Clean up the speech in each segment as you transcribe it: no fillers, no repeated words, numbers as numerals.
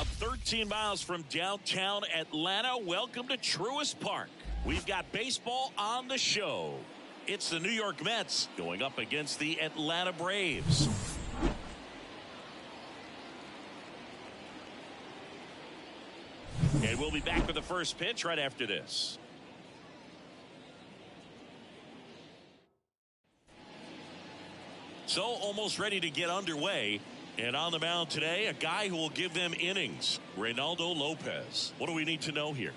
About 13 miles from downtown Atlanta, welcome to Truist Park. We've got baseball on the show. It's the New York Mets going up against the Atlanta Braves. And we'll be back with the first pitch right after this. So almost ready to get underway. And on the mound today, a guy who will give them innings, Reynaldo Lopez. What do we need to know here?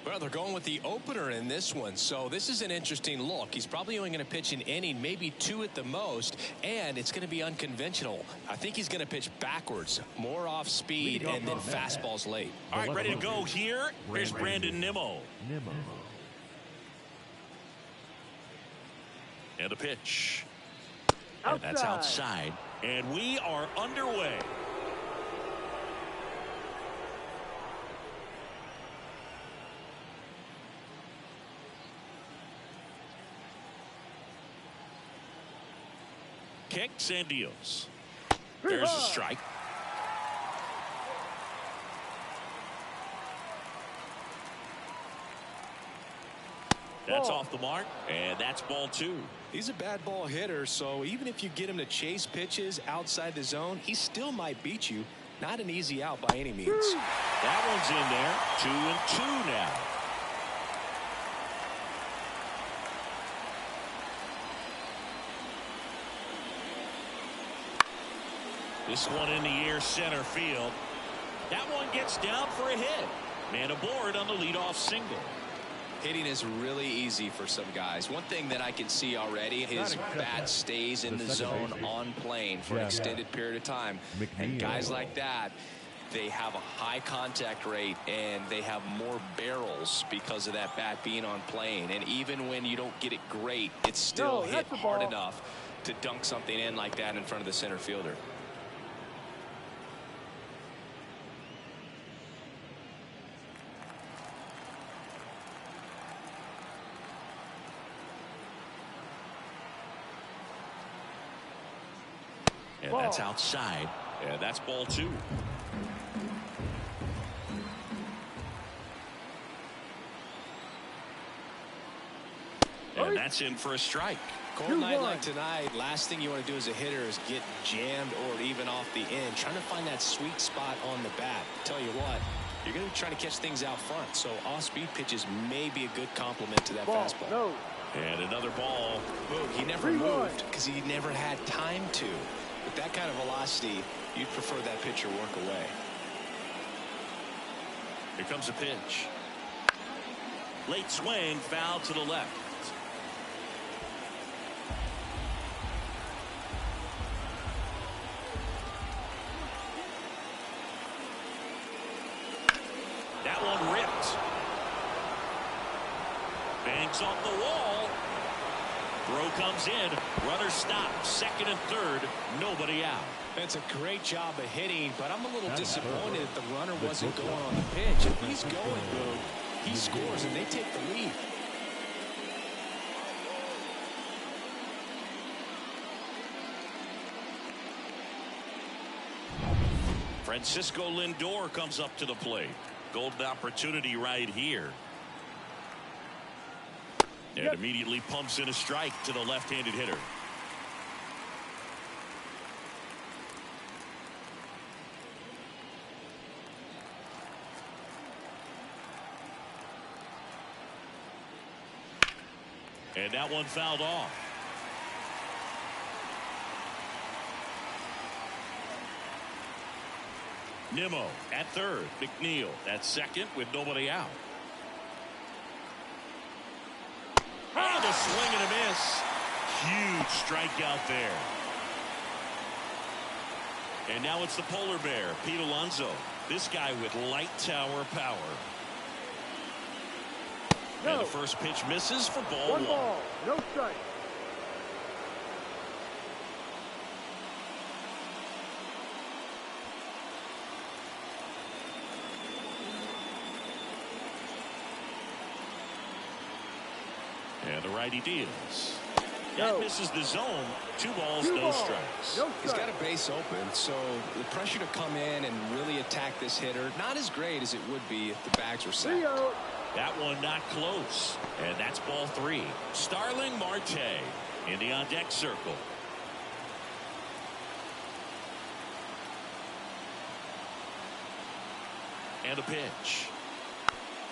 Well, they're going with the opener in this one, so this is an interesting look. He's probably only going to pitch an inning, maybe two at the most, and it's going to be unconventional. I think he's going to pitch backwards, more off speed, and then fastballs late. All right, ready to go here. Here's Brandon Nimmo. And a pitch. And that's outside. And we are underway. Kicks and deals. There's a strike. That's off the mark, and that's ball two. He's a bad ball hitter, so even if you get him to chase pitches outside the zone, he still might beat you. Not an easy out by any means. That one's in there. 2-2 now. This one in the air center field. That one gets down for a hit. Man aboard on the leadoff single. Hitting is really easy for some guys. One thing that I can see already, his bat stays in the zone on plane for an extended period of time. And guys like that, they have a high contact rate and they have more barrels because of that bat being on plane. And even when you don't get it great, it's still hit hard enough to dunk something in like that in front of the center fielder. And that's outside. And that's ball two. And that's in for a strike. Cold night like tonight, last thing you want to do as a hitter is get jammed or even off the end. Trying to find that sweet spot on the bat. Tell you what, you're going to be trying to catch things out front. So off-speed pitches may be a good complement to that fastball. No. And another ball. Boom. He never moved because he never had time to. With that kind of velocity, you'd prefer that pitcher work away. Here comes a pitch. Late swing, foul to the left. That one ripped. Bangs off the wall. Throw comes in. Runner stops. Second and third. Nobody out. That's a great job of hitting, but I'm a little disappointed that the runner wasn't going on the pitch. If he's going, Boom, he scores and they take the lead. Francisco Lindor comes up to the plate. Golden opportunity right here. And immediately pumps in a strike to the left-handed hitter. And that one fouled off. Nimmo at third. McNeil at second with nobody out. And a swing and a miss. Huge strikeout there. And now it's the polar bear, Pete Alonso. This guy with light tower power. And the first pitch misses for ball one. Ball, no strike. And the righty deals. That misses the zone. 2 balls, no strikes. He's got a base open, so the pressure to come in and really attack this hitter, not as great as it would be if the bags were sacked. That one not close. And that's ball 3. Starling Marte in the on-deck circle. And a pitch.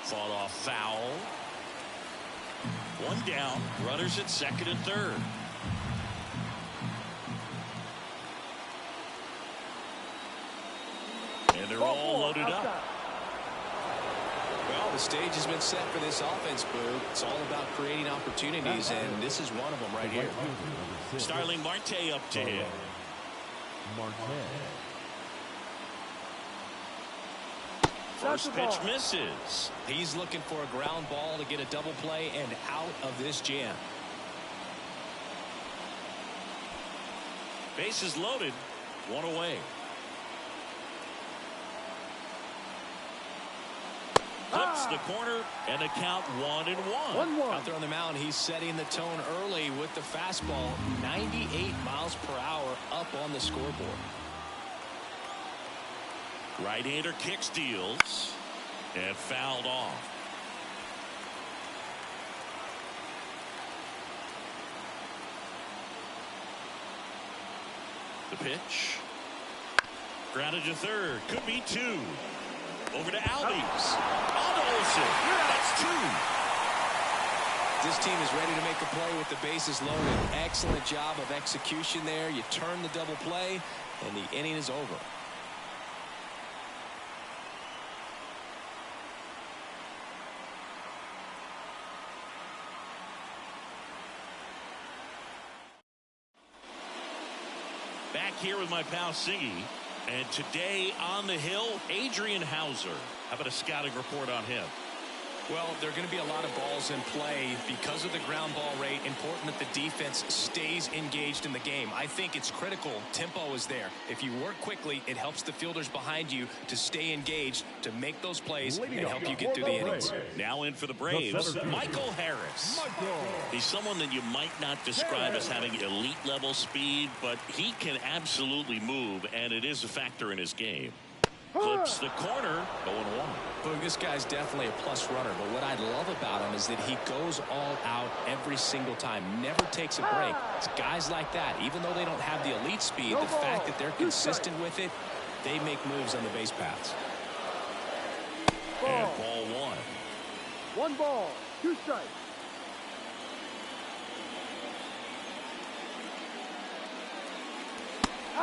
Fought off foul. 1 down. Runners at second and third. And they're all loaded up. Well, the stage has been set for this offense, Boo. It's all about creating opportunities, and this is one of them right here. Starling Marte up to him. First pitch misses. He's looking for a ground ball to get a double play and out of this jam. Bases loaded. 1 away. Flips the corner, and the count 1-1. Out there on the mound, he's setting the tone early with the fastball. 98 miles per hour up on the scoreboard. Right-hander kick steals and fouled off. The pitch. Grounded to third. Could be 2. Over to Albies. On to Olsen. That's 2. This team is ready to make a play with the bases loaded. Excellent job of execution there. You turn the double play, and the inning is over. Back here with my pal Siggy. And today on the hill, Adrian Hauser. How about a scouting report on him? Well, there are going to be a lot of balls in play because of the ground ball rate. Important that the defense stays engaged in the game. I think it's critical. Tempo is there. If you work quickly, it helps the fielders behind you to stay engaged, to make those plays, and help you get through the innings. Now in for the Braves, Michael Harris. He's someone that you might not describe as having elite level speed, but he can absolutely move, and it is a factor in his game. Flips the corner, 0-1. Boog, this guy's definitely a plus runner, but what I love about him is that he goes all out every single time, never takes a break. It's guys like that, even though they don't have the elite speed, the fact that they're consistent with it, they make moves on the base paths. And ball 1. 1 ball, 2 strikes.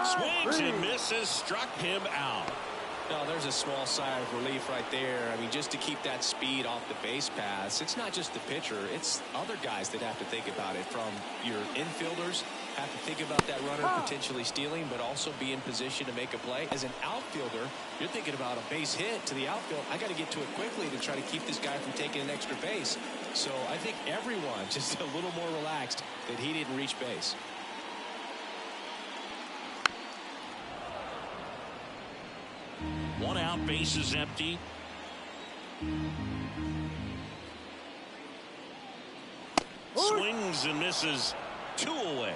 Swings and misses, struck him out. No, there's a small sigh of relief right there. I mean, just to keep that speed off the base paths, it's not just the pitcher, it's other guys that have to think about it. From your infielders, have to think about that runner potentially stealing, but also be in position to make a play. As an outfielder, you're thinking about a base hit to the outfield. I got to get to it quickly to try to keep this guy from taking an extra base. So I think everyone just a little more relaxed that he didn't reach base. One out, bases empty. Swings and misses, 2 away.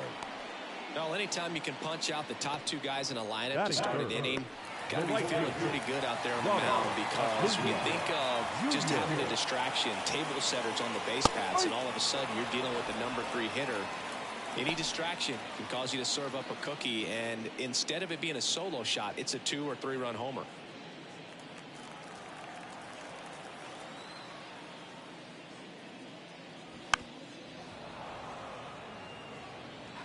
Well, anytime you can punch out the top 2 guys in a lineup to start an inning, got to be feeling pretty good out there on the mound, because when you think of just having a distraction, table setters on the base paths, and all of a sudden you're dealing with the number 3 hitter, any distraction can cause you to serve up a cookie, and instead of it being a solo shot, it's a 2 or 3 run homer.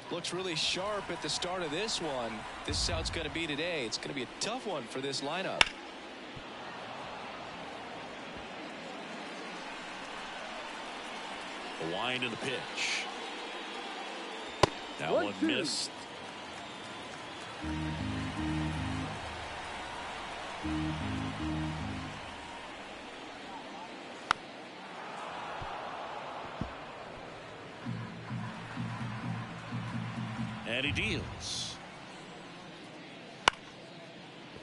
Looks really sharp at the start of this one. This is how it's going to be today. It's going to be a tough one for this lineup. The wind of the pitch. That one missed. And he deals.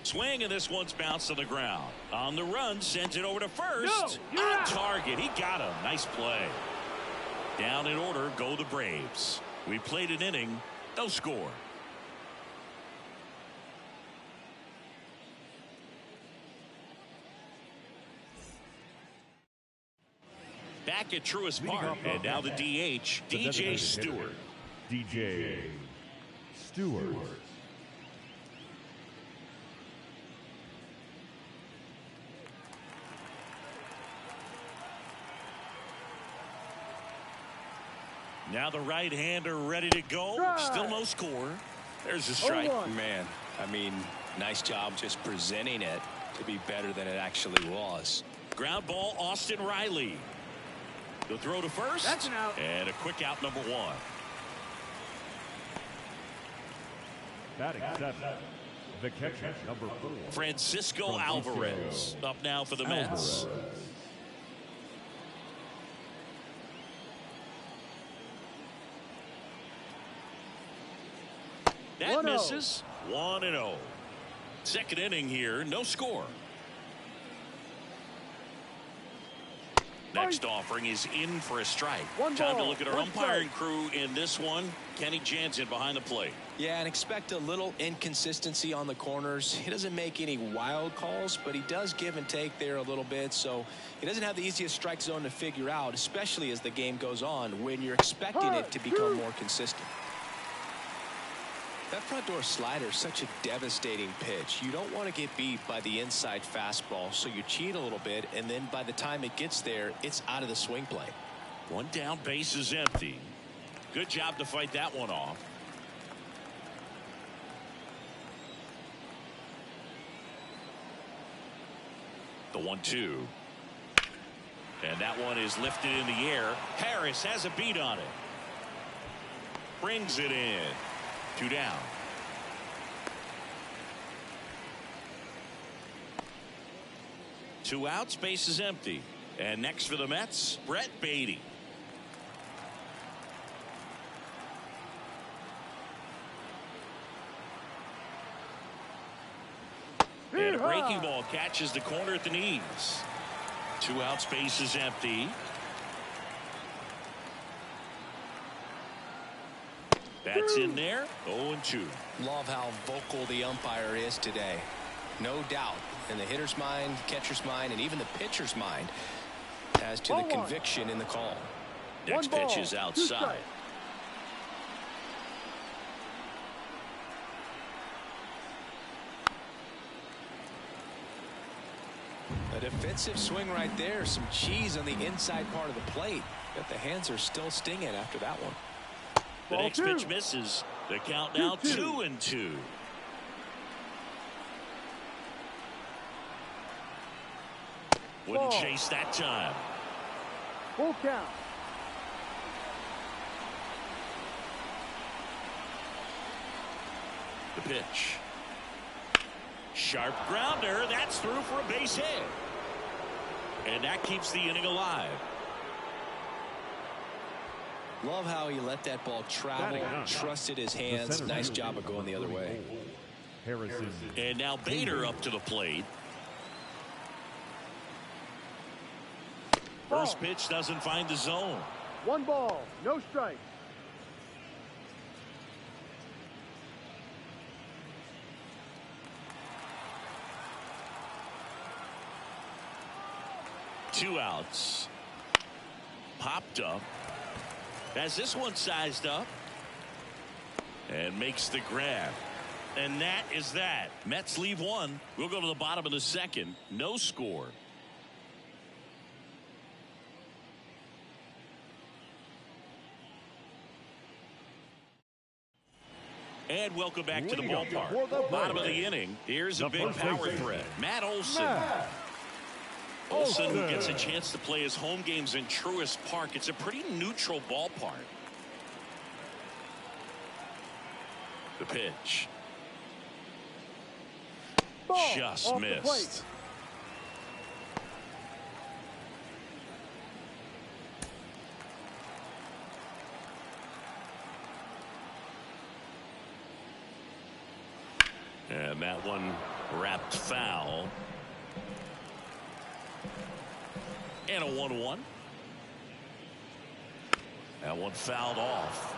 Swing, and this one's bounced to the ground. On the run, sends it over to first. On target, he got him. Nice play. Down in order go the Braves. We played an inning, no score. Back at Truist Park, and now the DH, DJ Stewart. DJ Stewart. Now the right-hander ready to go. Still no score. There's a strike. Man, I mean, nice job just presenting it to be better than it actually was. Ground ball, Austin Riley. The throw to first. That's an out. And a quick out, number one. Batting seventh, the catcher, number 4. Francisco Alvarez up now for the Mets. That 1-0. misses. 1-0. Second inning here, no score. Next offering is in for a strike. Time to look at our umpiring crew in this one. Kenny Jansen behind the plate. Yeah, and expect a little inconsistency on the corners. He doesn't make any wild calls, but he does give and take there a little bit. So he doesn't have the easiest strike zone to figure out, especially as the game goes on when you're expecting it to become more consistent. That front door slider is such a devastating pitch. You don't want to get beat by the inside fastball, so you cheat a little bit, and then by the time it gets there, it's out of the swing play. One down, base is empty. Good job to fight that one off. The 1-2. And that one is lifted in the air. Harris has a beat on it. Brings it in. 2 down. Two outs, base is empty. And next for the Mets, Brett Beatty. And a breaking ball catches the corner at the knees. 2 outs, base is empty. That's in there. 0-2. Love how vocal the umpire is today. No doubt in the hitter's mind, catcher's mind, and even the pitcher's mind as to the conviction in the call. Next pitch is outside. A defensive swing right there. Some cheese on the inside part of the plate. But the hands are still stinging after that one. The next pitch misses. The count now 2-2. Wouldn't chase that time. Full count. The pitch. Sharp grounder. That's through for a base hit. And that keeps the inning alive. Love how he let that ball travel, trusted his hands. Nice job of going the other way. Harrison. And now Bader up to the plate. First pitch doesn't find the zone. 1 ball, no strike. Two outs. Popped up. Has this one sized up. And makes the grab. And that is that. Mets leave one. We'll go to the bottom of the second. No score. And welcome back to the ballpark. Bottom of the inning. Here's a big power threat. Matt Olson. Olson, who gets a chance to play his home games in Truist Park. It's a pretty neutral ballpark. The pitch. Just missed. And that one wrapped foul. And a 1-1. That one fouled off.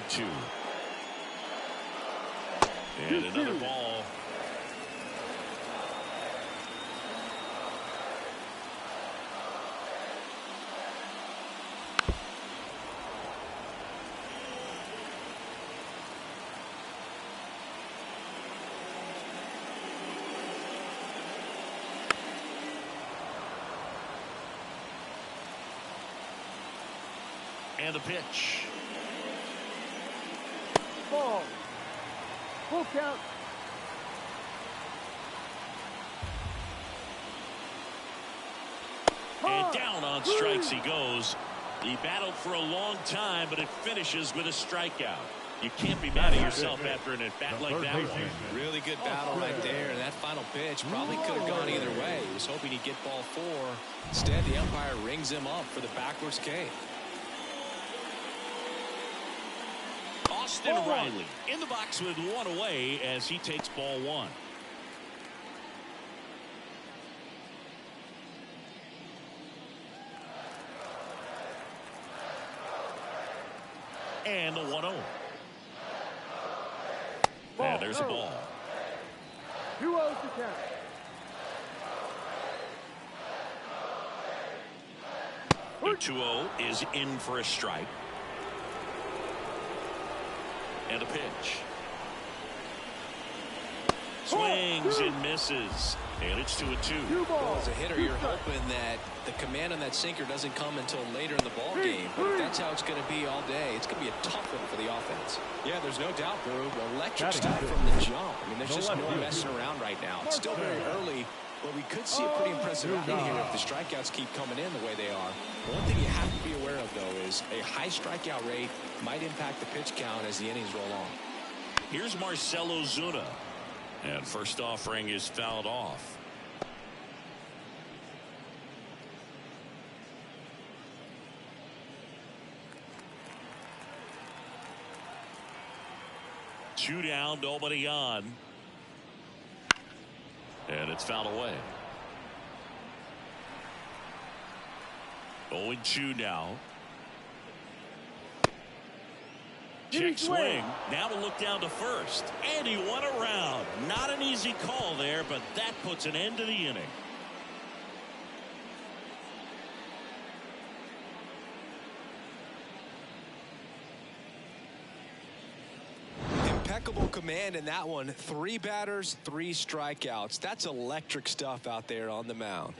2. And another ball. And the pitch. Ball. Full count. And down on strikes he goes. He battled for a long time, but it finishes with a strikeout. You can't be mad at yourself after an at-bat like that one. Really good battle right there. And that final pitch probably could have gone either way. He was hoping he'd get ball 4. Instead, the umpire rings him up for the backwards K. Austin Riley in the box with 1 away as he takes ball 1. And the 1-0. And there's a ball. 2-0 to count. The 2-0 is in for a strike. And a pitch. Swings and misses. And it's 2-2. Well, as a hitter, you're hoping that the command on that sinker doesn't come until later in the ball game. But if that's how it's going to be all day, it's going to be a tough one for the offense. Yeah, there's no doubt, Brew. Electric start from the jump. I mean, there's just no messing around right now. It's still very early, but we could see a pretty impressive outing here if the strikeouts keep coming in the way they are. One thing you have to be aware of, though, is a high strikeout rate might impact the pitch count as the innings roll on. Here's Marcell Ozuna. And first offering is fouled off. Two down, nobody on. And it's fouled away. 0-2 now. Check swing. Now to look down to first. And he won around. Not an easy call there, but that puts an end to the inning. Impeccable command in that one. 3 batters, 3 strikeouts. That's electric stuff out there on the mound.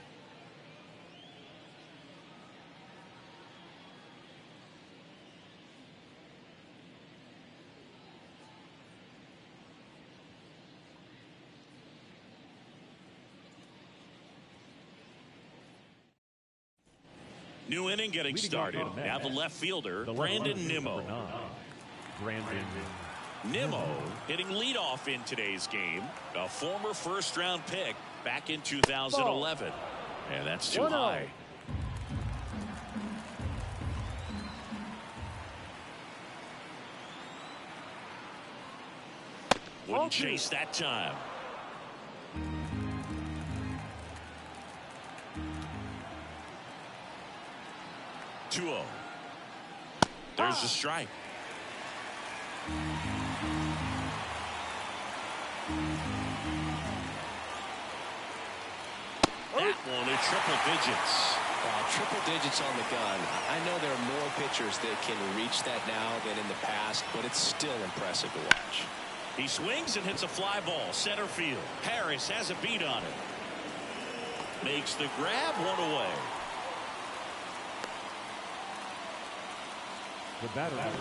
New inning getting started. Now the left fielder, Brandon Nimmo. Nimmo hitting leadoff in today's game. A former first-round pick back in 2011. And that's too high. Wouldn't chase that time. There's the strike. That one in triple digits. Triple digits on the gun. I know there are more pitchers that can reach that now than in the past, but it's still impressive to watch. He swings and hits a fly ball center field. Harris has a beat on it. Makes the grab, 1 away. The batter number 1.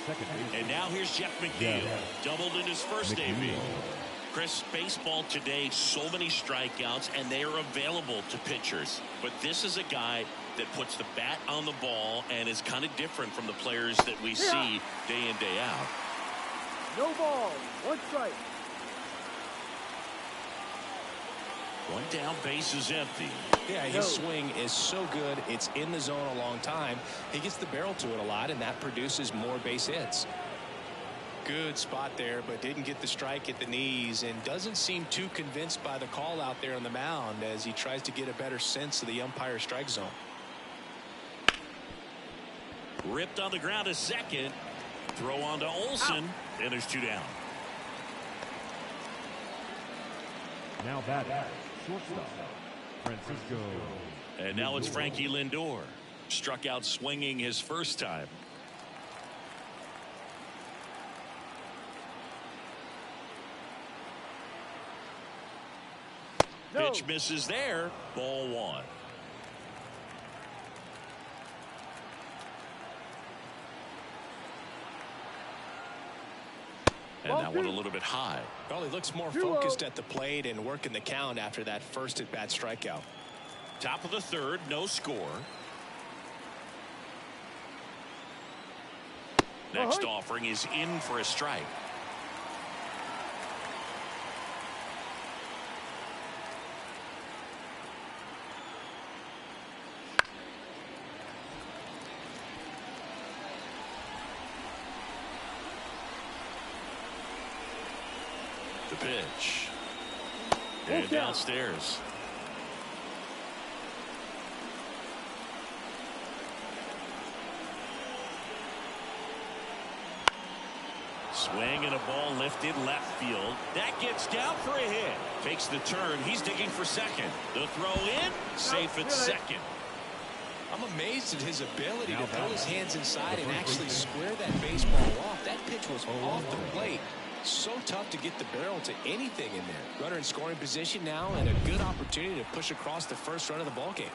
Second base. And now here's Jeff McNeil. Doubled in his first debut. Chris, baseball today, so many strikeouts, and they are available to pitchers. But this is a guy that puts the bat on the ball and is kind of different from the players that we see day in, day out. No ball. 1 strike. 1 down, base is empty. Yeah, his swing is so good. It's in the zone a long time. He gets the barrel to it a lot, and that produces more base hits. Good spot there, but didn't get the strike at the knees and doesn't seem too convinced by the call out there on the mound as he tries to get a better sense of the umpire's strike zone. Ripped on the ground to second. Throw on to Olsen, and there's 2 down. Now batting, shortstop, Francisco. And now it's Frankie Lindor. Struck out swinging his first time. No. Pitch misses there. Ball 1. And that one a little bit high. Well, he looks more focused at the plate and working the count after that first at-bat strikeout. Top of the 3rd, no score. Next offering is in for a strike. The pitch. And downstairs. Swing and a ball lifted left field. That gets down for a hit. Takes the turn. He's digging for second. The throw in. Safe at second. I'm amazed at his ability to pull his hands inside and actually square that baseball off. That pitch was off the plate. So tough to get the barrel to anything in there. Runner in scoring position now and a good opportunity to push across the first run of the ball game.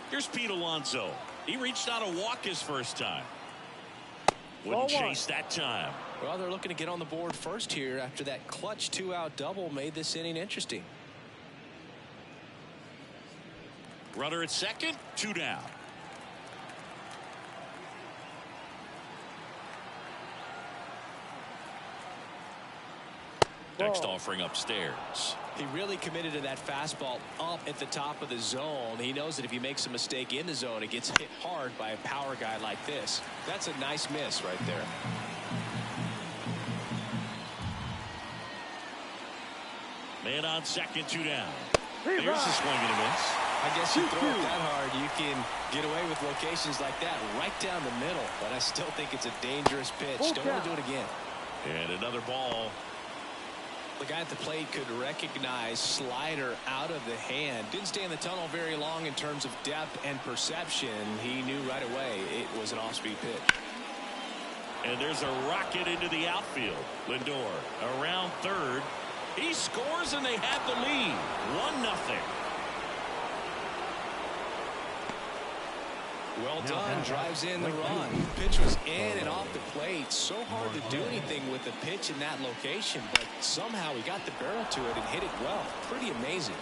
Here's Pete Alonso. He reached out a walk his first time. Wouldn't chase that time. Well, they're looking to get on the board first here after that clutch 2-out double made this inning interesting. Runner at second, 2 down. Next offering upstairs. He really committed to that fastball up at the top of the zone. He knows that if he makes a mistake in the zone, it gets hit hard by a power guy like this. That's a nice miss right there. Man on second, 2 down. Here's a swing and a miss. I guess you throw it that hard, you can get away with locations like that right down the middle. But I still think it's a dangerous pitch. Don't want to do it again. And another ball. The guy at the plate could recognize slider out of the hand. Didn't stay in the tunnel very long in terms of depth and perception. He knew right away it was an off-speed pitch. And there's a rocket into the outfield. Lindor around third. He scores and they have the lead. 1-0. Well done. Drives in the run. Pitch was in and off the plate. So hard to do anything with the pitch in that location, but somehow he got the barrel to it and hit it well. Pretty amazing.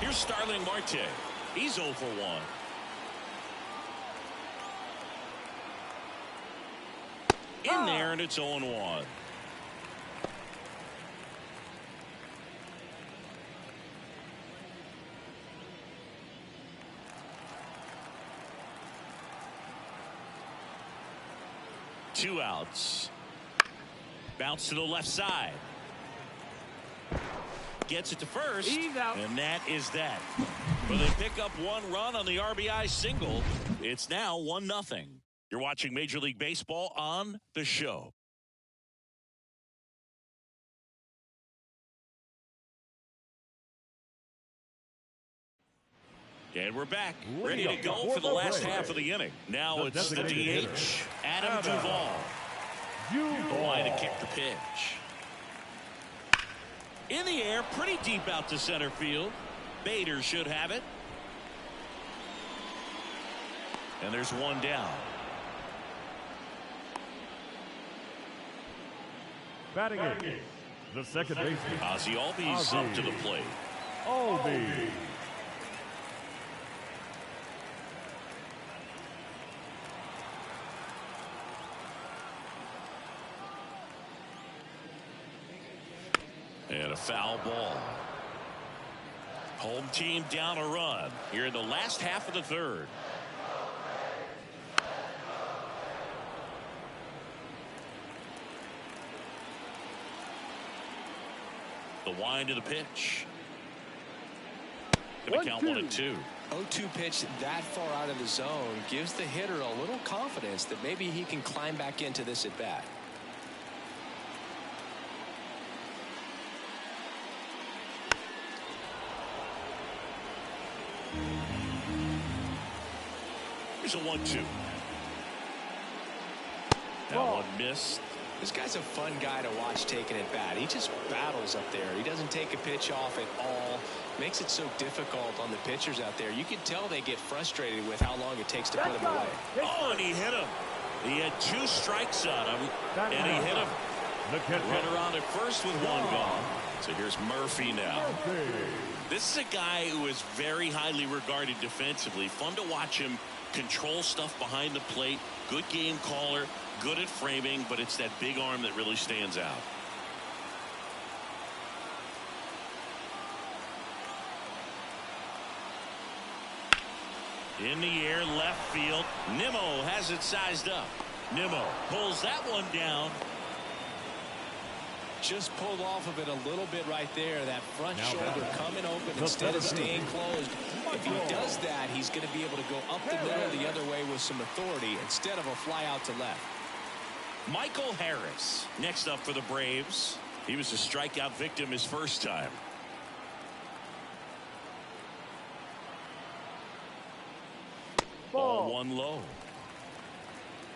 Here's Starling Marte. He's 0 for 1. In there, and it's 0-1. Two outs. Bounce to the left side. Gets it to first. And that is that. Well, they pick up 1 run on the RBI single. It's now 1-0. You're watching Major League Baseball on The Show. And we're back, ready to go for the last half of the inning. Now it's the DH, Adam Duvall. The line to kick the pitch. In the air, pretty deep out to center field. Bader should have it. And there's 1 down. Batting it, the second baseman, Ozzie Albies up to the plate. Albies. And a foul ball. Home team down a run here in the last half of the 3rd. The wind of the pitch. Gonna count 1-2. 0-2 pitch that far out of the zone gives the hitter a little confidence that maybe he can climb back into this at bat. Here's a 1-2. That one missed. This guy's a fun guy to watch taking at bat. He just battles up there. He doesn't take a pitch off at all. Makes it so difficult on the pitchers out there. You can tell they get frustrated with how long it takes to put him away. Oh, and he hit him. He had 2 strikes on him, and he hit him. Runner on at first with 1 gone. So here's Murphy now. This is a guy who is very highly regarded defensively. Fun to watch him control stuff behind the plate. Good game caller. Good at framing, but it's that big arm that really stands out. In the air, left field. Nimmo has it sized up. Nimmo pulls that one down. Just pulled off of it a little bit right there. That front shoulder coming open instead of staying closed. If he does that, he's going to be able to go up the middle the other way with some authority instead of a fly out to left. Michael Harris next up for the Braves. He was a strikeout victim his first time. Ball 1 low.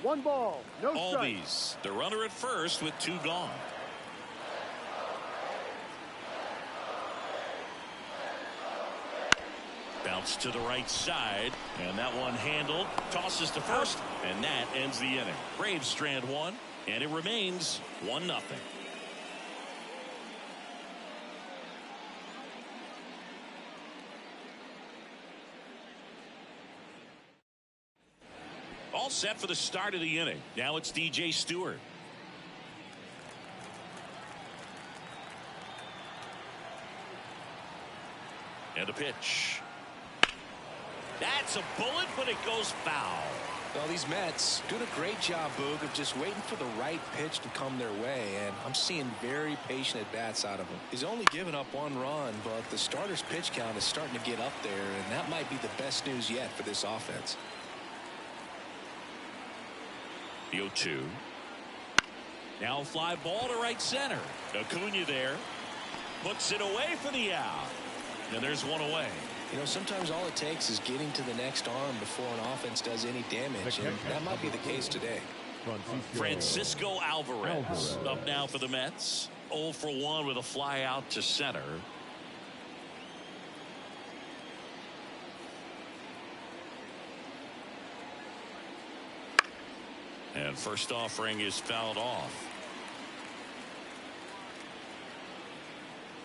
1 ball, no strike. Albies, the runner at first with 2 gone. Bounce to the right side, and that one handled. Tosses to first, and that ends the inning. Braves strand 1, and it remains 1-0. All set for the start of the inning. Now it's DJ Stewart. And a pitch. That's a bullet, but it goes foul. Well, these Mets doing a great job, Boog, of just waiting for the right pitch to come their way, and I'm seeing very patient at-bats out of him. He's only given up 1 run, but the starter's pitch count is starting to get up there, and that might be the best news yet for this offense. The 0-2. Now fly ball to right center. Acuna there. Puts it away for the out. And there's 1 away. You know, sometimes all it takes is getting to the next arm before an offense does any damage, and that might be the case today. Francisco Alvarez up now for the Mets. 0 for 1 with a fly out to center. And first offering is fouled off.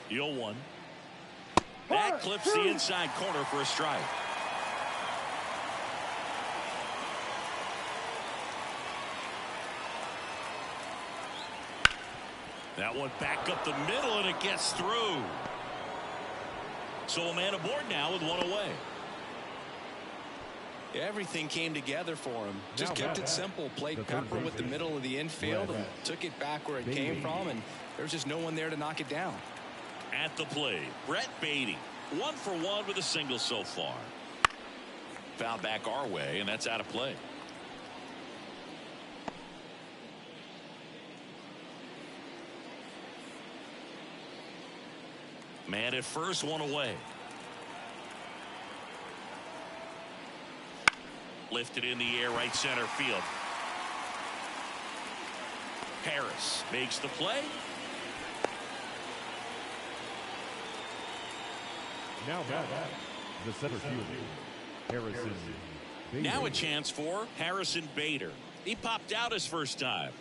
The 0-1. That clips the inside corner for a strike. That one back up the middle, and it gets through. So a man aboard now with 1 away. Everything came together for him. Just kept it simple. Played pepper with the middle of the infield and took it back where it came from, and there's just no one there to knock it down. At the plate, Brett Beatty. 1 for 1 with a single so far. Foul back our way, and that's out of play. Man at first, 1 away. Lifted in the air, right center field. Harris makes the play. Now back, the center fielder, Harrison Bader. Now a chance for Harrison Bader. He popped out his first time.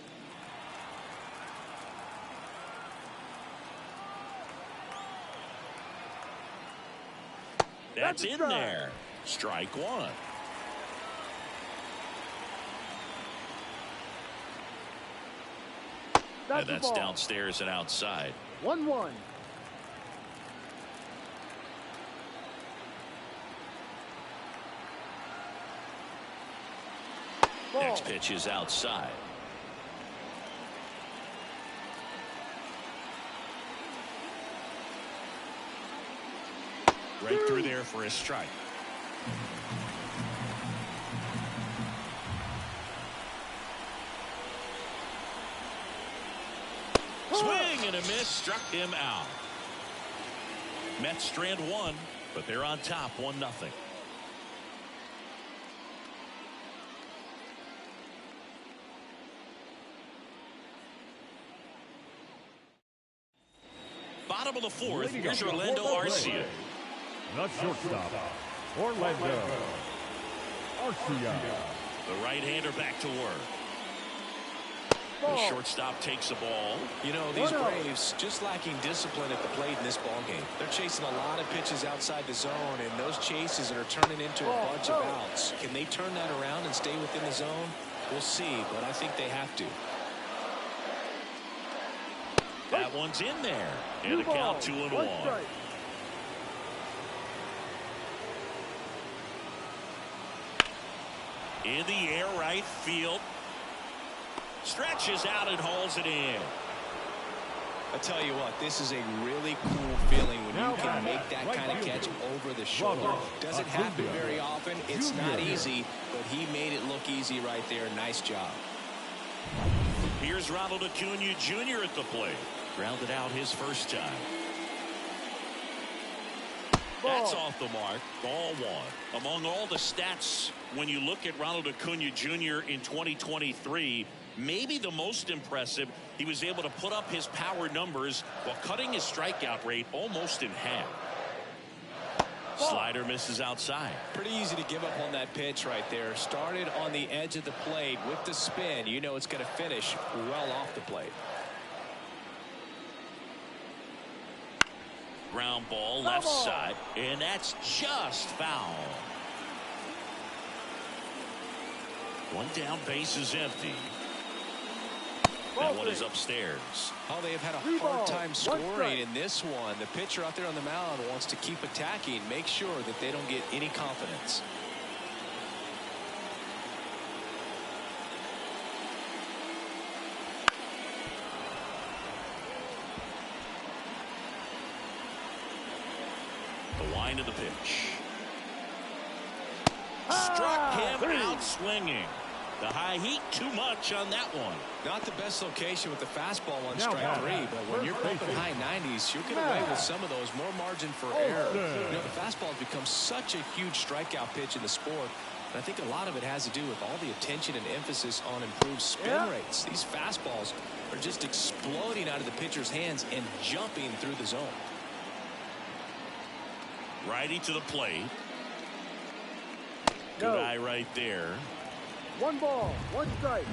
That's in there. Strike 1. And that's downstairs and outside. 1-1. Next pitch is outside. Right through there for a strike. Swing and a miss, struck him out. Mets strand one, but they're on top 1-0. Bottom of the fourth, here's Orlando Arcia. The shortstop, Orlando Arcia. The right-hander back to work. The shortstop takes the ball. You know, these Braves just lacking discipline at the plate in this ball game. They're chasing a lot of pitches outside the zone, and those chases are turning into a bunch of outs. Can they turn that around and stay within the zone? We'll see, but I think they have to. That one's in there. And a count 2-1. In the air, right field. Stretches out and hauls it in. I tell you what, this is a really cool feeling when you can make that kind of catch over the shoulder. Doesn't happen very often. It's not easy, but he made it look easy right there. Nice job. Here's Ronald Acuna Jr. at the plate. Grounded out his first time. That's off the mark. Ball one. Among all the stats, when you look at Ronald Acuna Jr. in 2023, maybe the most impressive, he was able to put up his power numbers while cutting his strikeout rate almost in half. Slider misses outside. Pretty easy to give up on that pitch right there. Started on the edge of the plate with the spin. You know it's going to finish well off the plate. Ground ball left side, and that's just foul. One down, base is empty. That one is upstairs. Oh, they have had a hard time scoring in this one. The pitcher out there on the mound wants to keep attacking, make sure that they don't get any confidence. The wind of the pitch. Struck him out swinging. The high heat, too much on that one. Not the best location with the fastball on strike three, but when you're bumping high 90s, you'll get away with some of those. More margin for error. You know, the fastball has become such a huge strikeout pitch in the sport. And I think a lot of it has to do with all the attention and emphasis on improved spin rates. These fastballs are just exploding out of the pitcher's hands and jumping through the zone. Righty to the plate. Good eye right there. 1 ball, 1 strike.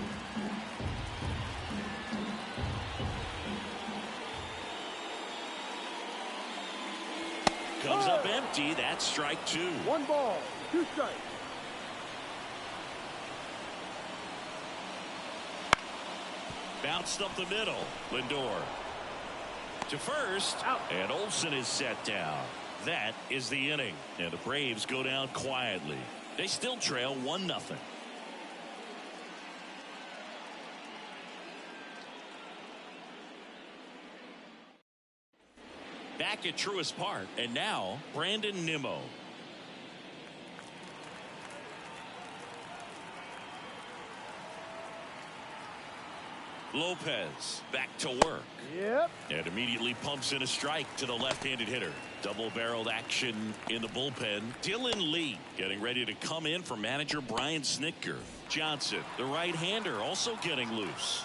Comes up empty. That's strike 2. 1 ball, 2 strikes. Bounced up the middle. Lindor to first. Out. And Olsen is set down. That is the inning. And the Braves go down quietly. They still trail 1-0. Back at Truist Park, and now Brandon Nimmo. Lopez back to work. Yep. And immediately pumps in a strike to the left-handed hitter. Double-barreled action in the bullpen. Dylan Lee getting ready to come in for manager Brian Snitker. Johnson, the right-hander, also getting loose.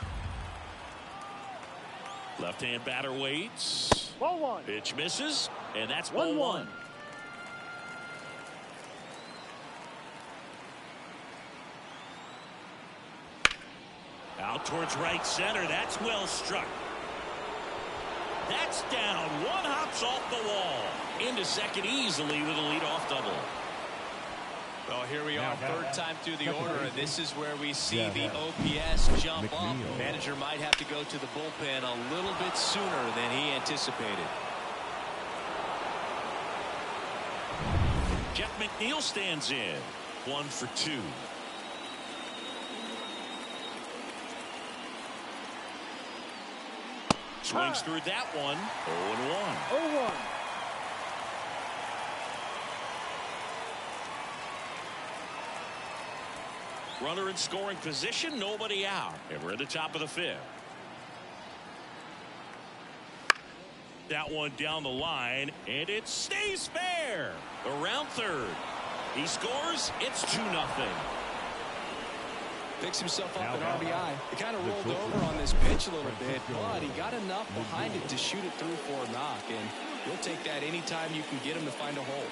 Left-hand batter waits. Ball 1. Pitch misses, and that's ball 1. Out towards right center. That's well struck. That's down. One hops off the wall. Into second easily with a leadoff double. Well, here we are, third time through the order, and this is where we see the OPS jump up. Manager might have to go to the bullpen a little bit sooner than he anticipated. Jeff McNeil stands in. 1 for 2. Swings through that one. 0-1. 0-1. Runner in scoring position, nobody out. And we're at the top of the 5th. That one down the line, and it stays fair. Around third. He scores. It's 2-0. Picks himself up an RBI. He kind of rolled over on this pitch a little bit, but he got enough behind it to shoot it through for a knock, and you'll take that anytime you can get him to find a hole.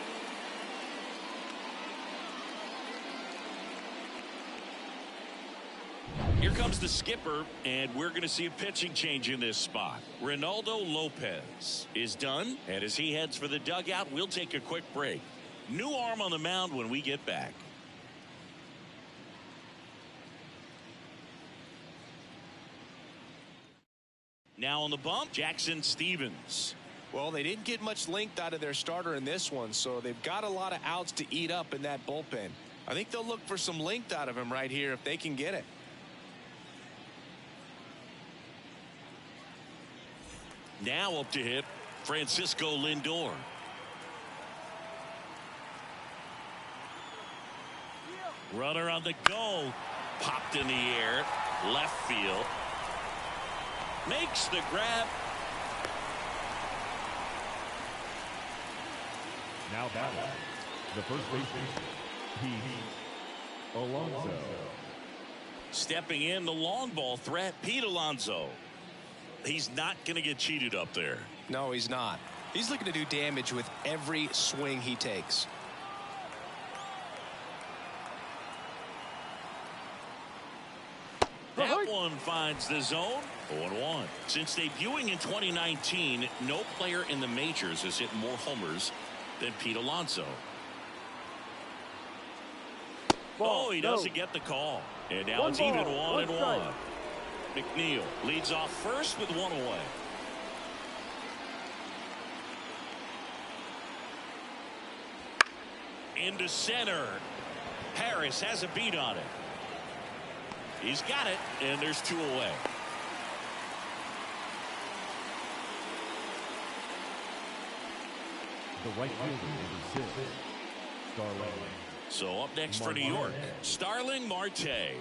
Here comes the skipper, and we're going to see a pitching change in this spot. Ronaldo Lopez is done, and as he heads for the dugout, we'll take a quick break. New arm on the mound when we get back. Now on the bump, Jackson Stevens. Well, they didn't get much length out of their starter in this one, so they've got a lot of outs to eat up in that bullpen. I think they'll look for some length out of him right here if they can get it. Now up to hit, Francisco Lindor. Runner on the go. Popped in the air. Left field. Makes the grab. Now batting, the first baseman, Pete Alonso. Stepping in, the long ball threat, Pete Alonso. He's not going to get cheated up there. No, he's not. He's looking to do damage with every swing he takes. That one finds the zone. 0-1. Since debuting in 2019, no player in the majors has hit more homers than Pete Alonso. He doesn't get the call. And now it's even 1-1. McNeil leads off first with one away. Into center. Harris has a beat on it. He's got it, and there's 2 away. The right fielder, number 6, Starling. So up next for New York, Starling Marte.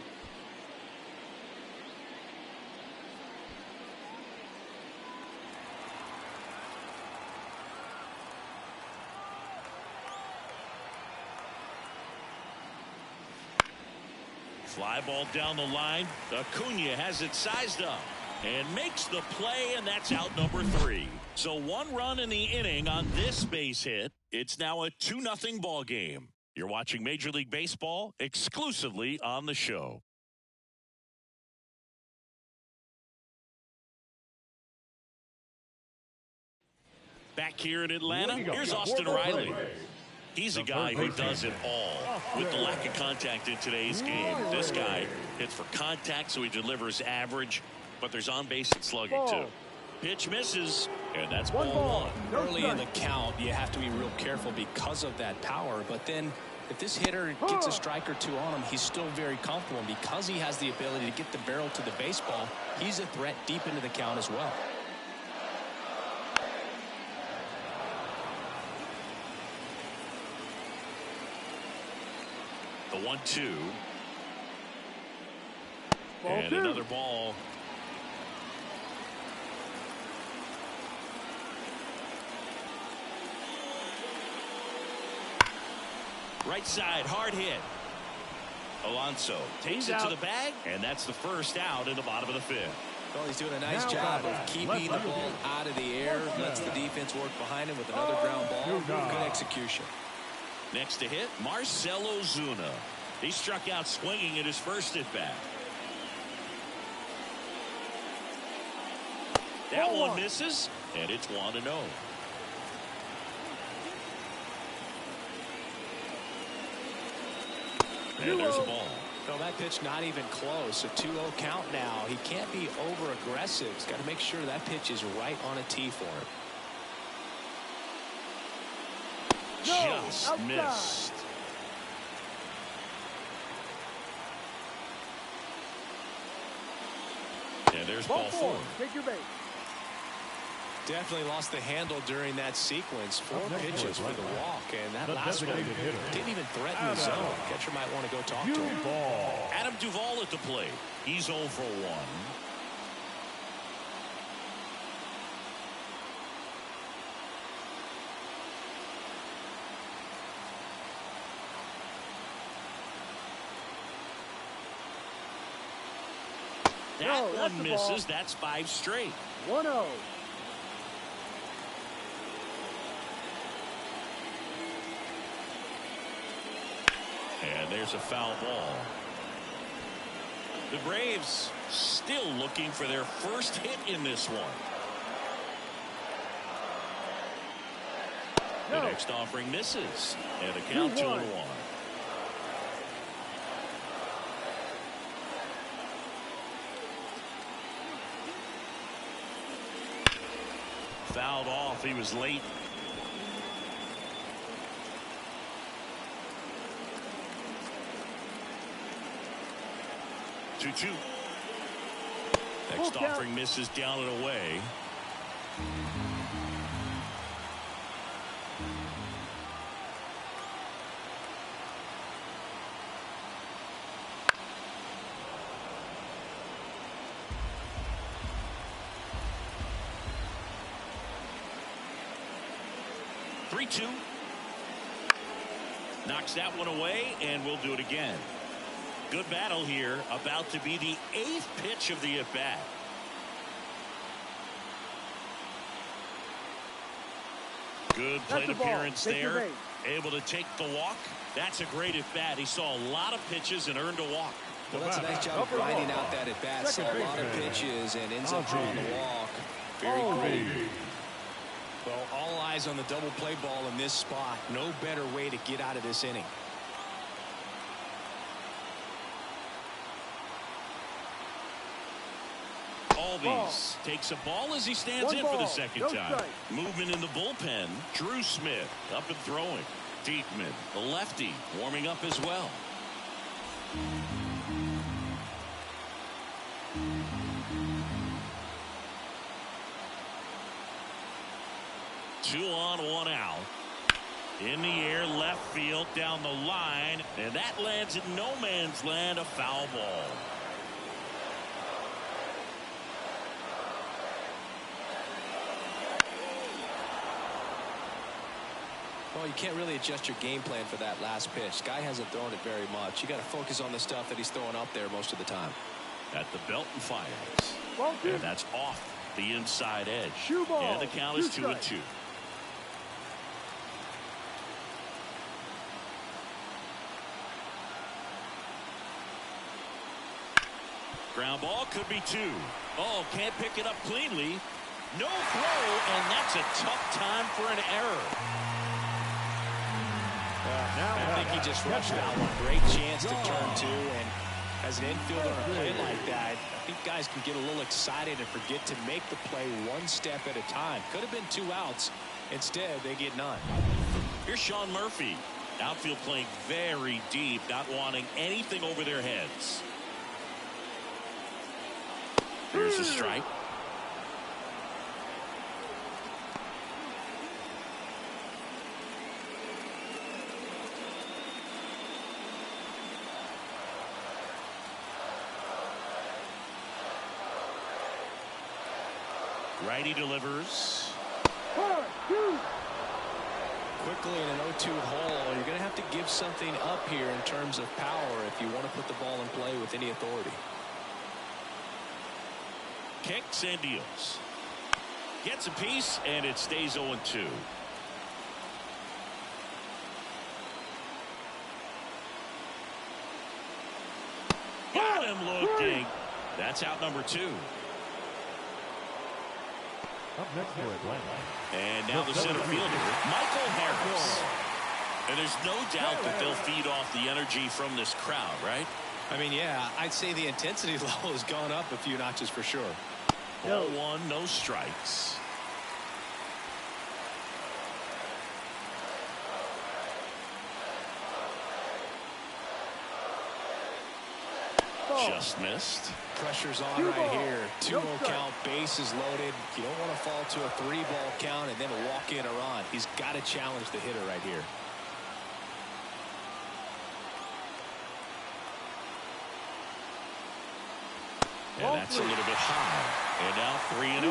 Fly ball down the line. Acuna has it sized up and makes the play, and that's out number 3. So 1 run in the inning on this base hit. It's now a 2-0 ball game. You're watching Major League Baseball exclusively on the show. Back here in Atlanta, here's Austin Riley. He's a guy who does it all with the lack of contact in today's game. This guy hits for contact, so he delivers average, but there's on-base and slugging too. Pitch misses, and that's ball 1. Early in the count, you have to be real careful because of that power, but then if this hitter gets a strike or 2 on him, he's still very comfortable. And because he has the ability to get the barrel to the baseball, he's a threat deep into the count as well. The 1-2. And another ball. Right side, hard hit. Alonso takes it to the bag, and that's the first out in the bottom of the 5th. Well, he's doing a nice job of keeping the ball out of the air, lets the defense work behind him with another ground ball. Good execution. Next to hit, Marcell Ozuna. He struck out swinging at his first at bat. That one misses, and it's 1-0. And there's a ball. No, that pitch not even close. A 2-0 count now. He can't be over aggressive. He's got to make sure that pitch is right on a tee for him. Just missed. And there's ball 4. Take your base. Definitely lost the handle during that sequence. 4 pitches for the walk, and that last one didn't even threaten the zone. Catcher might want to go talk to him. Adam Duvall at the plate. He's 0 for 1. That one misses. That's 5 straight. 1-0. And there's a foul ball. The Braves still looking for their first hit in this one. The next offering misses. And the count 2-1. Fouled off. He was late. Two. Next offering misses down and away. Two. Knocks that one away, and we'll do it again. Good battle here. About to be the 8th pitch of the at-bat. Good plate appearance there. Able to take the walk. That's a great at-bat. He saw a lot of pitches and earned a walk. Well, that's a nice job of grinding out that at-bat. Saw a lot of pitches and ends up drawing the walk. Very gritty. Well, all eyes on the double play ball in this spot. No better way to get out of this inning. Albies takes a ball as he stands in for the second time. Movement in the bullpen. Drew Smith up and throwing. Diekman, the lefty, warming up as well. Two on, one out. In the air, left field, down the line, and that lands in no man's land, a foul ball. Well, you can't really adjust your game plan for that last pitch. Guy hasn't thrown it very much. You got to focus on the stuff that he's throwing up there most of the time. At the belt and fires. And that's off the inside edge. And the count is 2-2. Ground ball could be 2. Oh, can't pick it up cleanly. No throw, and that's a tough time for an error. I think he just rushed that one. Great chance to turn 2, and as an infielder on a play like that, I think guys can get a little excited and forget to make the play one step at a time. Could have been 2 outs. Instead, they get none. Here's Sean Murphy. Outfield playing very deep, not wanting anything over their heads. Here's a strike. Righty delivers. Quickly in an 0-2 hole, you're going to have to give something up here in terms of power if you want to put the ball in play with any authority. Kicks and deals. Gets a piece, and it stays 0-2. Got him looking. That's out number 2. Up next for Atlanta. And now the center fielder, Michael Harris. And there's no doubt that they'll feed off the energy from this crowd, right? I mean, yeah, I'd say the intensity level has gone up a few notches for sure. Ball 1, no strikes. ball. Just missed. Pressure's on 2 right ball. here. 2-0 No strike. count, bases loaded. You don't want to fall to a 3-ball count and then walk in or on. He's got to challenge the hitter right here. And that's a little bit high. And now 3-0.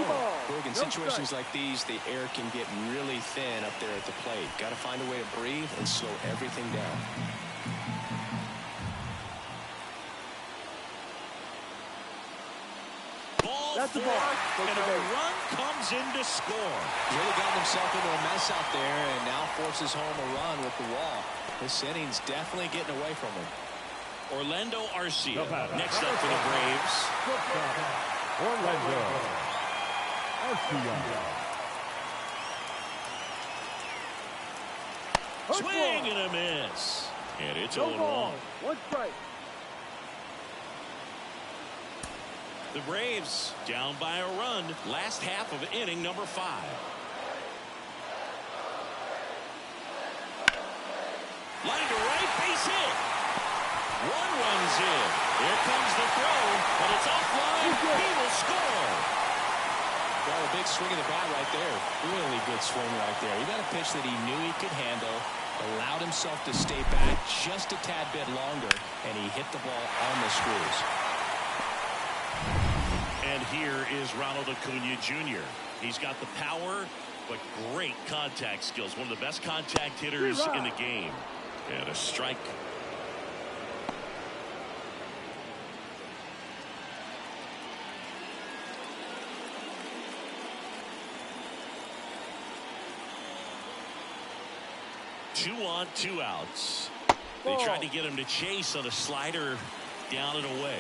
Look, in situations like these, the air can get really thin up there at the plate. Got to find a way to breathe and slow everything down. Ball That's the four, ball. and a run comes in to score. Really got himself into a mess out there and now forces home a run with the wall. This inning's definitely getting away from him. Orlando Arcia next up for the Braves. Orlando Arcia. Swing and a miss. And it's No 0-1. ball. 1 strike. The Braves down by a run. Last half of inning number 5. Line to right, base hit. 1 runs in. Here comes the throw, but it's offline. He will score. Well, a big swing of the bat right there. Really good swing right there. He got a pitch that he knew he could handle, allowed himself to stay back just a tad bit longer, and he hit the ball on the screws. And here is Ronald Acuna Jr. He's got the power, but great contact skills. One of the best contact hitters in the game. And a strike. Two on, 2 outs. They tried to get him to chase on a slider down and away.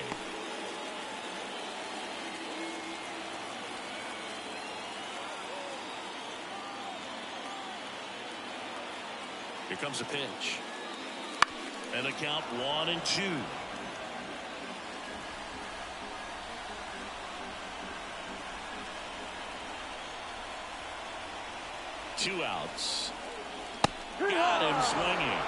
Here comes a pitch. And the count 1-2. Two outs. Got him swinging.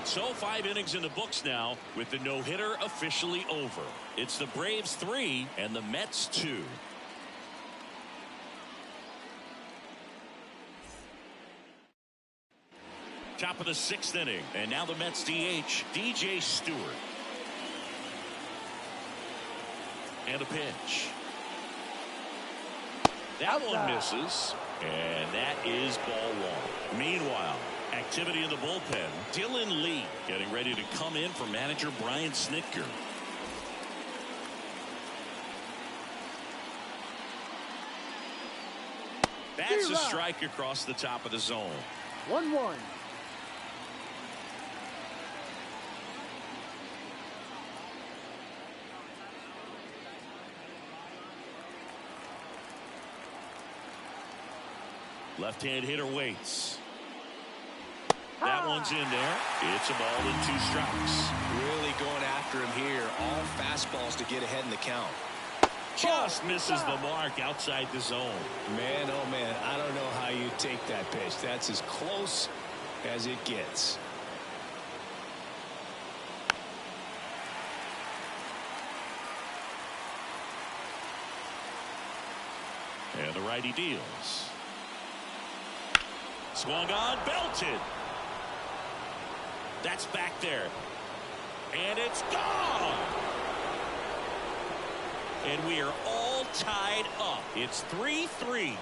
So 5 innings in the books now with the no-hitter officially over. It's the Braves 3 and the Mets 2. Top of the 6th inning, and now the Mets DH, DJ Stewart. And a pitch. That one misses, and that is ball 1. Meanwhile, activity in the bullpen. Dylan Lee getting ready to come in for manager Brian Snitker. That's a strike across the top of the zone. 1-1. Left-hand hitter waits. That one's in there. It's a ball and 2 strikes. Really going after him here. All fastballs to get ahead in the count. Just misses the mark outside the zone. Man, oh man, I don't know how you take that pitch. That's as close as it gets. And the righty deals. Swung on, belted. That's back there. And it's gone. And we are all tied up. It's 3-3.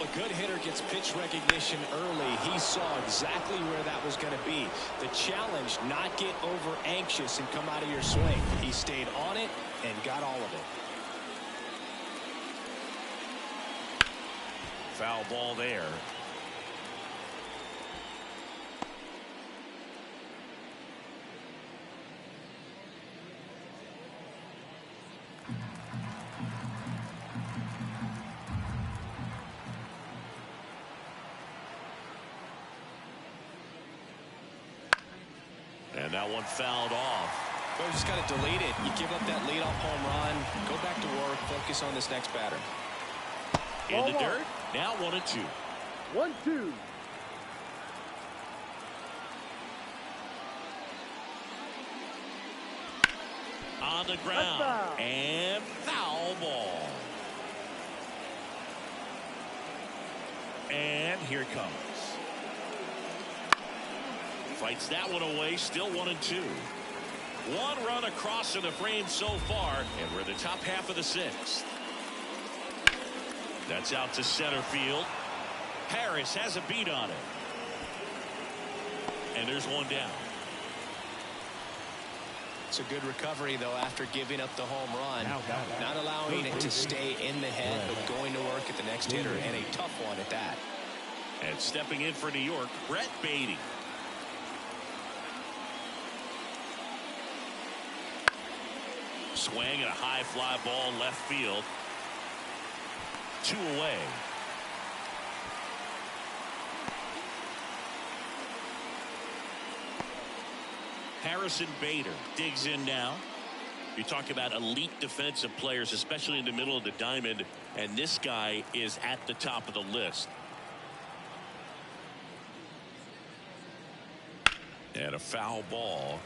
A good hitter gets pitch recognition early. He saw exactly where that was going to be. The challenge, not get over anxious and come out of your swing. He stayed on it and got all of it. Foul ball there. And that one fouled off. Well, you just got to delete it. You give up that leadoff home run. Go back to work. Focus on this next batter. In the dirt. Now 1-2. 1-2. On the ground. And foul ball. And here it comes. Fights that one away. Still 1-2. One run across in the frame so far, and we're in the top half of the sixth. That's out to center field. Harris has a beat on it. And there's one down. It's a good recovery, though, after giving up the home run. Not allowing it to stay in the head, but going to work at the next hitter, and a tough one at that. And stepping in for New York, Brett Beatty. Swing and a high fly ball left field. 2 away. Harrison Bader digs in now. You talk about elite defensive players, especially in the middle of the diamond, and this guy is at the top of the list. And a foul ball.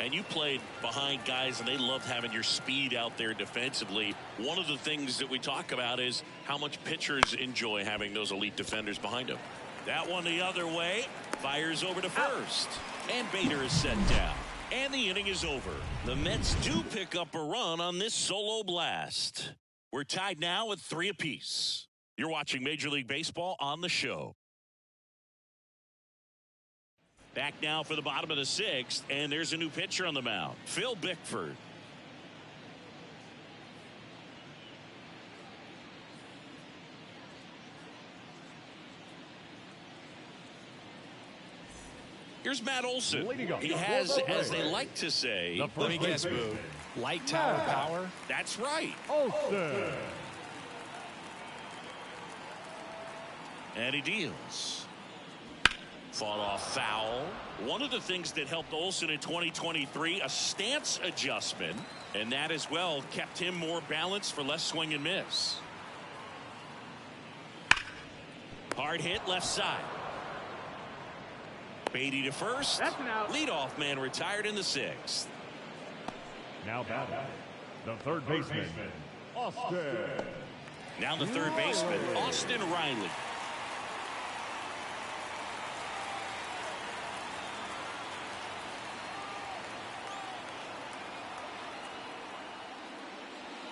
And you played behind guys, and they loved having your speed out there defensively. One of the things that we talk about is how much pitchers enjoy having those elite defenders behind them. That one the other way. Fires over to first. And Bader is set down. And the inning is over. The Mets do pick up a run on this solo blast. We're tied now with 3 apiece. You're watching Major League Baseball on the show. Back now for the bottom of the 6th, and there's a new pitcher on the mound, Phil Bickford. Here's Matt Olson. He has, as they like to say, let me guess, Boo. Light tower power? That's right. Olson. And he deals. Fought off foul. One of the things that helped Olson in 2023, a stance adjustment, and that as well kept him more balanced for less swing and miss. Hard hit left side. Beatty to first. That's an out. Leadoff man retired in the 6th. Now batting, the third baseman, Austin. Now the third baseman, Austin Riley.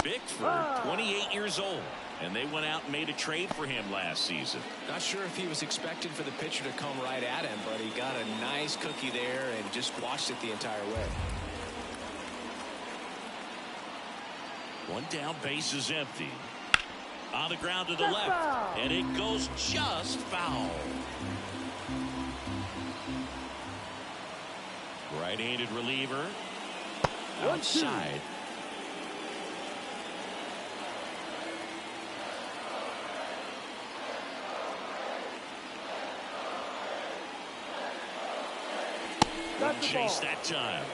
Bickford, 28 years old, and they went out and made a trade for him last season. Not sure if he was expecting for the pitcher to come right at him, but he got a nice cookie there and just watched it the entire way. One down, base is empty. On the ground to the left, and it goes just foul. Right-handed reliever. Outside. Couldn't chase that time.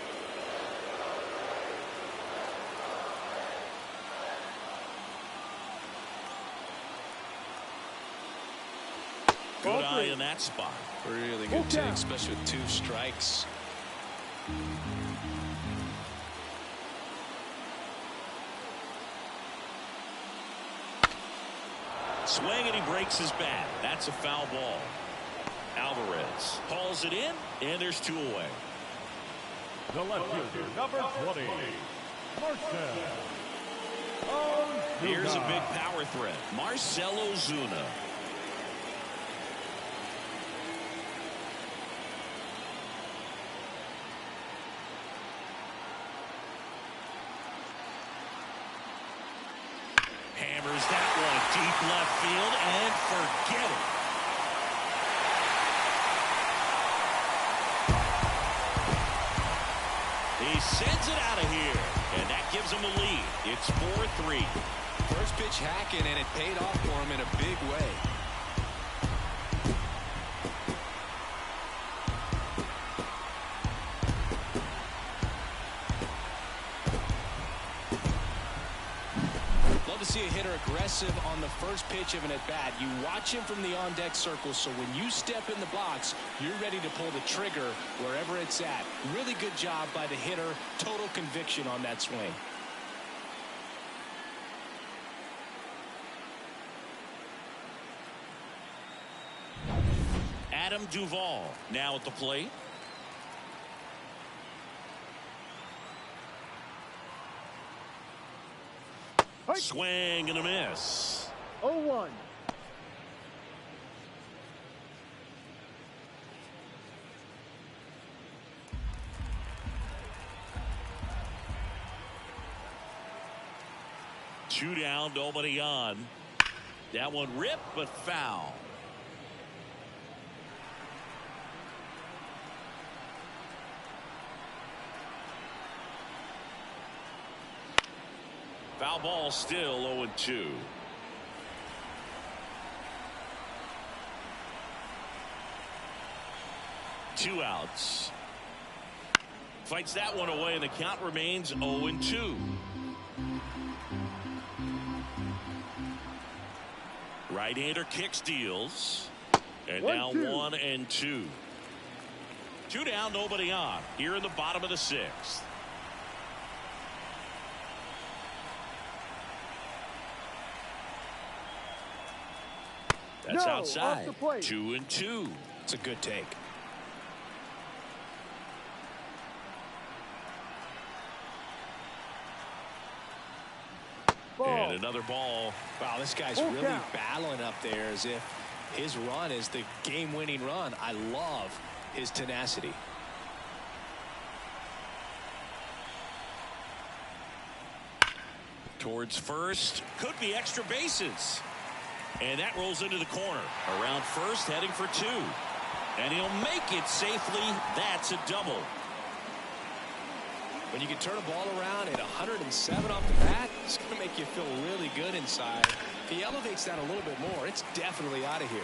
Good eye in that spot. Really good take, especially with 2 strikes. Swing, and he breaks his bat. That's a foul ball. Alvarez hauls it in, and there's 2 away. The left fielder, number 20, Marcell. Here's a big power threat, Marcell Ozuna. Hammers that one deep left field, and forget it. He sends it out of here, and that gives him a lead. It's 4-3. First pitch hacking, and it paid off for him in a big way. see a hitter aggressive on the first pitch of an at-bat, you watch him from the on-deck circle, so when you step in the box, you're ready to pull the trigger wherever it's at. Really good job by the hitter. Total conviction on that swing. Adam Duvall now at the plate. Swing and a miss. 0-1. Two down, nobody on. That one ripped, but foul. Foul ball, still 0-2. Two outs. Fights that one away, and the count remains 0-2. Right-hander kicks, deals. And now 1-2. Two down, nobody on. Here in the bottom of the sixth. That's outside. 2-2. It's a good take. And another ball. Wow, this guy's really battling up there as if his run is the game-winning run. I love his tenacity. Towards first. Could be extra bases. And that rolls into the corner. Around first, heading for two. And he'll make it safely. That's a double. When you can turn a ball around at 107 off the bat, it's going to make you feel really good inside. If he elevates that a little bit more, it's definitely out of here.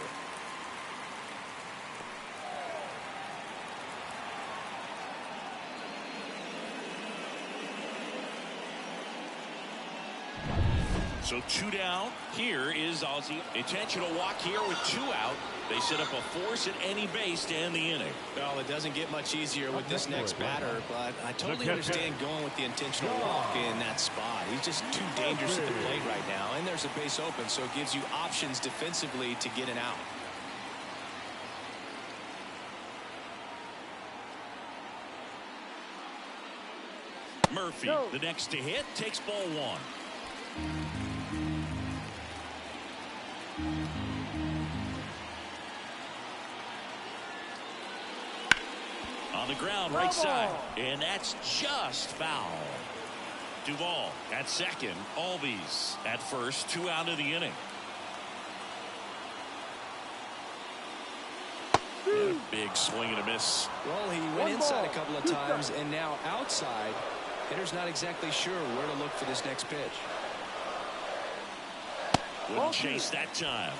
So two down. Here is Ozzie. Intentional walk here with two out. They set up a force at any base to end the inning. Well, it doesn't get much easier with this next batter, but I totally understand going with the intentional walk in that spot. He's just too dangerous at the plate right now, and there's a base open, so it gives you options defensively to get an out. Murphy, the next to hit, takes ball one. On the ground, right side, and that's just foul. Duvall at second, Albies at first, two out of the inning. And a big swing and a miss. Well, he went inside a couple of times, and now outside. Hitter's not exactly sure where to look for this next pitch. Wouldn't chase that time.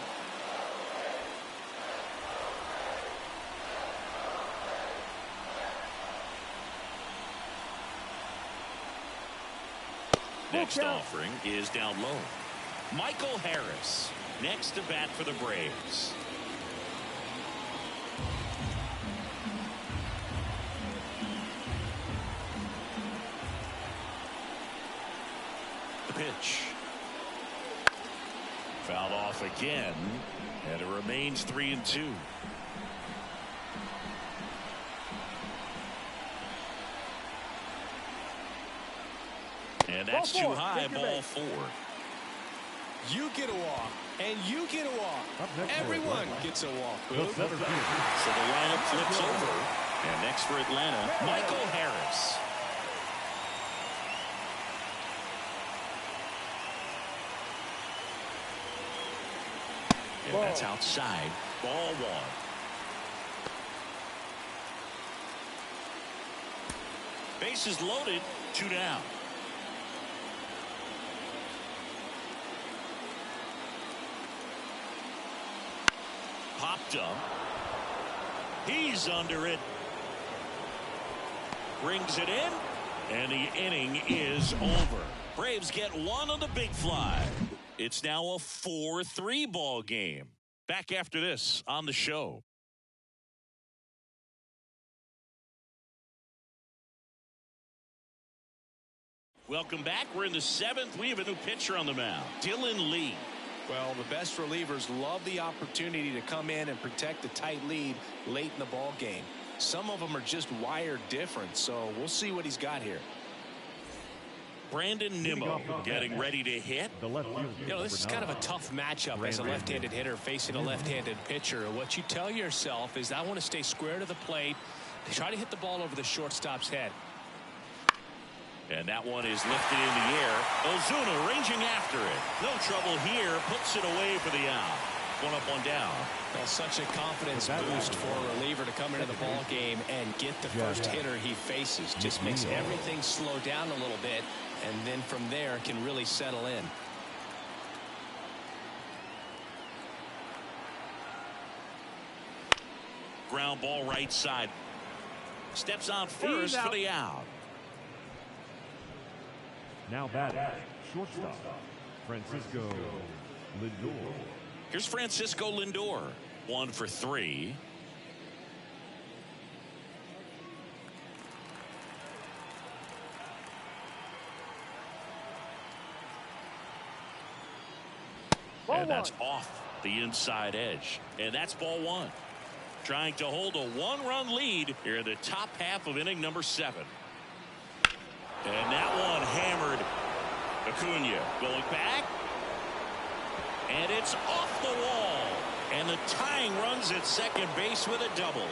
Next offering is down low. Michael Harris next to bat for the Braves. The pitch. Fouled off again, and it remains 3-2. And that's too high, ball four. You get a walk, and you get a walk. Everyone gets a walk. So the lineup flips over. And next for Atlanta, Michael Harris. And that's outside. Ball one. Bases loaded, two down. Popped up. He's under it. Brings it in. And the inning is over. Braves get one on the big fly. It's now a 4-3 ball game. Back after this on the show. Welcome back. We're in the 7th. We have a new pitcher on the mound, Dylan Lee. Well, the best relievers love the opportunity to come in and protect a tight lead late in the ball game. Some of them are just wired different, so we'll see what he's got here. Brandon Nimmo getting ready to hit. The left fielder. You know, this is kind of a tough matchup as a left-handed hitter facing a left-handed pitcher. What you tell yourself is, I want to stay square to the plate, try to hit the ball over the shortstop's head. And that one is lifted in the air. Ozuna ranging after it. No trouble here. Puts it away for the out. One up, one down. Well, such a confidence boost for a reliever to come into the ball game and get the first hitter he faces. Just makes everything slow down a little bit, and then from there can really settle in. Ground ball right side. Steps on first for the out. Now batting, shortstop, Francisco Lindor. Here's Francisco Lindor. 1 for 3. And that's off the inside edge. And that's ball 1. Trying to hold a 1-run lead here in the top half of inning number 7. And that one hammered. Acuna going back. And it's off the wall. And the tying runs at second base with a double.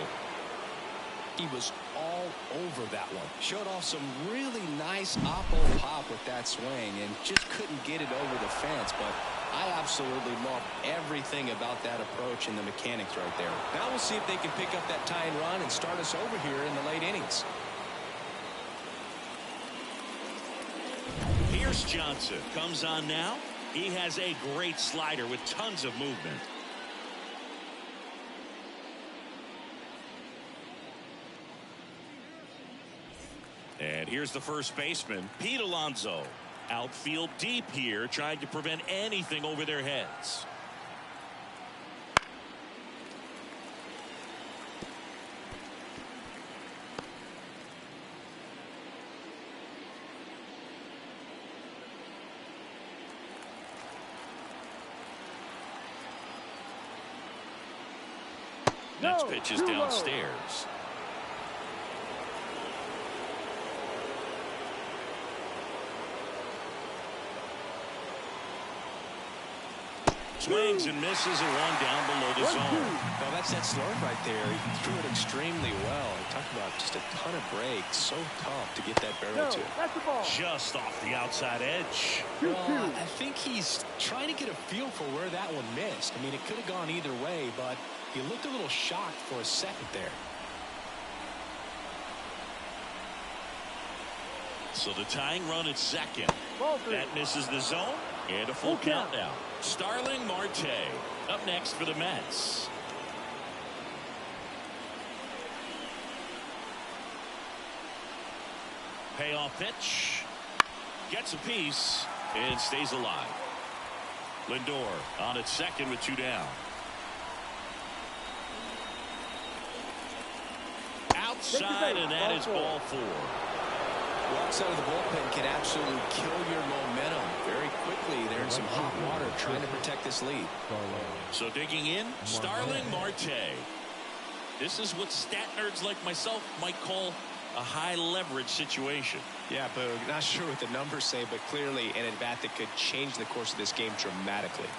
He was all over that one. Showed off some really nice oppo pop with that swing and just couldn't get it over the fence. But I absolutely love everything about that approach and the mechanics right there. Now we'll see if they can pick up that tying run and start us over here in the late innings. Pierce Johnson comes on now. He has a great slider with tons of movement. And here's the first baseman, Pete Alonso. Outfield deep here, trying to prevent anything over their heads. Next pitch is downstairs. Swings and misses and one down below the zone. Well, that's that slurve right there. He threw it extremely well. He talked about just a ton of breaks. So tough to get that barrel to. Just off the outside edge. Well, I think he's trying to get a feel for where that one missed. I mean, it could have gone either way, but he looked a little shocked for a second there. So the tying run at second. That misses the zone. And a full count now. Starling Marte up next for the Mets. Payoff pitch. Gets a piece and stays alive. Lindor on at second with 2 down. Outside, and that is ball 4. Outside of the bullpen can absolutely kill your momentum very quickly. They're in some hot water trying to protect this lead. So digging in, Starling Marte. This is what stat nerds like myself might call a high leverage situation. Yeah, but not sure what the numbers say, but clearly an at-bat that could change the course of this game dramatically.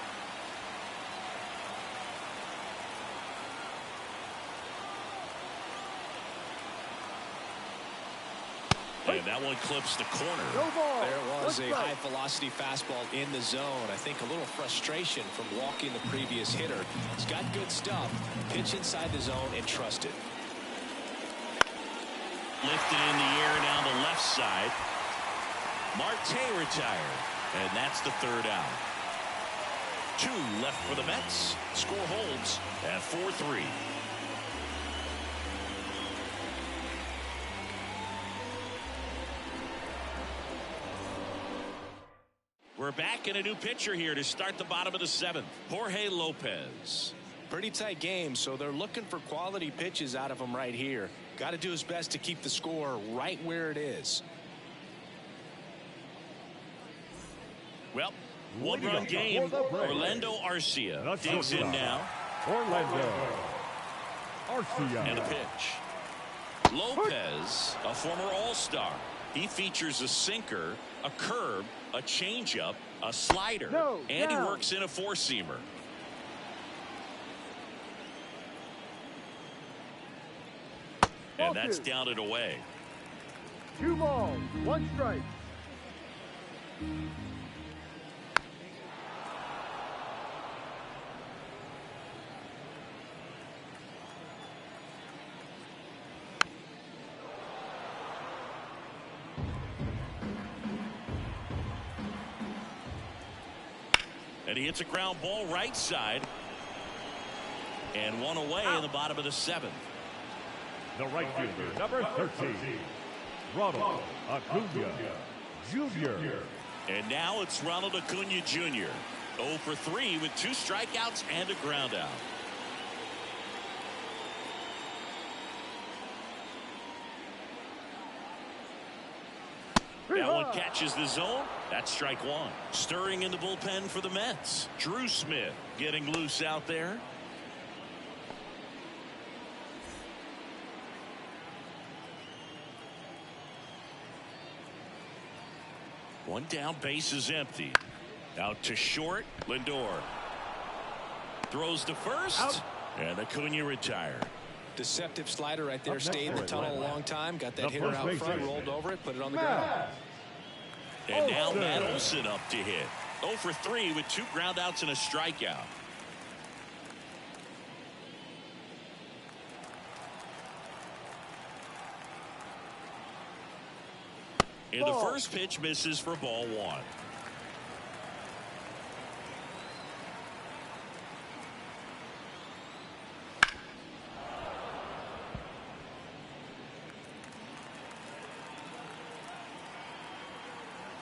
And that one clips the corner. There was a high-velocity fastball in the zone. I think a little frustration from walking the previous hitter. He's got good stuff. Pitch inside the zone and trust it. Lifted in the air down the left side. Marte retired. And that's the 3rd out. 2 left for the Mets. Score holds at 4-3. We're we're back in a new pitcher here to start the bottom of the 7th. Jorge Lopez. Pretty tight game, so they're looking for quality pitches out of him right here. Got to do his best to keep the score right where it is. Well, one-run game. Orlando Arcia digs in now. Orlando Arcia. And a pitch. Lopez, a former All-Star. He features a sinker, a curve, a changeup, a slider, and he works in a four-seamer. And that's down and away. 2 balls, 1 strike. And he hits a ground ball right side. And one away in the bottom of the 7th. The right fielder, number 13, Ronald Acuna Jr. And now it's Ronald Acuna Jr. 0 for 3 with 2 strikeouts and a ground out. That one catches the zone. That's strike 1. Stirring in the bullpen for the Mets. Drew Smith getting loose out there. One down, base is empty. Out to short, Lindor. Throws to first, and Acuna retired. Deceptive slider right there. Stayed in the tunnel a long time. Got that hitter out front, rolled over it, put it on the ground. And now Matt Olson up to hit. 0 for 3 with 2 groundouts and a strikeout. And the first pitch misses for ball 1.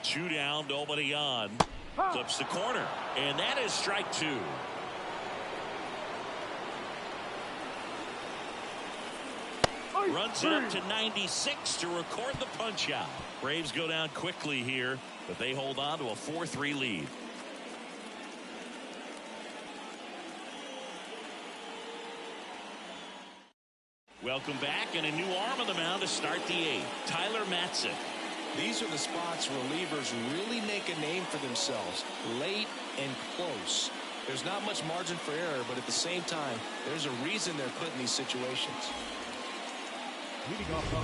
Two down, nobody on. Clips the corner, and that is strike 2. Runs it up to 96 to record the punch out. Braves go down quickly here, but they hold on to a 4-3 lead. Welcome back, and a new arm on the mound to start the 8th. Tyler Matzik. These are the spots relievers really make a name for themselves. Late and close. There's not much margin for error, but at the same time, there's a reason they're put in these situations. Leading off the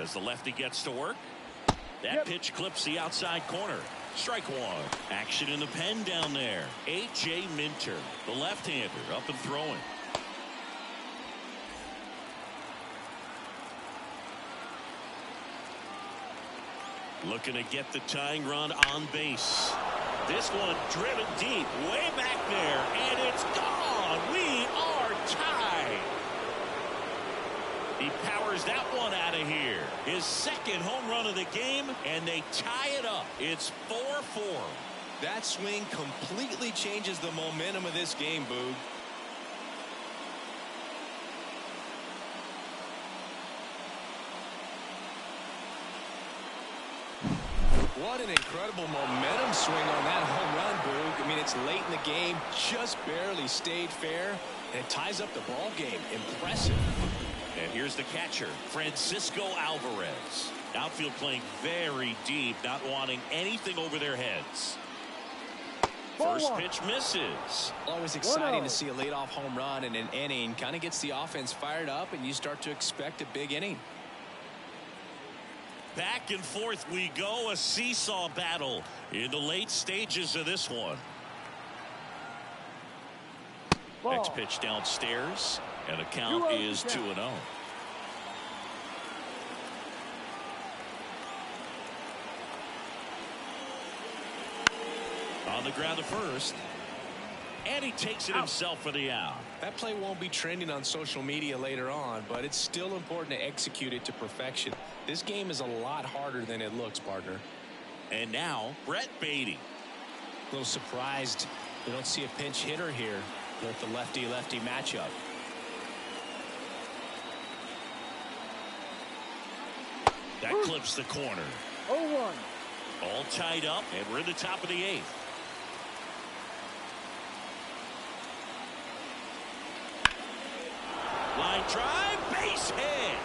As the lefty gets to work, that pitch clips the outside corner. Strike 1. Action in the pen down there. A.J. Minter, the left-hander, up and throwing. Looking to get the tying run on base. This one driven deep, way back there, and it's gone. We are tied. He powers that one out of here. His second home run of the game, and they tie it up. It's 4-4. That swing completely changes the momentum of this game, Boog. What an incredible momentum swing on that home run, Boog. I mean, it's late in the game, just barely stayed fair, and it ties up the ball game. Impressive. And here's the catcher, Francisco Alvarez. Outfield playing very deep, not wanting anything over their heads. First pitch misses. Always exciting to see a leadoff home run in an inning. Kind of gets the offense fired up, and you start to expect a big inning. Back and forth we go, a seesaw battle in the late stages of this one. Next pitch downstairs, and the count is 2-0. On the ground to first. And he takes it himself for the out. That play won't be trending on social media later on, but it's still important to execute it to perfection. This game is a lot harder than it looks, partner. And now, Brett Beatty. A little surprised we don't see a pinch hitter here with the lefty-lefty matchup. That clips the corner. 0-1. All tied up, and we're in the top of the 8th. Line drive, base hit.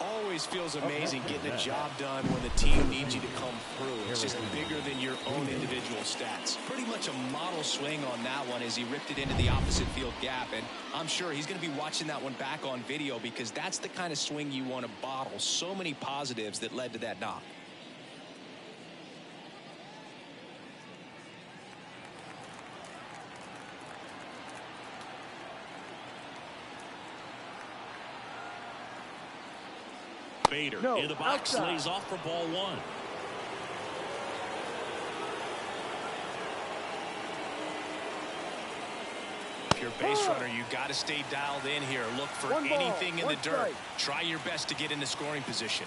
Always feels amazing getting a job done when the team needs you to come through. It's just bigger than your own individual stats. Pretty much a model swing on that one as he ripped it into the opposite field gap. And I'm sure he's going to be watching that one back on video because that's the kind of swing you want to bottle. So many positives that led to that knock. Bader in the box, outside. Lays off for ball 1. If you're a base runner, you got to stay dialed in here. Look for anything in the dirt. Try your best to get into scoring position.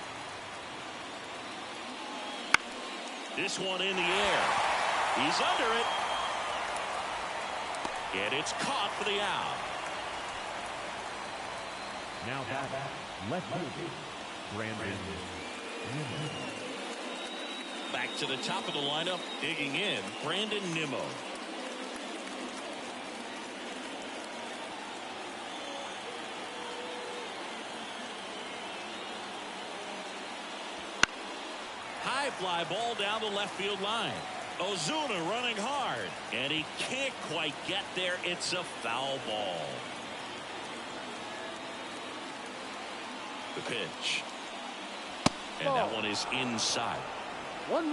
This one in the air. He's under it. And it's caught for the out. Now back left field. Back to the top of the lineup, digging in, Brandon Nimmo. High fly ball down the left field line. Ozuna running hard, and he can't quite get there. It's a foul ball. The pitch. And that one is inside. 1-1.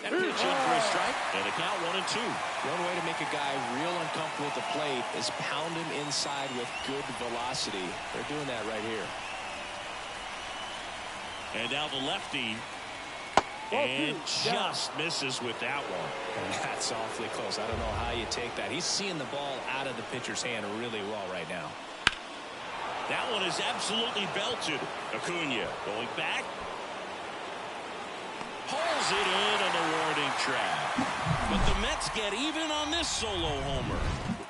That pitch in for a strike. And a count 1-2. One way to make a guy real uncomfortable at the plate is pound him inside with good velocity. They're doing that right here. And now the lefty. And just misses with that one. That's awfully close. I don't know how you take that. He's seeing the ball out of the pitcher's hand really well right now. That one is absolutely belted. Acuna going back. Pulls it in on the warning track. But the Mets get even on this solo homer.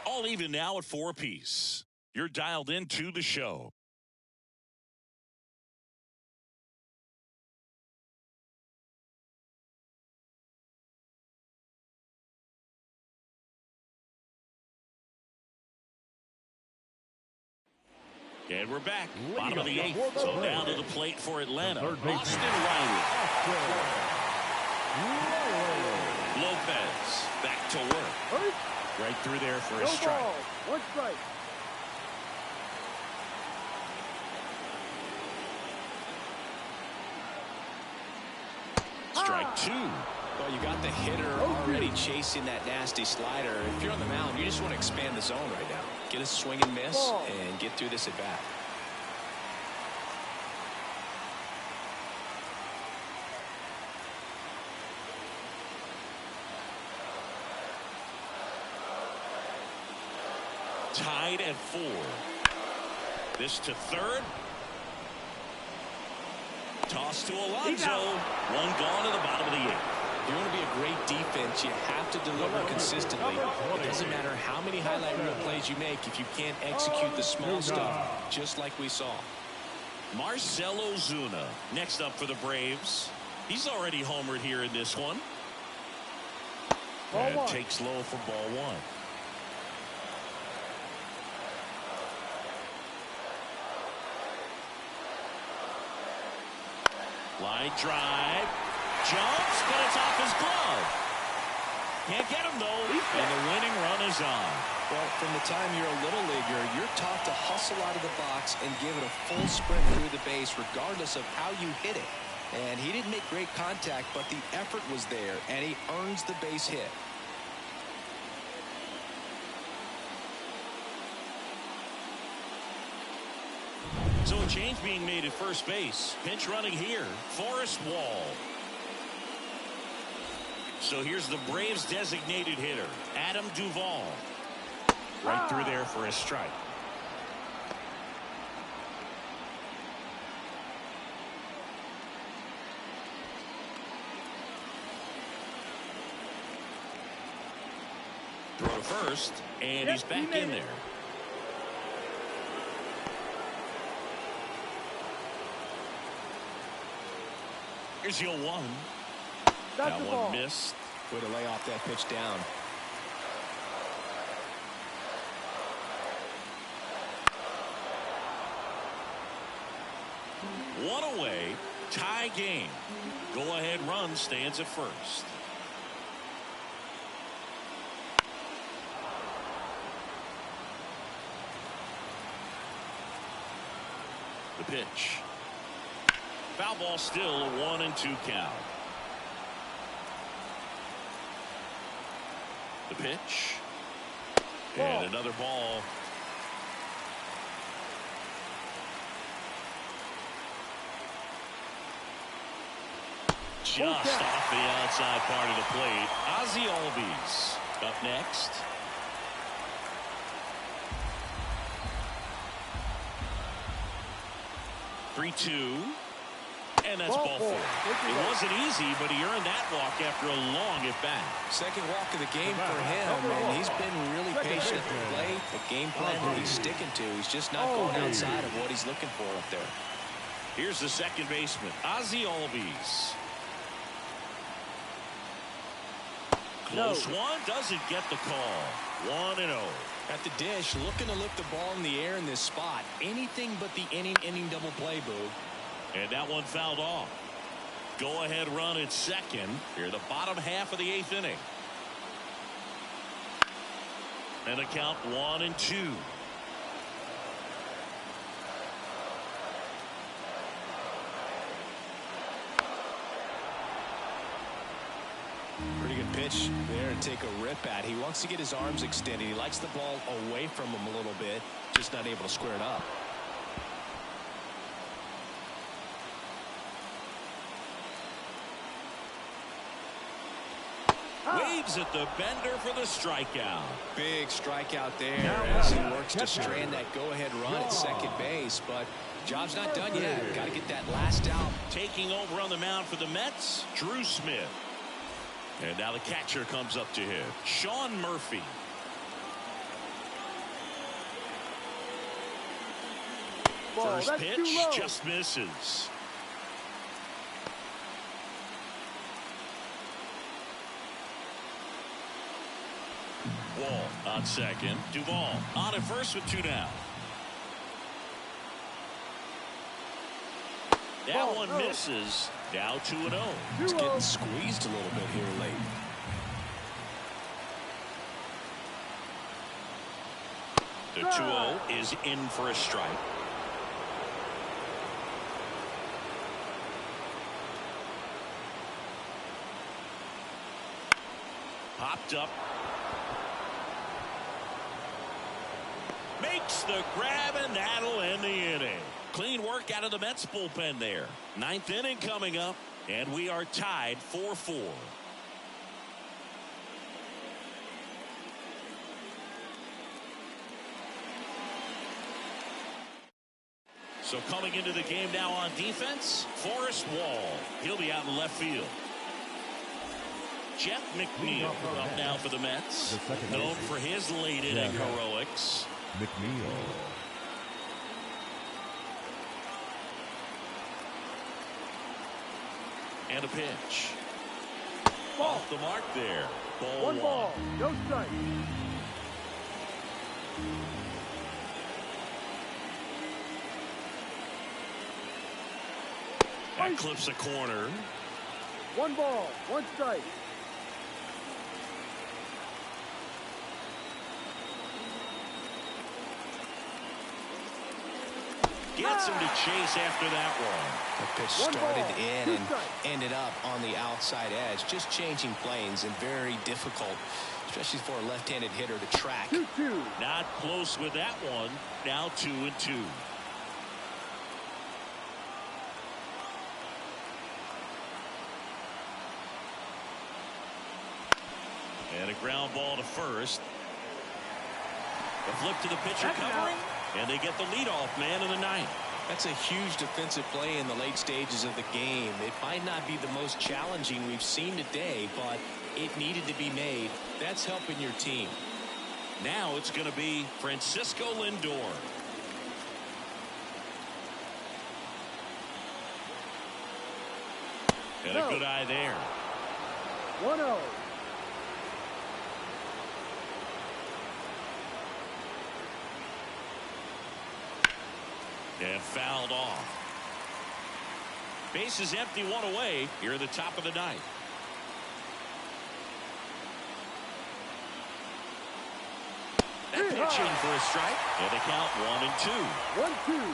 All even now at 4 apiece. You're dialed into the show. And we're back. Bottom of the 8th. So down to the plate for Atlanta. Austin Riley. Lopez back to work. Right through there for a strike. 1 strike. Strike 2. Well, you got the hitter already chasing that nasty slider. If you're on the mound, you just want to expand the zone right now. Get a swing and miss and get through this at bat. Tied at 4. This to third. Toss to Alonso. One gone to the bottom of the 8th. If you want to be a great defense, you have to deliver consistently. It doesn't matter how many highlight reel plays you make if you can't execute the small stuff, just like we saw. Marcell Ozuna next up for the Braves. He's already homered here in this one. And takes low for ball 1. Line drive. Jumps, but it's off his glove. Can't get him, though. And the winning run is on. Well, from the time you're a little leaguer, you're taught to hustle out of the box and give it a full sprint through the base, regardless of how you hit it. And he didn't make great contact, but the effort was there, and he earns the base hit. So a change being made at first base. Pinch running here. Forrest Wall. So here's the Braves designated hitter, Adam Duvall. Right through there for a strike. Throw to first, and he's back in there. Here's the 0-1. That one missed. Way to lay off that pitch down. One away, tie game. Go-ahead run stands at first. The pitch. Foul ball, still a 1-2 count. The pitch. And another ball. Just off the outside part of the plate. Ozzie Albies up next. Three-two. And that's ball four. It wasn't easy, but he earned that walk after a long at-bat. Second walk of the game for him, and he's been really patient at the plate. The game plan that he's sticking to. He's just not going outside of what he's looking for up there. Here's the second baseman, Ozzie Albies. Close one, doesn't get the call. 1-0. At the dish, looking to lift the ball in the air in this spot. Anything but the inning double play, Boo. And that one fouled off. Go ahead run at second. Here the bottom half of the 8th inning. And a count 1-2. Pretty good pitch there to take a rip at. He wants to get his arms extended. He likes the ball away from him a little bit. Just not able to square it up. Waves at the bender for the strikeout. Big strikeout there as he works to strand that go-ahead run at second base. But job's not done yet. Got to get that last out. Taking over on the mound for the Mets, Drew Smith. And now the catcher comes up to hit, Sean Murphy. First pitch just misses. Wall on second. Duvall on at first with 2 down. That one misses. Now 2-0. He's getting squeezed a little bit here late. The 2-0 is in for a strike. Popped up. Makes the grab, and that'll end the inning. Clean work out of the Mets bullpen there. 9th inning coming up, and we are tied 4-4. So coming into the game now on defense, Forrest Wall. He'll be out in left field. Jeff McNeil up now for the Mets. Known for his late inning heroics. McNeil. And a pitch. Off the mark there. Ball One ball, no strike. That clips a corner. 1 ball, 1 strike. Gets him to chase after that one. The pitch started in and ended up on the outside edge. Just changing planes and very difficult, especially for a left-handed hitter to track. 2-2. Not close with that one. Now 2-2. And a ground ball to first. The flip to the pitcher covering, and they get the leadoff man of the ninth. That's a huge defensive play in the late stages of the game. It might not be the most challenging we've seen today, but it needed to be made. That's helping your team. Now it's going to be Francisco Lindor. And a good eye there. 1-0. And fouled off. Base is empty, one away here in the top of the ninth. That pitch in for a strike. And the count 1-2. 1-2.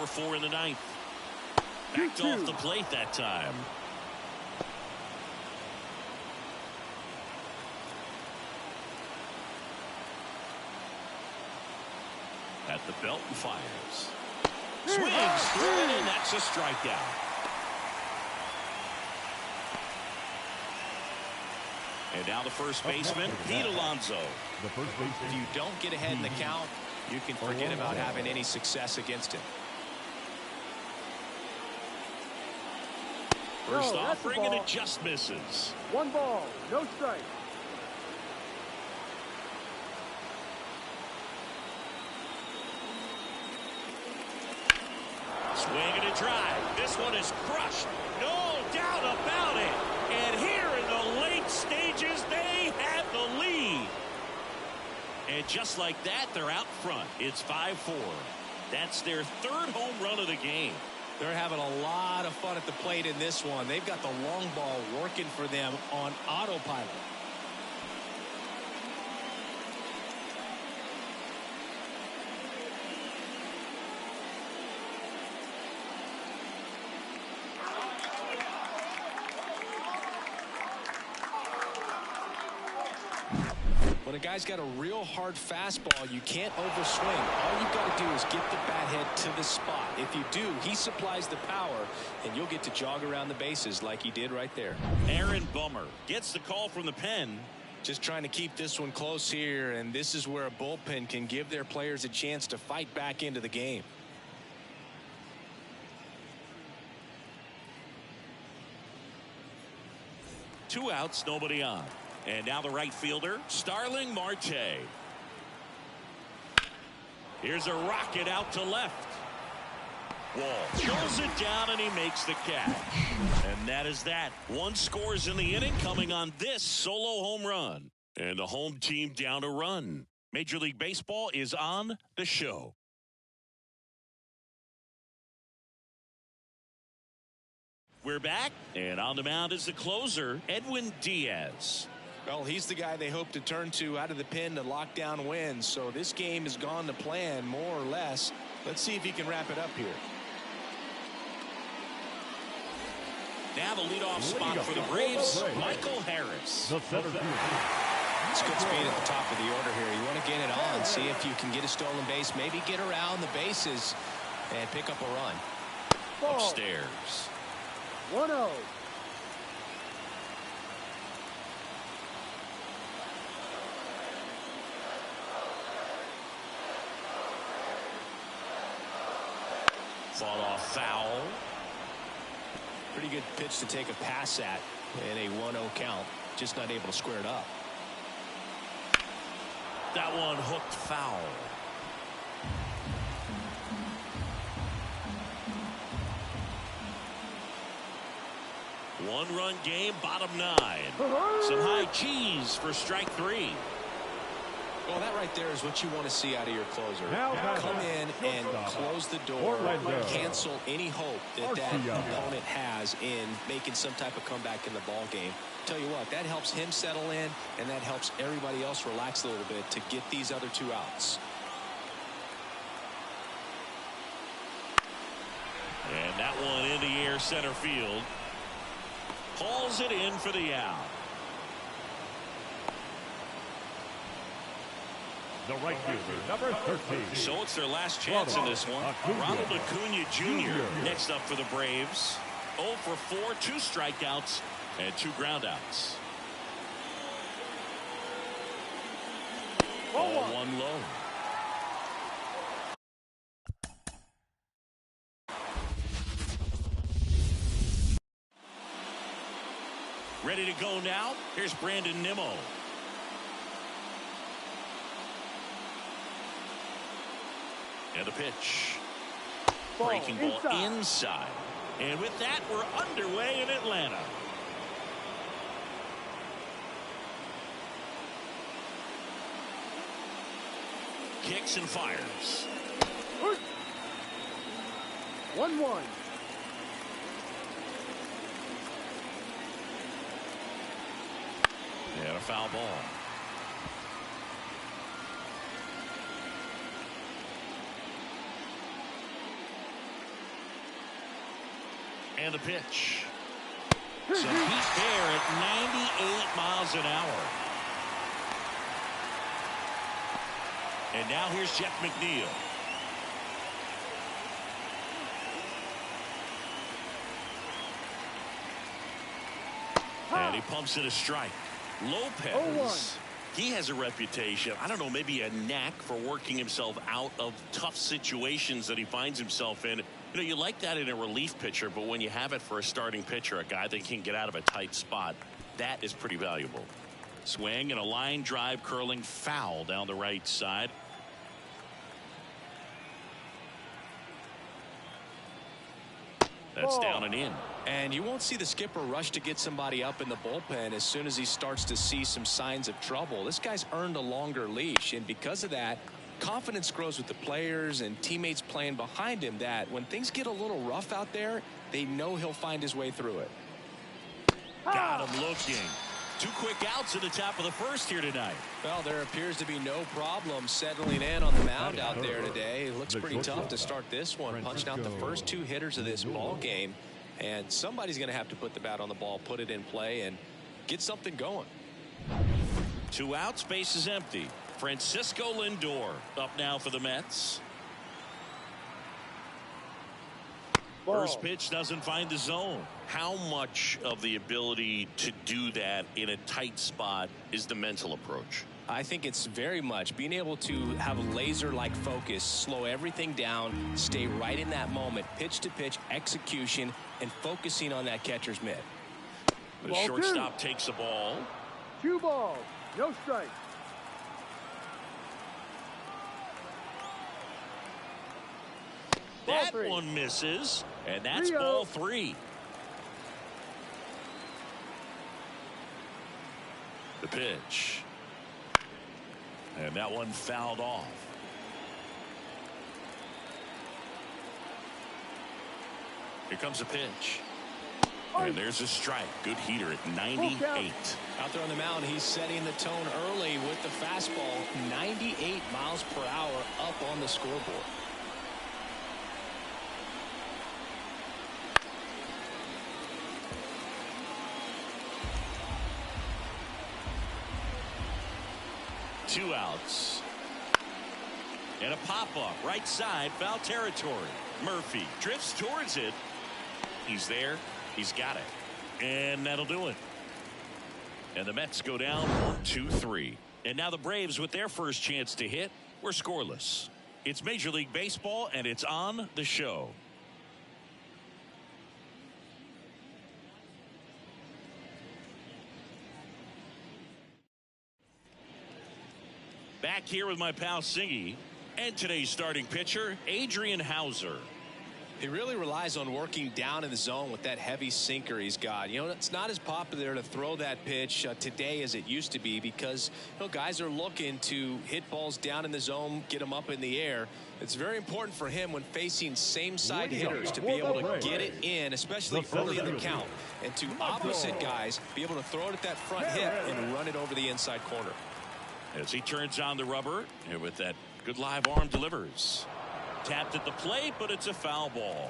Four in the ninth. Backed off the plate that time. At the belt and fires. Swings through it, and that's a strikeout. And now the first baseman, Pete Alonso. The first baseman. If you don't get ahead in the count, you can forget about having any success against him. First offering, and it just misses. 1 ball, no strike. Swing and a drive. This one is crushed. No doubt about it. And here in the late stages, they have the lead. And just like that, they're out front. It's 5-4. That's their third home run of the game. They're having a lot of fun at the plate in this one. They've got the long ball working for them on autopilot. When a guy's got a real hard fastball, you can't overswing. All you've got to do is get the bat head to the spot. If you do, he supplies the power, and you'll get to jog around the bases like he did right there. Aaron Bummer gets the call from the pen. Just trying to keep this one close here, and this is where a bullpen can give their players a chance to fight back into the game. Two outs, nobody on. And now the right fielder, Starling Marte. Here's a rocket out to left. Wall throws it down, and he makes the catch. And that is that. One scores in the inning, coming on this solo home run. And the home team down a run. Major League Baseball is on the show. We're back, and on the mound is the closer, Edwin Diaz. Well, he's the guy they hope to turn to out of the pen to lock down wins. So this game has gone to plan, more or less. Let's see if he can wrap it up here. Now the leadoff spot for the Braves, Michael Harris. The center field. It's good speed at the top of the order here. You want to get it on, see if you can get a stolen base, maybe get around the bases and pick up a run. Upstairs. 1-0. Fall off foul. Pretty good pitch to take a pass at in a 1-0 count. Just not able to square it up. That one hooked foul. One-run game, bottom 9. Some high cheese for strike 3. Well, that right there is what you want to see out of your closer. Come in and close the door, cancel any hope that opponent has in making some type of comeback in the ball game. Tell you what, that helps him settle in, and that helps everybody else relax a little bit to get these other 2 outs. And that one in the air, center field. Hauls it in for the out. The right fielder, number 13. So it's their last chance in this one. Ronald Acuna Jr. next up for the Braves. 0 for 4, 2 strikeouts, and 2 groundouts. Ball 1 low. Ready to go now. Here's Brandon Nimmo. And the pitch. Breaking ball inside. And with that, we're underway in Atlanta. Kicks and fires. 1-1. And a foul ball. And the pitch. Some heat there at 98 miles an hour. And now here's Jeff McNeil. And he pumps it a strike. Lopez, he has a reputation, I don't know, maybe a knack for working himself out of tough situations that he finds himself in. You know, you like that in a relief pitcher, but when you have it for a starting pitcher, a guy that can get out of a tight spot, that is pretty valuable. Swing and a line drive curling foul down the right side. That's down and in. And you won't see the skipper rush to get somebody up in the bullpen as soon as he starts to see some signs of trouble. This guy's earned a longer leash, and because of that, confidence grows with the players and teammates playing behind him, that when things get a little rough out there, they know he'll find his way through it. Got him looking. 2 quick outs at the top of the first here tonight. Well, there appears to be no problem settling in on the mound out there today. It looks pretty tough to start this one. Punched out the first 2 hitters of this ball game, and somebody's going to have to put the bat on the ball, put it in play, and get something going. 2 outs, base is empty. Francisco Lindor up now for the Mets. First pitch doesn't find the zone. How much of the ability to do that in a tight spot is the mental approach? I think it's very much being able to have a laser-like focus, slow everything down, stay right in that moment, pitch-to-pitch execution, and focusing on that catcher's mitt. The shortstop takes the ball. 2 balls, no strike. That one misses, and that's ball 3. The pitch. And that one fouled off. Here comes a pitch. And there's a strike. Good heater at 98. Out there on the mound, he's setting the tone early with the fastball. 98 miles per hour up on the scoreboard. Two outs. And a pop-up right side, foul territory. Murphy drifts towards it. He's there. He's got it. And that'll do it. And the Mets go down 1-2-3. And now the Braves, with their first chance to hit, were scoreless. It's Major League Baseball, and it's on the show. Back here with my pal Singy and today's starting pitcher, Adrian Hauser. He really relies on working down in the zone with that heavy sinker he's got. You know, it's not as popular to throw that pitch today as it used to be because, you know, guys are looking to hit balls down in the zone, get them up in the air. It's very important for him when facing same side hitters to be able to get it in, especially early in the count, and to opposite guys be able to throw it at that front hip and run it over the inside corner. As he turns on the rubber, and with that good live arm delivers. Tapped at the plate, but it's a foul ball.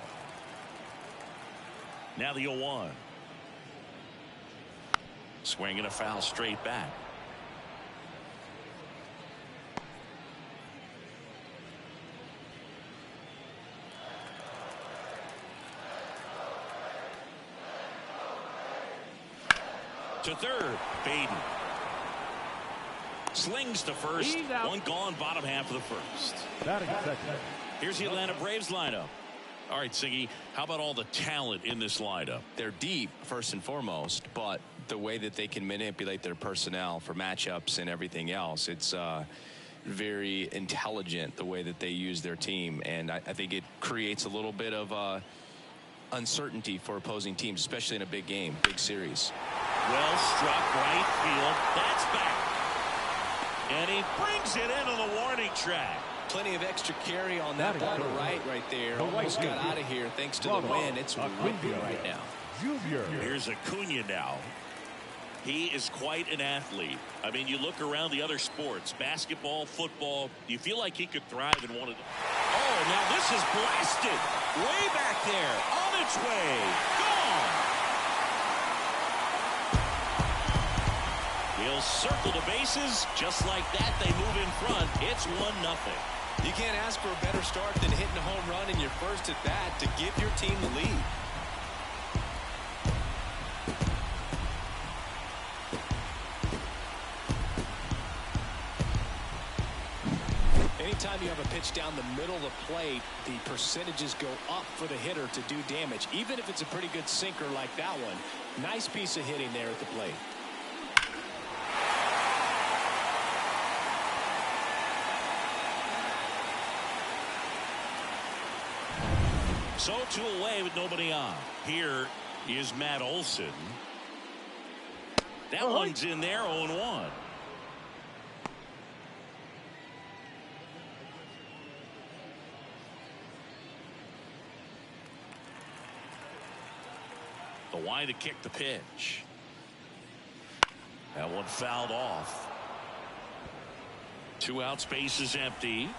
Now the 0-1. Swinging a foul straight back. To third. Baden. Slings to first. One gone, bottom half of the first. Batting second. Here's the Atlanta Braves lineup. All right, Siggy, how about all the talent in this lineup? They're deep, first and foremost, but the way that they can manipulate their personnel for matchups and everything else, it's very intelligent the way that they use their team, and I think it creates a little bit of uncertainty for opposing teams, especially in a big game, big series. Well struck, right field. That's back. And he brings it into the warning track. Plenty of extra carry on that ball to right there. Almost got out of here thanks to the wind. It's ripping right now. Here's Acuna now. He is quite an athlete. I mean, you look around the other sports, basketball, football, you feel like he could thrive in one of them. Oh, now this is blasted. Way back there. On its way. Gone. He'll circle the bases. Just like that, they move in front. It's 1-0. You can't ask for a better start than hitting a home run in your first at bat to give your team the lead. Anytime you have a pitch down the middle of the plate, the percentages go up for the hitter to do damage, even if it's a pretty good sinker like that one. Nice piece of hitting there at the plate. So 2 away with nobody on. Here is Matt Olson. That one's in there, 0-1. The wide to kick the pitch. That one fouled off. 2 out, space is empty.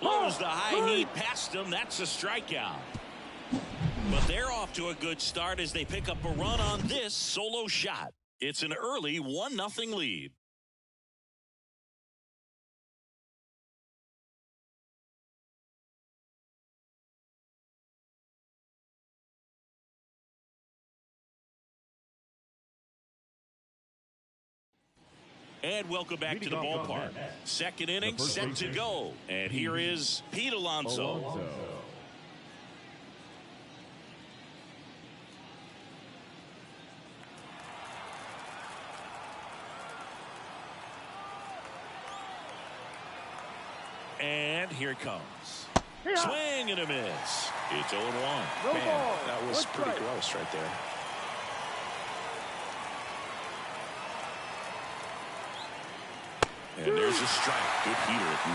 Blows the high knee past him. That's a strikeout. But they're off to a good start as they pick up a run on this solo shot. It's an early 1-0 lead. And welcome back to the ballpark. Second inning set to go. And here is Pete Alonso. And here it comes. Swing and a miss. It's 0-1. Man, that was pretty gross right there. And there's a strike. Good heater at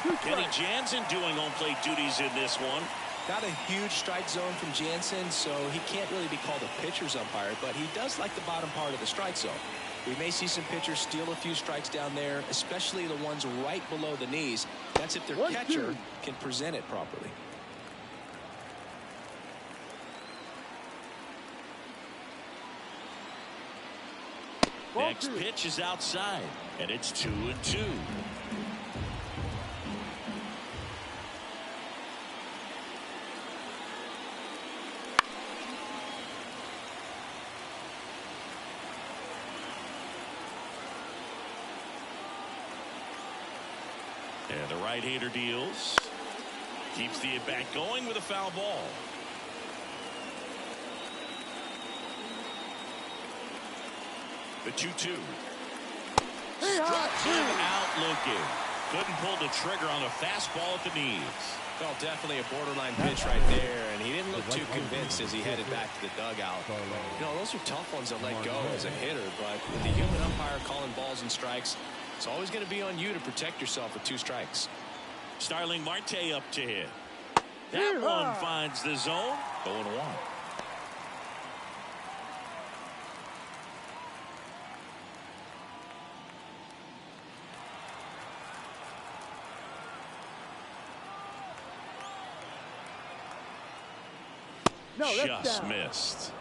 98. Kenny Jansen doing on-plate duties in this one. Not a huge strike zone from Jansen, so he can't really be called a pitcher's umpire, but he does like the bottom part of the strike zone. We may see some pitchers steal a few strikes down there, especially the ones right below the knees. That's if their catcher can present it properly. Next pitch is outside, and it's 2-2. And the right-hander deals. Keeps the at-bat going with a foul ball. The 2-2. Struck him out looking. Couldn't pull the trigger on a fastball at the knees. Well, definitely a borderline pitch right there, and he didn't look too convinced as he headed back to the dugout. You know, those are tough ones to let go as a hitter, but with the human umpire calling balls and strikes, it's always going to be on you to protect yourself with 2 strikes. Starling Marte up to hit. That one finds the zone. 0-1. Just missed.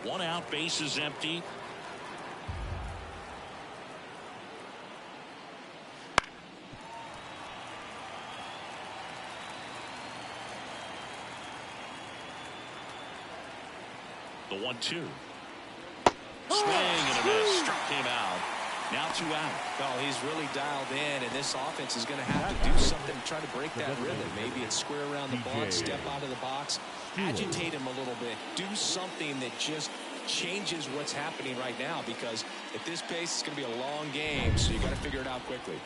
1 out, base is empty. 1-2. Swing and a miss. Struck him out. Now 2 out. Well, he's really dialed in, and this offense is going to have to do something to try to break that rhythm. Maybe it's square around the bunt, step out of the box, agitate him a little bit, do something that just changes what's happening right now, because at this pace, it's going to be a long game, so you got to figure it out quickly.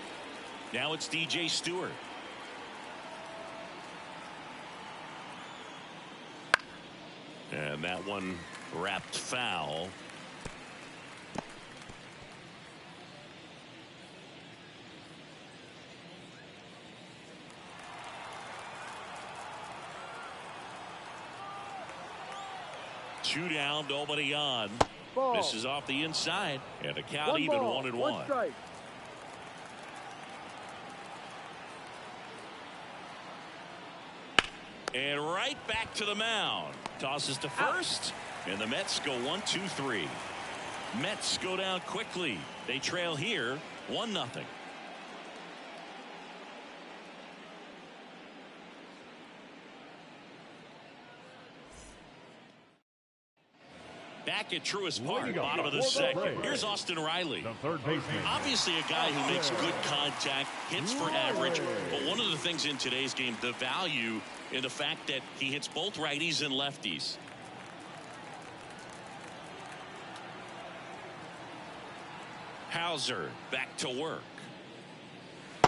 Now it's DJ Stewart. And that one wrapped foul. Two down, nobody on. Ball. This is off the inside, and a count One even ball, 1-1. one strike. And right back to the mound. Tosses to first, and the Mets go 1-2-3. Mets go down quickly. They trail here 1-0. Back at Truist Park, bottom of the second. Here's Austin Riley. The third baseman. Obviously a guy who makes good contact, hits for average, but one of the things in today's game, the value in the fact that he hits both righties and lefties. Hauser back to work.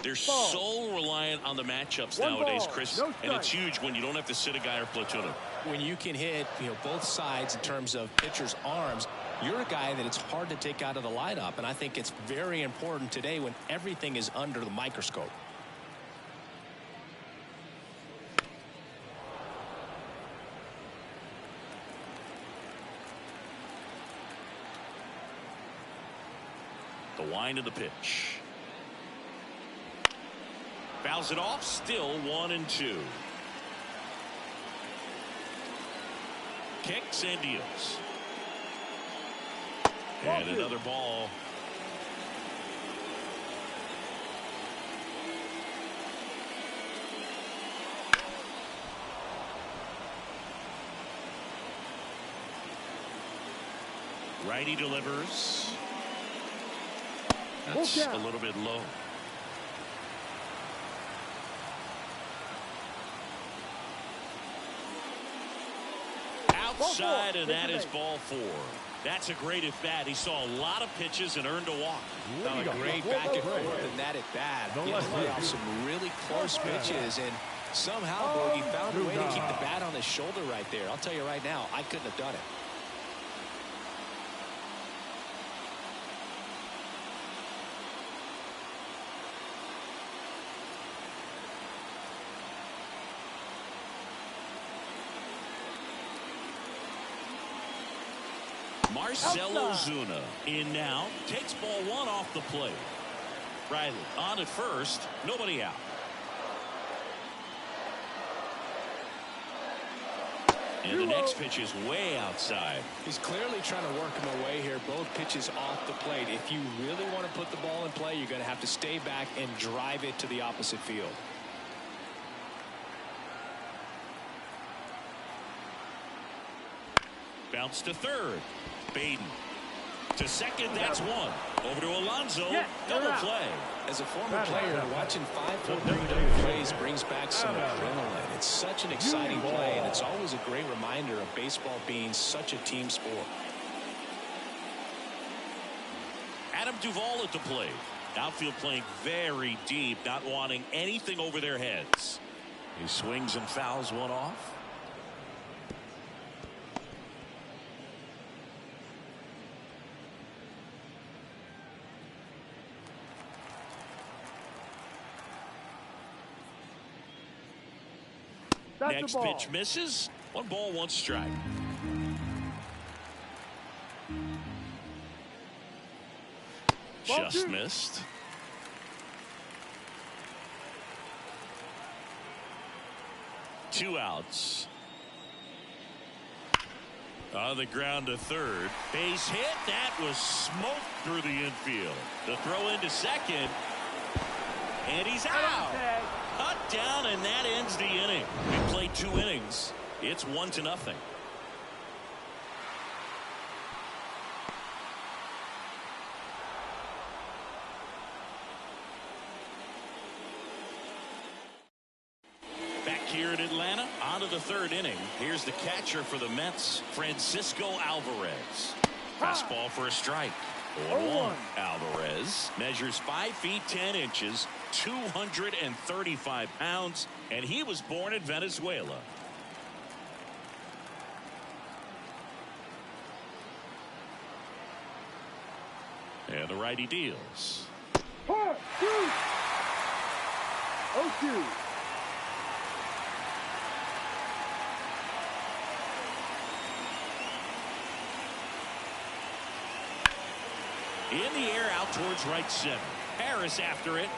They're so reliant on the matchups nowadays, Chris, and it's huge when you don't have to sit a guy or platoon him. When you can hit, both sides in terms of pitchers' arms, you're a guy that it's hard to take out of the lineup, and I think it's very important today when everything is under the microscope. The wind of the pitch. Fouls it off, still 1-2. Kicks and deals. And another ball. Righty delivers. That's a little bit low. Outside, and that is ball 4. That's a great at bat. He saw a lot of pitches and earned a walk. A great back and forth in that at bat. He played off some really close pitches, and somehow Bogey found a way to keep the bat on his shoulder right there. I'll tell you right now, I couldn't have done it. Marcell Ozuna in now, takes ball 1 off the plate. Riley on at first, nobody out. And the next pitch is way outside. He's clearly trying to work him away here. Both pitches off the plate. If you really want to put the ball in play, you're going to have to stay back and drive it to the opposite field. Bounce to third. Baden to second. That's 1. Over to Alonso. Double play. As a former player, watching 5-foot double plays brings back some adrenaline. It's such an exciting play, and it's always a great reminder of baseball being such a team sport. Adam Duvall at the plate. Outfield playing very deep, not wanting anything over their heads. He swings and fouls one off. Next pitch misses. 1 ball, 1 strike. Just missed. Two outs. On the ground to third. Base hit. That was smoked through the infield. The throw into second. And he's out. Cut down, and that ends the inning. We played 2 innings. It's 1-0. here in Atlanta. On to the third inning. Here's the catcher for the Mets, Francisco Alvarez. Fastball for a strike. 0-1. Alvarez measures 5 feet 10 inches, 235 pounds, and he was born in Venezuela. And the righty deals. 0-2. In the air out towards right center. Harris after it.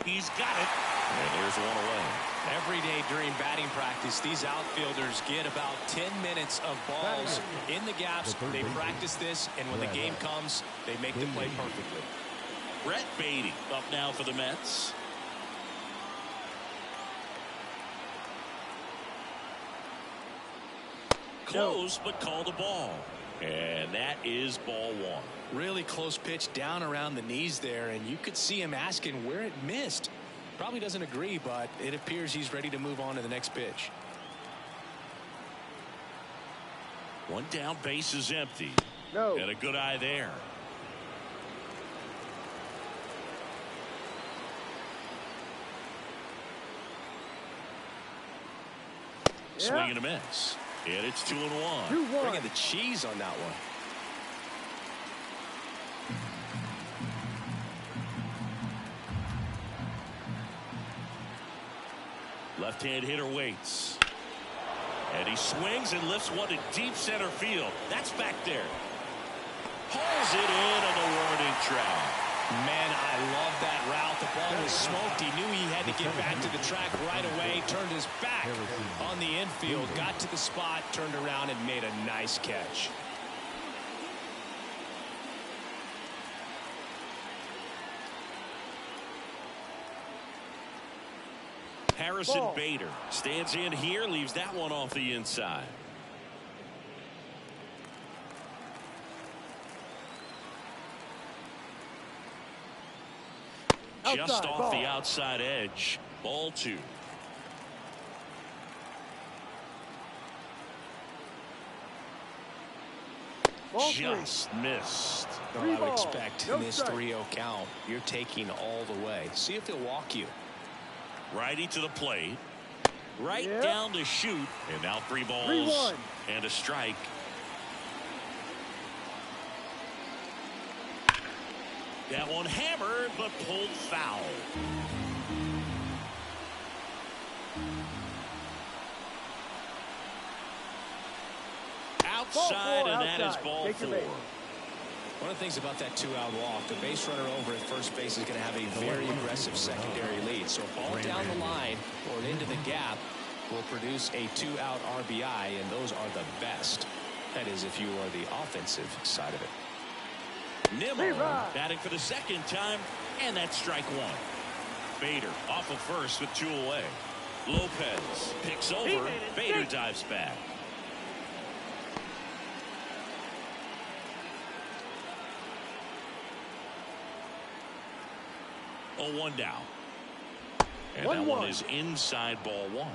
He's got it. And there's one away. Every day during batting practice, these outfielders get about 10 minutes of balls in the gaps. They practice this, and when the game comes, they make the play perfectly. Brett Beatty up now for the Mets. Close, but called a ball. And that is ball one. Really close pitch down around the knees there, and you could see him asking where it missed. Probably doesn't agree, but it appears he's ready to move on to the next pitch. One down, base is empty. No. And a good eye there. Swing and a miss. And it's 2-1. 2-1. Bringing the cheese on that one. Left-hand hitter waits. And he swings and lifts one to deep center field. That's back there. Pulls it in on the warning track. Man, I love that route. The ball was smoked. He knew he had to get back to the track right away. Turned his back on the infield. Got to the spot, turned around, and made a nice catch. Harrison Bader stands in here, leaves that one off the inside. Just off the outside edge. Ball two. Just missed. I would expect in this 3-0 count, you're taking all the way. See if he'll walk you. Righty to the plate. Right down to shoot. And now 3 balls and a strike. That one hammered, but pulled foul. Outside, and that is ball 4. One of the things about that 2-out walk, the base runner over at first base is going to have a very aggressive secondary lead. So a ball down the line or into the gap will produce a 2-out RBI, and those are the best. That is, if you are the offensive side of it. Nimmo batting for the second time, and that's strike 1. Bader off of first with 2 away. Lopez picks over. Bader dives back. Oh, 1 down. And that one is inside ball 1.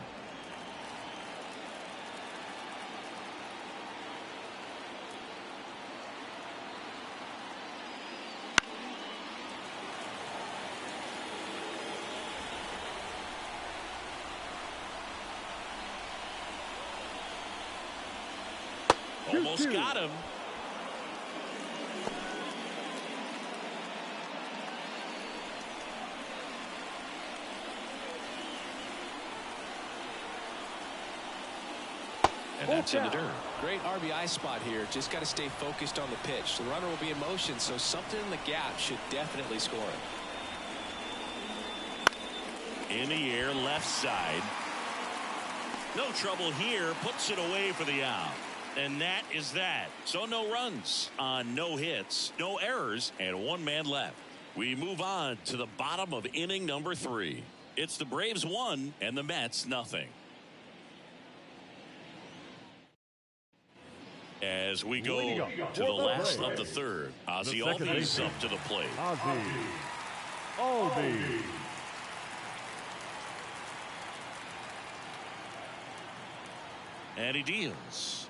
Almost got him. And that's in the dirt. Great RBI spot here. Just got to stay focused on the pitch. The runner will be in motion, so something in the gap should definitely score it. In the air, left side. No trouble here. Puts it away for the out. And that is that. So no runs on no hits, no errors, and 1 man left. We move on to the bottom of inning number 3. It's the Braves 1 and the Mets nothing. As we go to the last of the third, Ozzie Albies up to the plate. Ozzie Albies. And he deals.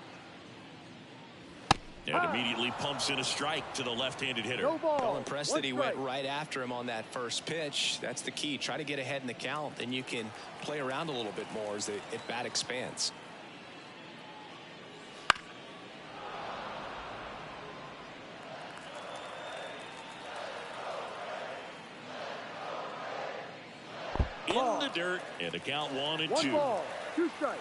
And immediately pumps in a strike to the left-handed hitter. No ball. Well, impressed One that he strike. went right after him on that first pitch. That's the key. Try to get ahead in the count. Then you can play around a little bit more as the at-bat expands. In the dirt, and the count 1-2. One ball, 2 strikes.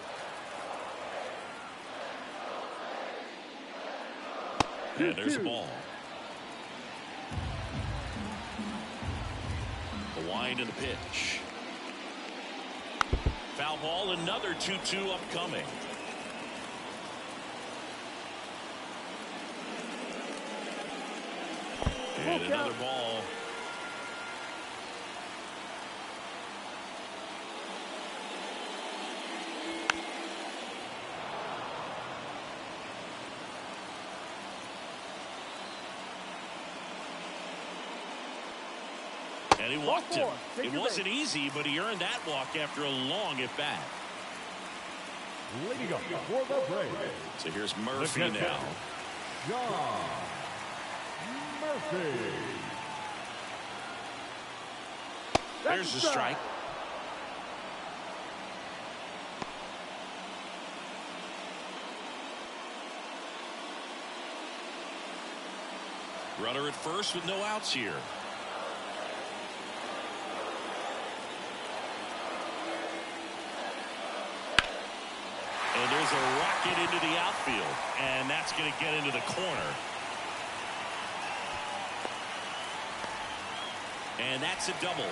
And there's a ball. The wind and the pitch. Foul ball, another 2-2 upcoming. And another ball. And he walked him. It wasn't easy, but he earned that walk after a long at-bat. Leading up for the Braves. So here's Murphy now. John Murphy. There's the strike. Runner at first with no outs here. And there's a rocket into the outfield, and that's going to get into the corner. And that's a double.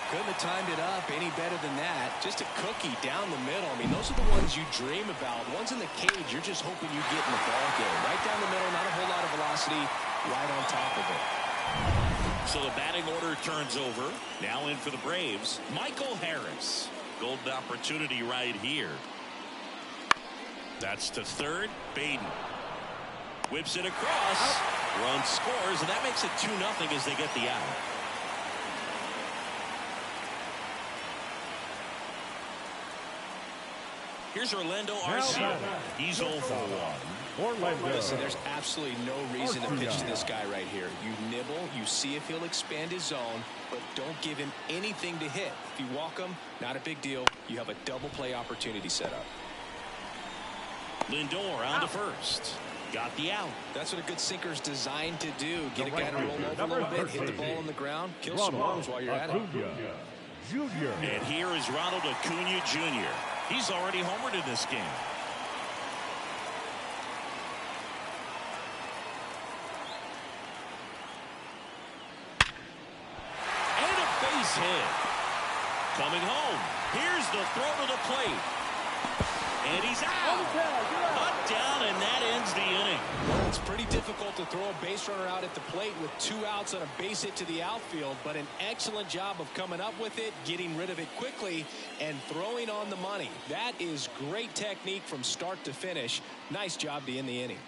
Couldn't have timed it up any better than that. Just a cookie down the middle. I mean, those are the ones you dream about. Ones in the cage, you're just hoping you get in the ball game. Right down the middle, not a whole lot of velocity, right on top of it. So the batting order turns over. Now in for the Braves, Michael Harris. Golden opportunity right here. That's to third. Baden whips it across. Run scores, and that makes it 2-0 as they get the out. Here's Orlando Arcia. He's 0 for 1. Orlando. Listen, there's absolutely no reason to pitch to this guy right here. You nibble, you see if he'll expand his zone, but don't give him anything to hit. If you walk him, not a big deal. You have a double play opportunity set up. Lindor on to first. Got the out. That's what a good sinker's designed to do. Get a guy to roll over a little bit, hit the ball on the ground, kill some runners while you're at it. Junior. And here is Ronald Acuna Jr. He's already homered in this game. And a base hit. Coming home. Here's the throw to the plate. And he's out. Cut down, and that ends the inning. Well, it's pretty difficult to throw a base runner out at the plate with 2 outs on a base hit to the outfield, but an excellent job of coming up with it, getting rid of it quickly, and throwing on the money. That is great technique from start to finish. Nice job to end the inning.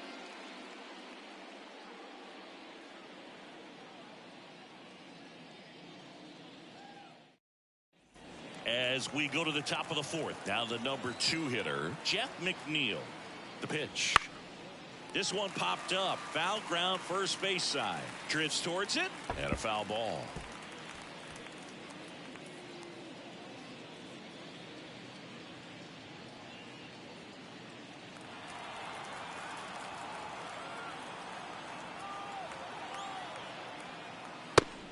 As we go to the top of the 4th, now the number 2 hitter, Jeff McNeil. The pitch. This one popped up. Foul ground, first base side. Drifts towards it, and a foul ball.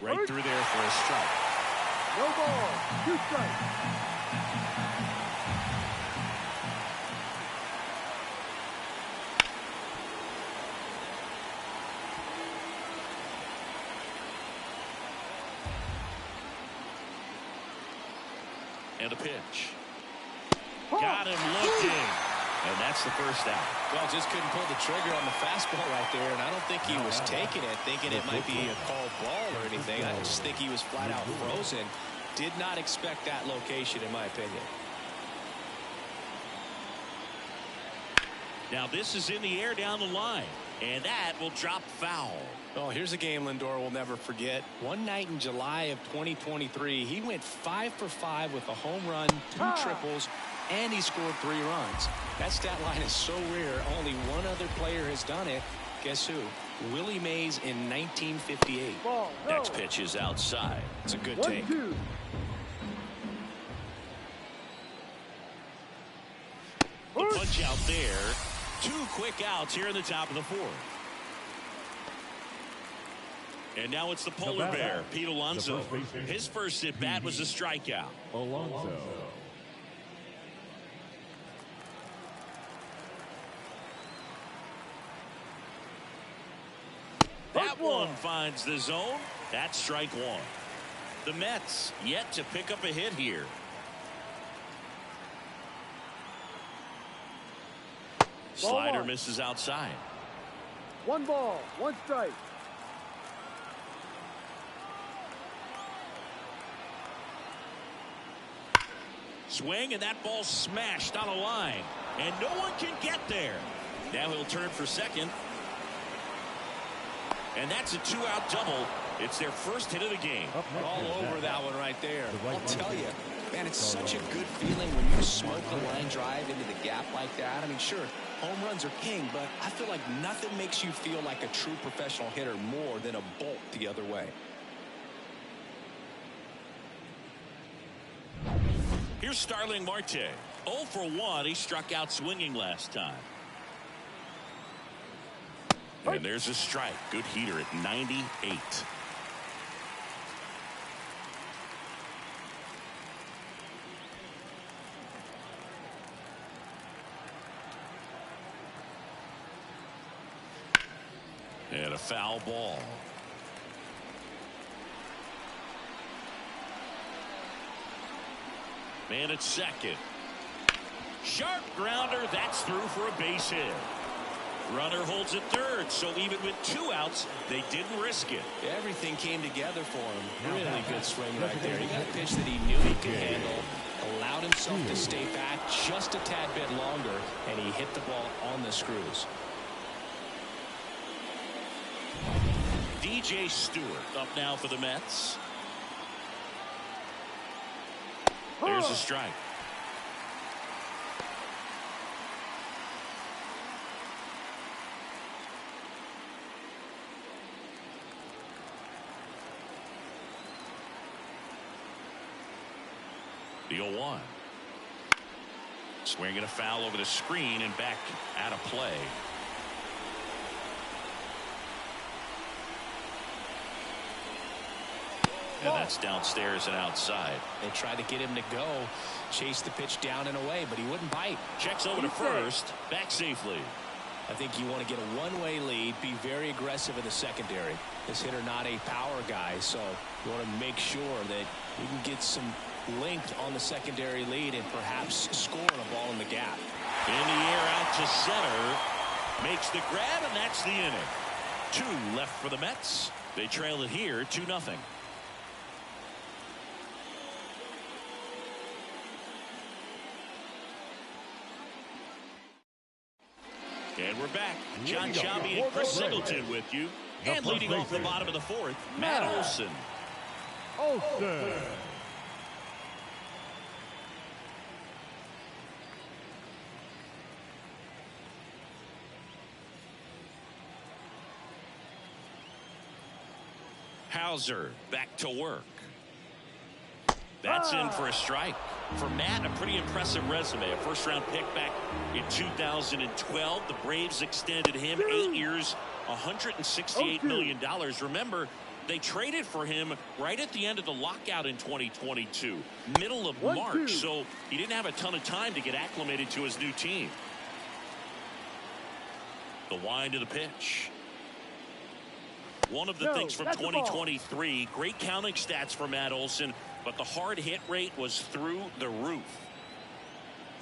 Right through there for a strike. No ball, 2 strikes. And a pitch. Got him looking. And that's the first out. Well, just couldn't pull the trigger on the fastball right there, and I don't think he was taking it, thinking it might be a called ball or anything. I just think he was flat out frozen. Did not expect that location, in my opinion. Now this is in the air down the line, and that will drop foul. Oh, here's a game Lindor will never forget. One night in July of 2023, he went 5 for 5 with a home run, 2 triples, and he scored 3 runs. That stat line is so rare, only one other player has done it. Guess who? Willie Mays in 1958. Ball, no. Next pitch is outside. It's a good 1, take. 2. The punch out there. 2 quick outs here in the top of the 4th. And now it's the polar bear, Pete Alonso. His first at bat was a strikeout. Alonso. That one finds the zone. That's strike 1. The Mets yet to pick up a hit here. Slider misses outside. 1 ball, 1 strike. Swing, and that ball smashed on a line. And no one can get there. Now he'll turn for second. And that's a 2-out double. It's their first hit of the game. All over that one right there. I'll tell you, man, it's such a good feeling when you smoke a line drive into the gap like that. I mean, sure, home runs are king, but I feel like nothing makes you feel like a true professional hitter more than a bolt the other way. Here's Starling Marte. 0 for 1. He struck out swinging last time. And there's a strike. Good heater at 98. And a foul ball. Man at second. Sharp grounder. That's through for a base hit. Runner holds at third, so even with 2 outs, they didn't risk it. Everything came together for him. Really good swing right there. He got a pitch that he knew he could handle, allowed himself to stay back just a tad bit longer, and he hit the ball on the screws. DJ Stewart up now for the Mets. There's a strike. The 0-1. Swinging a foul over the screen and back out of play. And that's downstairs and outside. They tried to get him to go, chase the pitch down and away, but he wouldn't bite. Checks over to first, back safely. I think you want to get a one-way lead, be very aggressive in the secondary. This hitter not a power guy, so you want to make sure that you can get some length on the secondary lead and perhaps score a ball in the gap. In the air out to center. Makes the grab, and that's the inning. 2 left for the Mets. They trail it here 2-0. And we're back. John Sciambi and Chris Singleton with you. And leading off the bottom of the 4th, Matt Olson. Hauser back to work. That's in for a strike. For Matt, a pretty impressive resume. A first-round pick back in 2012. The Braves extended him 8 years, $168 million. Remember, they traded for him right at the end of the lockout in 2022, middle of March, so he didn't have a ton of time to get acclimated to his new team. The wind of the pitch. One of the things from 2023, great counting stats for Matt Olson, but the hard hit rate was through the roof.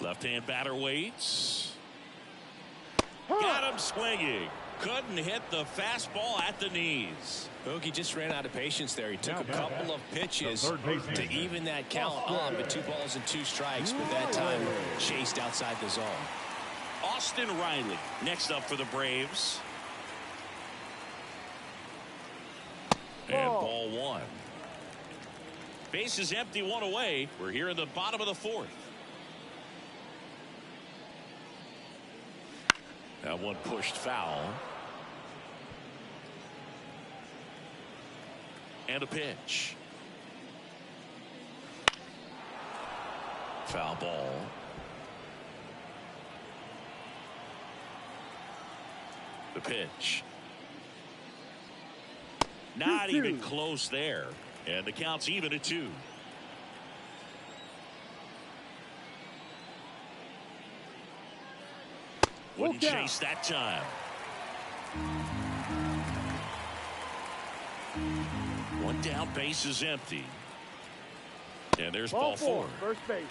Left-hand batter waits. Got him swinging. Couldn't hit the fastball at the knees. Bogey just ran out of patience there. He took a couple of pitches to even that count on, but 2 balls and 2 strikes, but that time chased outside the zone. Austin Riley next up for the Braves. And ball 1. Base is empty, 1 away. We're here in the bottom of the 4th. That one pushed foul. And a pitch. Foul ball. The pitch. Not even close there. And the count's even at 2. Wouldn't chase that time. One down, base is empty. And there's ball 4. First base.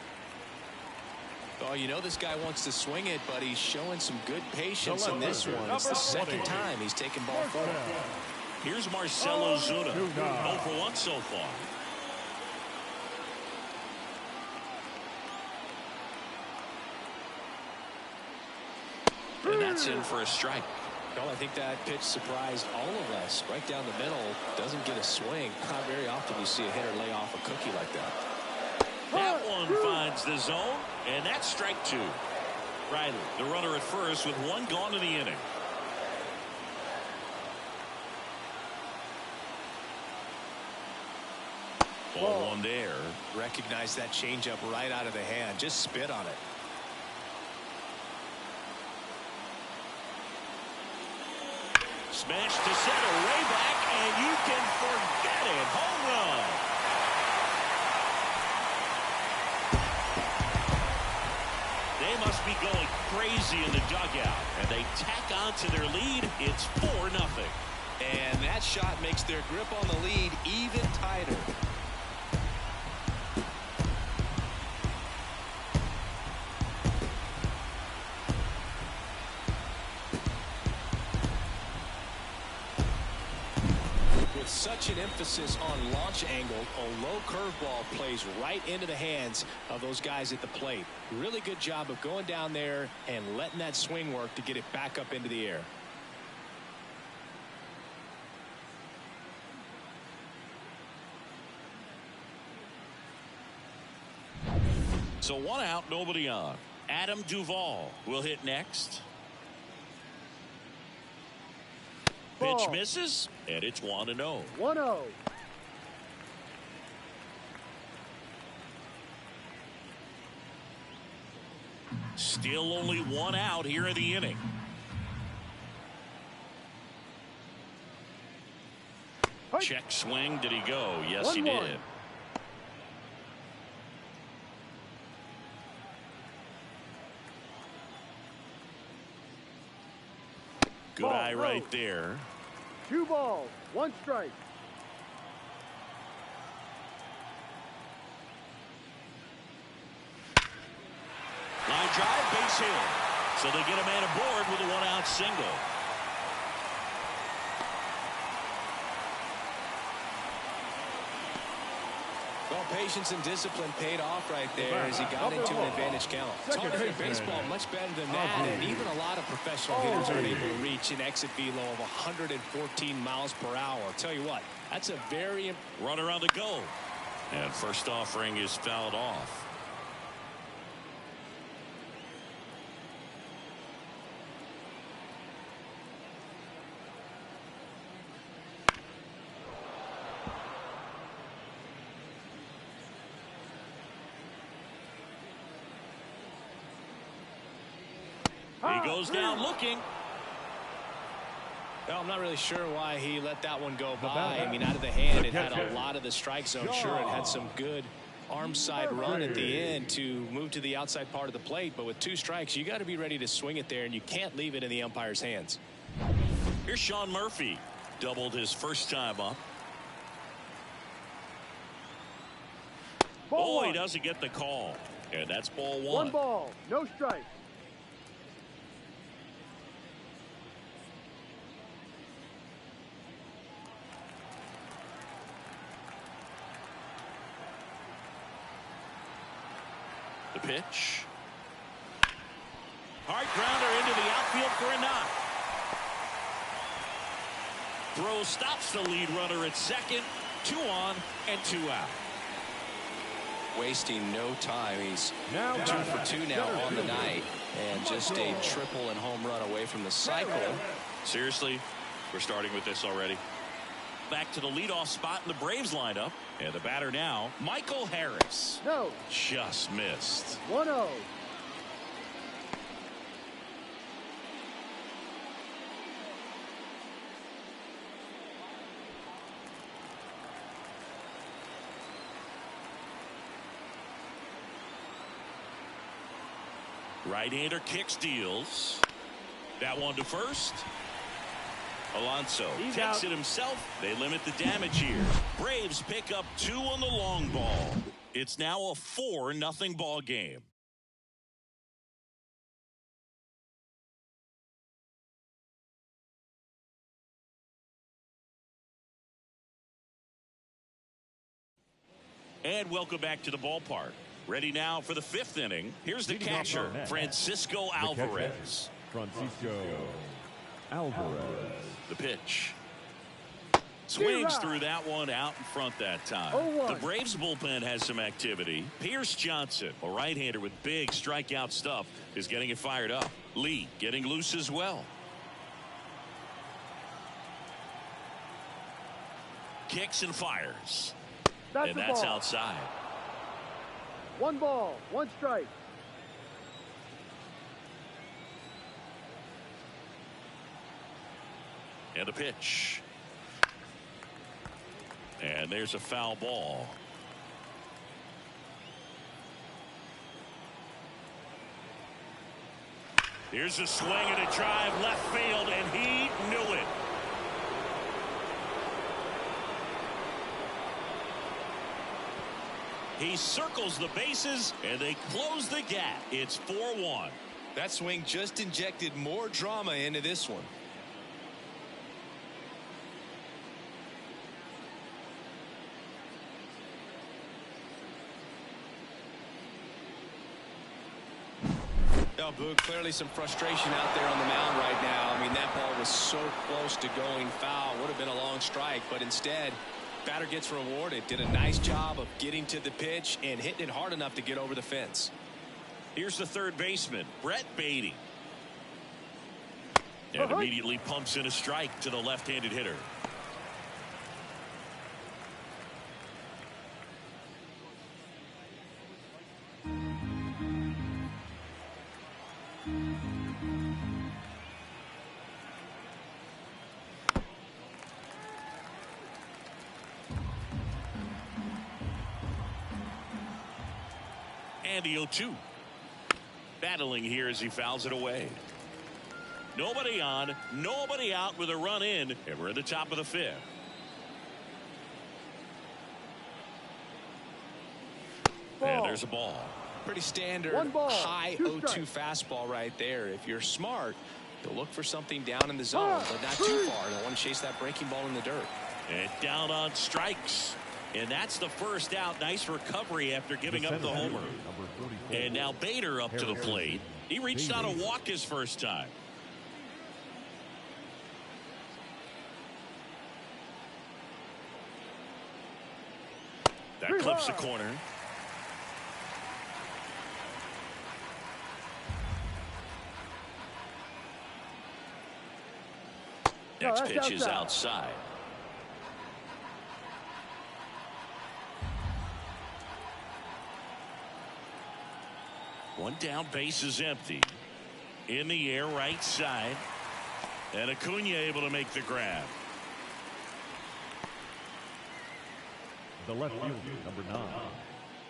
Oh, you know this guy wants to swing it, but he's showing some good patience in this one. It's the second time he's taken ball 4. Here's Marcelo Zuna. 0 for 1 so far. And that's in for a strike. Well, I think that pitch surprised all of us. Right down the middle, doesn't get a swing. Not very often you see a hitter lay off a cookie like that. That one finds the zone, and that's strike 2. Riley, the runner at first with 1 gone in the inning. Ball 1 there. Recognize that changeup right out of the hand. Just spit on it. Smash to center, way back, and you can forget it. Home run. They must be going crazy in the dugout, and they tack on to their lead. It's 4-0. And that shot makes their grip on the lead even tighter. Such an emphasis on launch angle, a low curveball plays right into the hands of those guys at the plate. Really good job of going down there and letting that swing work to get it back up into the air. So 1 out, nobody on. Adam Duvall will hit next. Pitch misses, and it's 1-0. 1-0. Still only 1 out here in the inning. Check swing. Did he go? Yes, he did. Good eye right there. 2 balls, 1 strike. Line drive, base hit. So they get a man aboard with a 1-out single. Well, patience and discipline paid off right there as he got into an advantage count. It's hard to hit baseball much better than that, and even a lot of professional hitters aren't able to reach an exit velo of 114 miles per hour. I'll tell you what, that's a very... Runner on the go. And first offering is fouled off. He goes down looking. Well, I'm not really sure why he let that one go by. I mean, out of the hand, it had a lot of the strike zone. Sure, it had some good arm side run at the end to move to the outside part of the plate. But with 2 strikes, you got to be ready to swing it there, and you can't leave it in the umpire's hands. Here's Sean Murphy. Doubled his first time up. Ball he doesn't get the call. And that's ball 1. 1 ball, no strike. The pitch. Hard grounder into the outfield for a knock. Throw stops the lead runner at second. 2 on and 2 out. Wasting no time. He's 2 for 2 now on the night. And just a triple and home run away from the cycle. Seriously, we're starting with this already. Back to the leadoff spot in the Braves lineup. And the batter now, Michael Harris. No. Just missed. 1-0. Right-hander kicks, deals. That one to first. Alonso takes it himself. They limit the damage here. Braves pick up 2 on the long ball. It's now a 4-0 ball game. And welcome back to the ballpark. Ready now for the 5th inning. Here's the catcher, Francisco Alvarez. Francisco Alvarez. The pitch. Swings through that one out in front that time. The Braves bullpen has some activity. Pierce Johnson, a right-hander with big strikeout stuff, is getting it fired up. Lee getting loose as well. Kicks and fires. And that's outside. 1 ball, 1 strike. And the pitch. And there's a foul ball. Here's a swing and a drive left field, and he knew it. He circles the bases, and they close the gap. It's 4-1. That swing just injected more drama into this one. Oh, Boog, clearly some frustration out there on the mound right now. I mean, that ball was so close to going foul. Would have been a long strike, but instead, batter gets rewarded. Did a nice job of getting to the pitch and hitting it hard enough to get over the fence. Here's the third baseman, Brett Beatty. And immediately pumps in a strike to the left-handed hitter. And the 0-2. Battling here as he fouls it away. Nobody on, nobody out with a run in, and we're at the top of the 5th. And there's a ball. Pretty standard high 0-2 fastball right there. If you're smart, you'll look for something down in the zone, but not too far. Don't want to chase that breaking ball in the dirt. And down on strikes. And that's the first out. Nice recovery after giving up the homer. And now Bader up to the plate. He reached out a walk his first time. That clips the corner. Next pitch is outside. One down, base is empty. In the air, right side. And Acuna able to make the grab. The left fielder, number 9.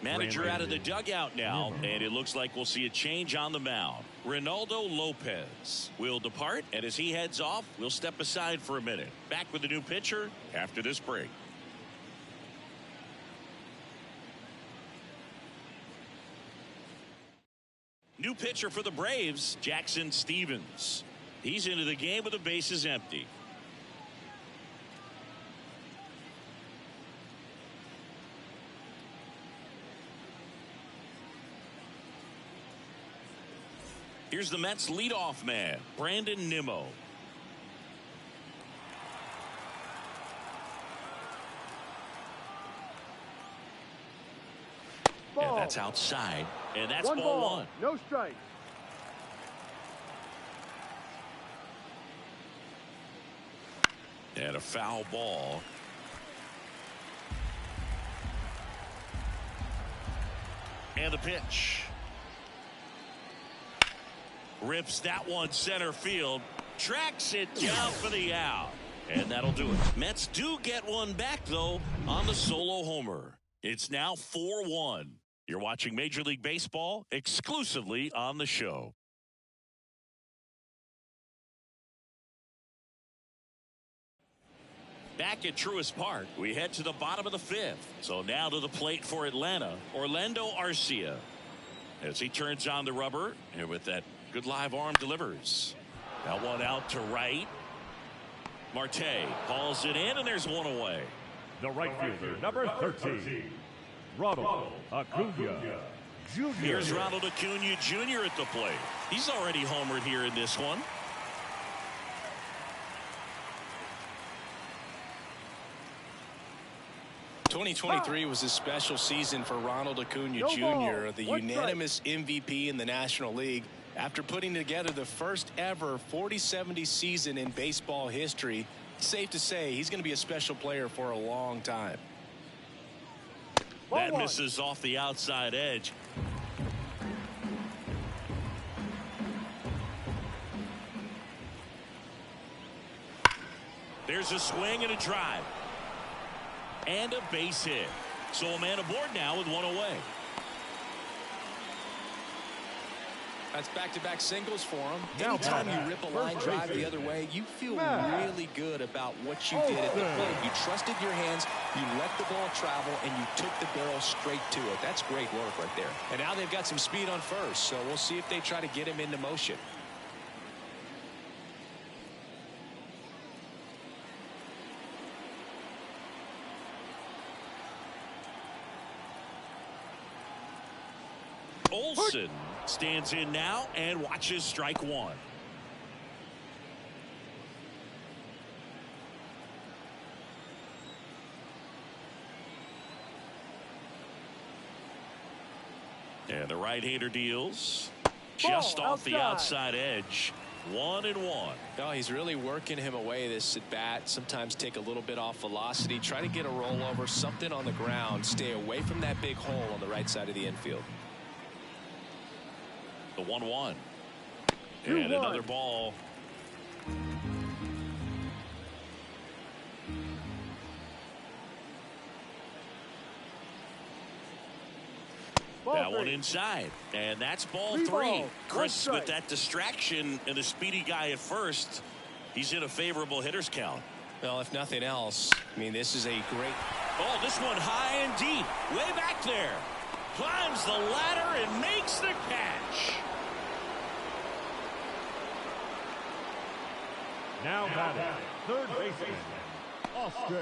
Manager out of the dugout now, and it looks like we'll see a change on the mound. Ronaldo Lopez will depart, and as he heads off, we'll step aside for a minute. Back with the new pitcher after this break. New pitcher for the Braves, Jackson Stevens. He's into the game with the bases empty. Here's the Mets leadoff man, Brandon Nimmo. And that's outside. And that's ball 1. No strike. And a foul ball. And the pitch. Rips that one center field. Tracks it down for the out. And that'll do it. Mets do get one back, though, on the solo homer. It's now 4-1. You're watching Major League Baseball exclusively on the show. Back at Truist Park, we head to the bottom of the fifth. So now to the plate for Atlanta, Orlando Arcia. As he turns on the rubber, and with that good live arm delivers. That one out to right. Marte hauls it in, and there's one away. The right fielder, number 13, Ronald Acuna Jr. Here's Ronald Acuna Jr. at the plate. He's already homered here in this one. '23 was a special season for Ronald Acuna Jr., the unanimous MVP in the National League. After putting together the first ever 40-70 season in baseball history, it's safe to say he's going to be a special player for a long time. That misses off the outside edge. There's a swing and a drive. And a base hit. So a man aboard now with one away. That's back-to-back singles for him. Anytime you rip a line drive the other way, you feel really good about what you did at the plate. You trusted your hands, you let the ball travel, and you took the barrel straight to it. That's great work right there. And now they've got some speed on first, so we'll see if they try to get him into motion. Olsen stands in now and watches strike one. And the right-hander deals just off the outside edge. 1-1. No, he's really working him away this at bat. Sometimes take a little bit off velocity. Try to get a rollover, something on the ground. Stay away from that big hole on the right side of the infield. The 1-1. And another ball. That one inside. And that's ball three. Chris with that distraction and a speedy guy at first. He's in a favorable hitter's count. Well, if nothing else, I mean, this is a great. Oh, this one high and deep. Way back there. Climbs the ladder and makes the catch. Now batting, third baseman, Austin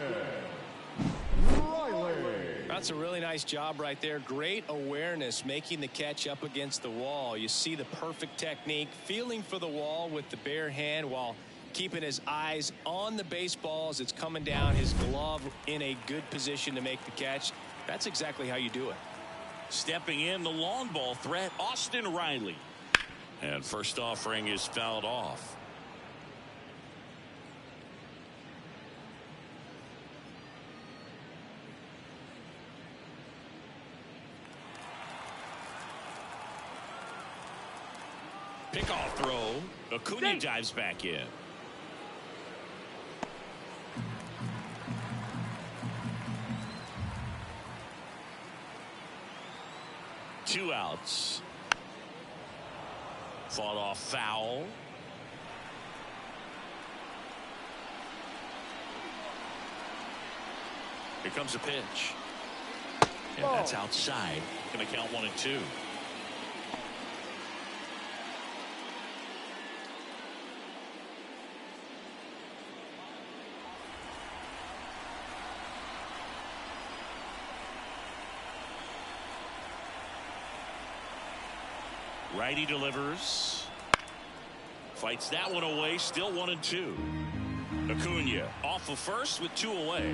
Riley. That's a really nice job right there. Great awareness, making the catch up against the wall. You see the perfect technique, feeling for the wall with the bare hand while keeping his eyes on the baseball as it's coming down, his glove in a good position to make the catch. That's exactly how you do it. Stepping in, the long ball threat, Austin Riley. And first offering is fouled off. Pickoff throw. Acuna dives back in. Two outs. Fought off foul. Here comes a pitch. And that's outside. Going to count 1-2. Righty delivers. Fights that one away. Still 1-2. Acuna off of first with two away.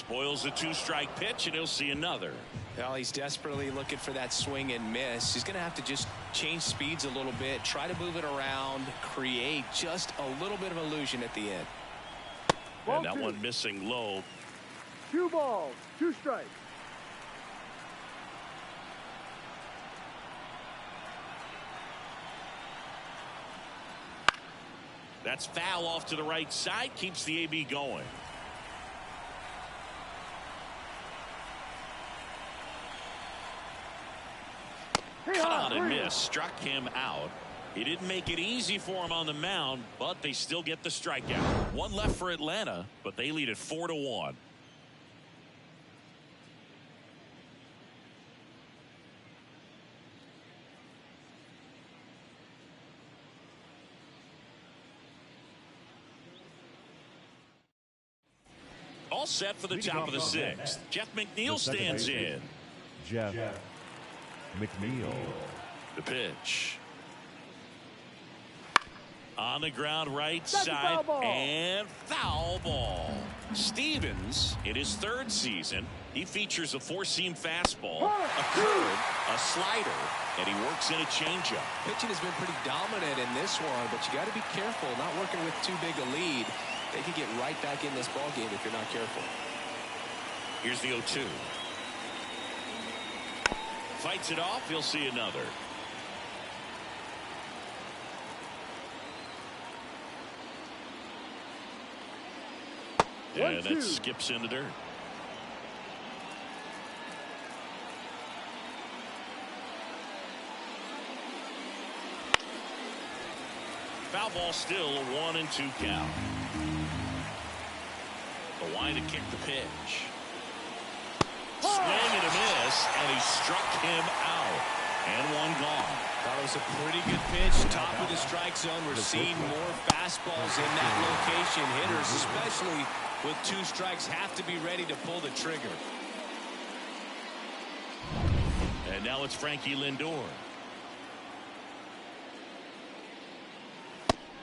Spoils a 2-strike pitch, and he'll see another. Well, he's desperately looking for that swing and miss. He's going to have to just change speeds a little bit, try to move it around, create just a little bit of illusion at the end. And that one missing low. 2 balls, 2 strikes. That's foul off to the right side, keeps the AB going. Cut on and miss, struck him out. He didn't make it easy for him on the mound, but they still get the strikeout. One left for Atlanta, but they lead it 4-1. All set for the top of the 6th. Jeff McNeil stands in. Jeff McNeil. The pitch. On the ground right side and foul ball. Stevens, in his 3rd season, he features a 4-seam fastball, a curve, a slider, and he works in a changeup. Pitching has been pretty dominant in this one, but you got to be careful, not working with too big a lead. They could get right back in this ball game if you're not careful. Here's the 0-2. Fights it off. He'll see another. And that skips in the dirt. Foul ball, still a 1-2 count. The line to kick the pitch. Swing and a miss, and he struck him out. And one gone. That was a pretty good pitch. Top of the strike zone. We're seeing more fastballs in that location. Hitters, especially with 2 strikes, have to be ready to pull the trigger. And now it's Frankie Lindor.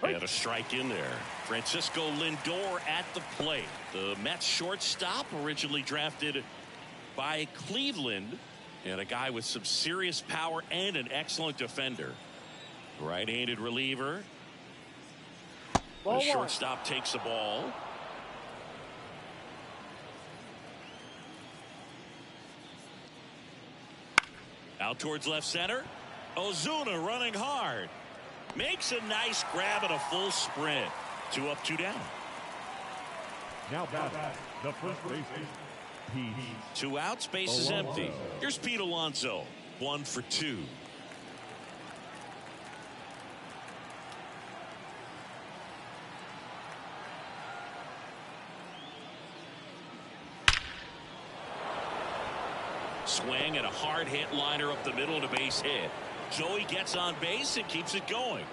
And a strike in there. Francisco Lindor at the plate. The Mets shortstop, originally drafted by Cleveland, and a guy with some serious power and an excellent defender. Right-handed reliever. The shortstop takes the ball. Out towards left center. Ozuna running hard. Makes a nice grab and a full sprint. 2 up, 2 down. Now batting, the first baseman, Pete. 2 outs, base is empty. Here's Pete Alonso. 1 for 2. Swing and a hard hit liner up the middle to base hit. Joey gets on base and keeps it going.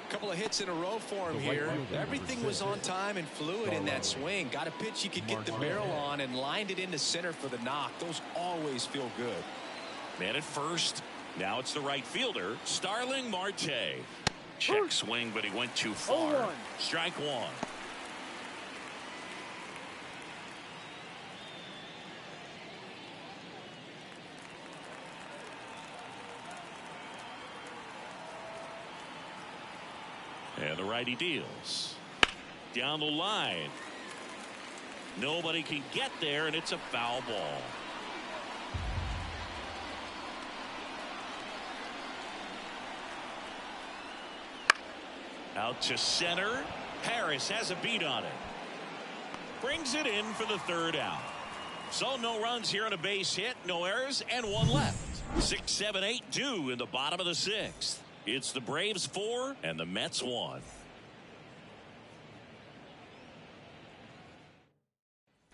A couple of hits in a row for him here. Everything was on time and fluid in that swing. Got a pitch he could get the barrel on and lined it into center for the knock. Those always feel good. Man at first. Now it's the right fielder, Starling Marte. Check swing, but he went too far. Strike 1. And the righty deals. Down the line. Nobody can get there, and it's a foul ball. Out to center. Harris has a beat on it. Brings it in for the 3rd out. So no runs here on a base hit, no errors, and 1 left. 6, 7, 8 due in the bottom of the 6th. It's the Braves 4 and the Mets 1.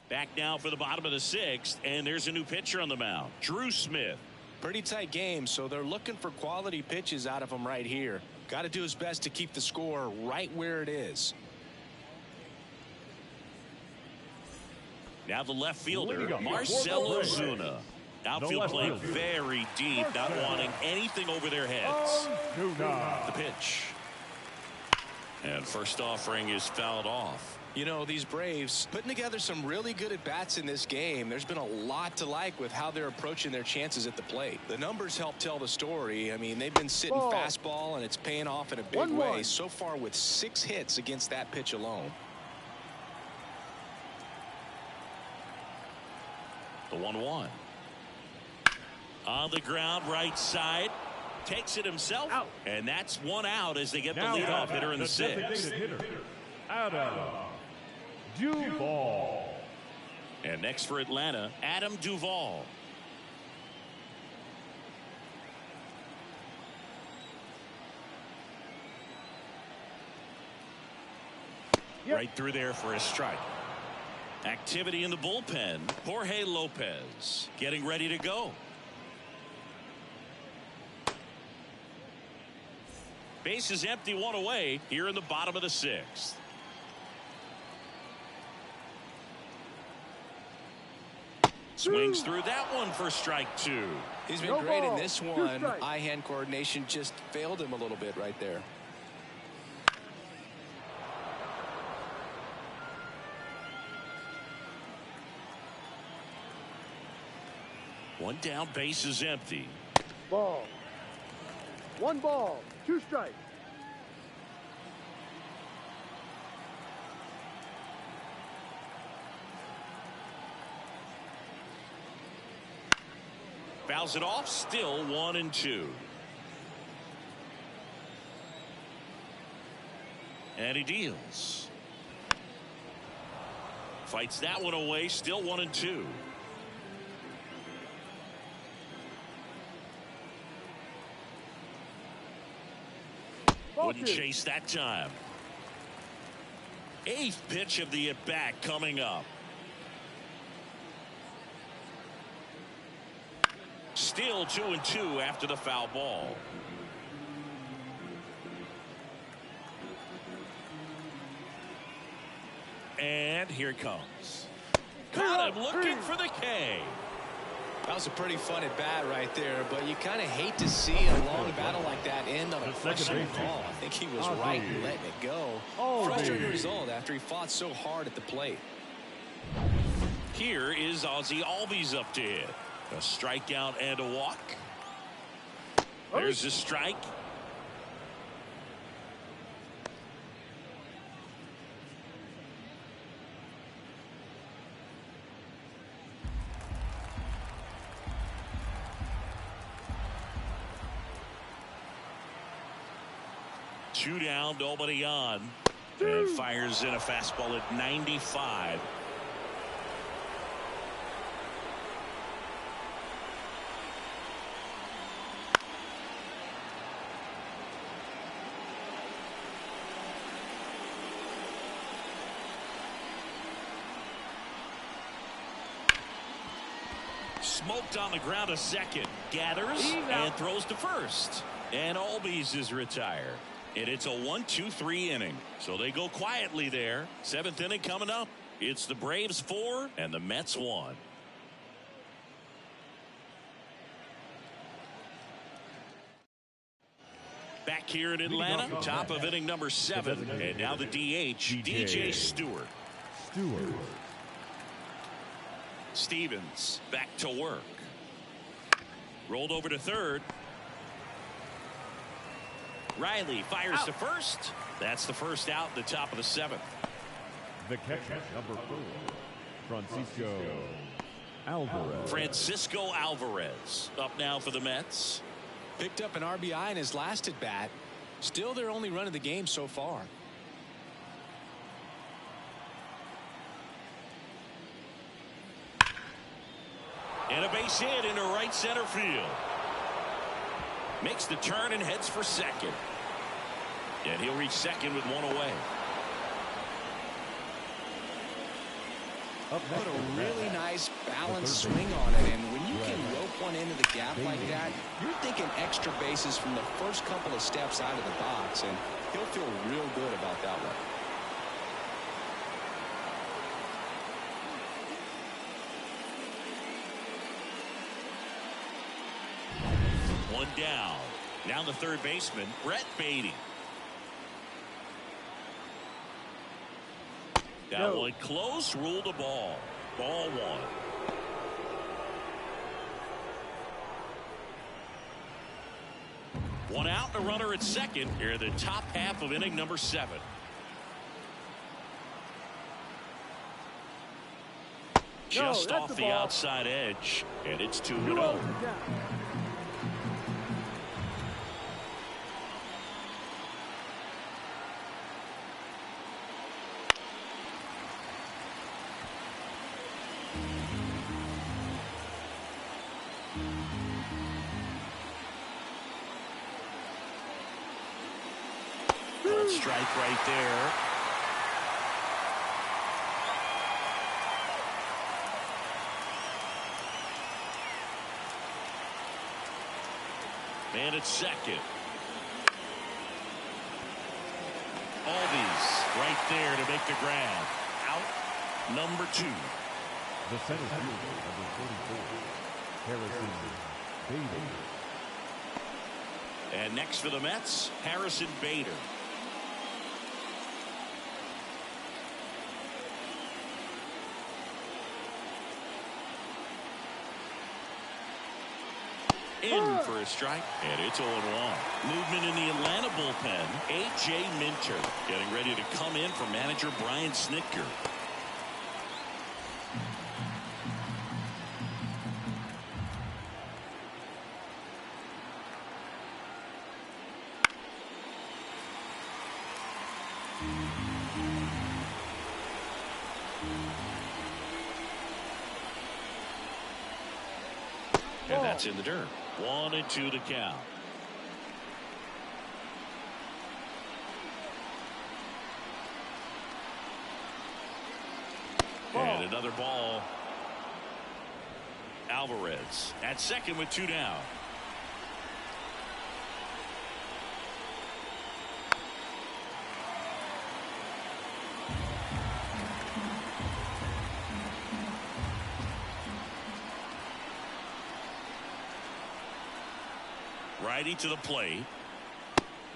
Back now for the bottom of the 6th, and there's a new pitcher on the mound, Drew Smith. Pretty tight game, so they're looking for quality pitches out of him right here. Got to do his best to keep the score right where it is. Now the left fielder, Marcell Ozuna. Outfield playing very deep, not wanting anything over their heads. The pitch. And first offering is fouled off. You know, these Braves putting together some really good at-bats in this game. There's been a lot to like with how they're approaching their chances at the plate. The numbers help tell the story. I mean, they've been sitting fastball, and it's paying off in a big way so far with 6 hits against that pitch alone. The 1-1. On the ground, right side. Takes it himself. Out. And that's 1 out as they get now the leadoff hitter in the 6th. Adam Duvall. And next for Atlanta, Adam Duvall. Right through there for a strike. Activity in the bullpen. Jorge Lopez getting ready to go. Base is empty, 1 away here in the bottom of the 6th. Swings through that one for strike 2. He's been great in this one. Eye-hand coordination just failed him a little bit right there. One down, base is empty. Ball. 1 ball, 2 strikes. Fouls it off, still 1-2. And he deals. Fights that one away, still 1-2. Wouldn't chase that time. 8th pitch of the at-bat coming up. Still 2-2 after the foul ball. And here it comes. Caught him looking for the K. That was a pretty fun at bat right there, but you kind of hate to see a long battle like that end on a questionable call. I think he was right in letting it go. Frustrating result after he fought so hard at the plate. Here is Ozzie Albies up to hit. A strikeout and a walk. There's a strike. Two down, nobody on. And fires in a fastball at 95. Smoked on the ground a second. Gathers and throws to first. And Albies is retired. And it's a 1-2-3 inning. So they go quietly there. 7th inning coming up. It's the Braves 4 and the Mets 1. Back here in Atlanta, top of inning number 7. And now the DH, DJ Stewart. Stevens back to work. Rolled over to third. Riley fires to first. That's the first out in the top of the 7th. The catcher, number 4, Francisco Alvarez up now for the Mets. Picked up an RBI in his last at bat. Still their only run of the game so far. And a base hit into right center field. Makes the turn and heads for second. And he'll reach second with 1 away. Put a really nice balanced swing on it, and when you can rope one into the gap like that, you're thinking extra bases from the first couple of steps out of the box, and he'll feel real good about that one. One down. Now the third baseman, Brett Beatty. That one close, ruled a ball. Ball one. One out and a runner at second here in the top half of inning number 7. Just off the outside edge, and it's 2-0. Strike right there. Man at second. Albies right there to make the grab. Out number 2. The center fielder, number 44, Harrison Bader. And next for the Mets, Harrison Bader. In for a strike, and it's 0-1. Movement in the Atlanta bullpen. A.J. Minter getting ready to come in for manager Brian Snitker. And that's in the dirt. 1-2 to count. And another ball. Alvarez at second with 2 down. Righty to the plate.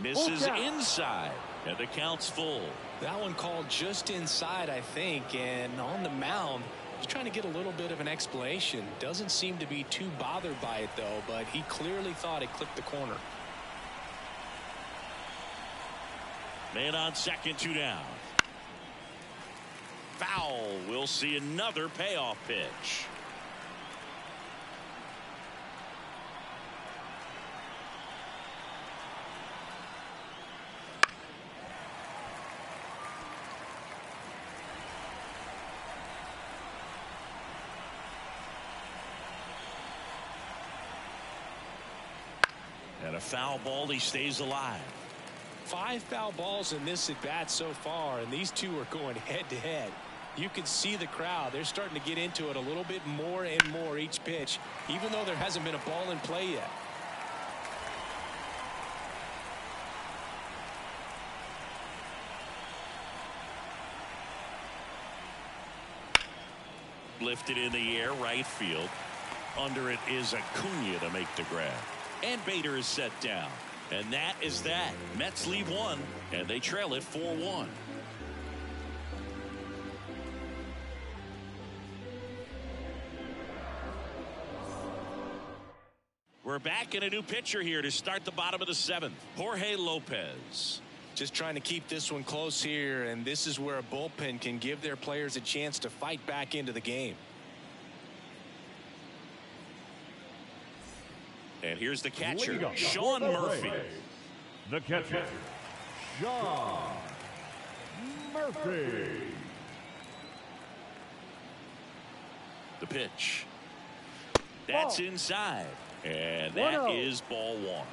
Misses inside. And the count's full. That one called just inside, I think. And on the mound, he's trying to get a little bit of an explanation. Doesn't seem to be too bothered by it, though. But he clearly thought it clipped the corner. Man on second, 2 down. Foul. We'll see another payoff pitch. And a foul ball. He stays alive. 5 foul balls in this at bat so far, and these two are going head to head. You can see the crowd. They're starting to get into it a little bit more and more each pitch, even though there hasn't been a ball in play yet. Lifted in the air, right field. Under it is Acuna to make the grab. And Bader is set down. And that is that. Mets leave 1, and they trail it 4-1. We're back in a new pitcher here to start the bottom of the 7th. Jorge Lopez. Just trying to keep this one close here, and this is where a bullpen can give their players a chance to fight back into the game. And here's the catcher, Sean Murphy. The catcher, Sean Murphy. The pitch. That's inside. And that is ball 1.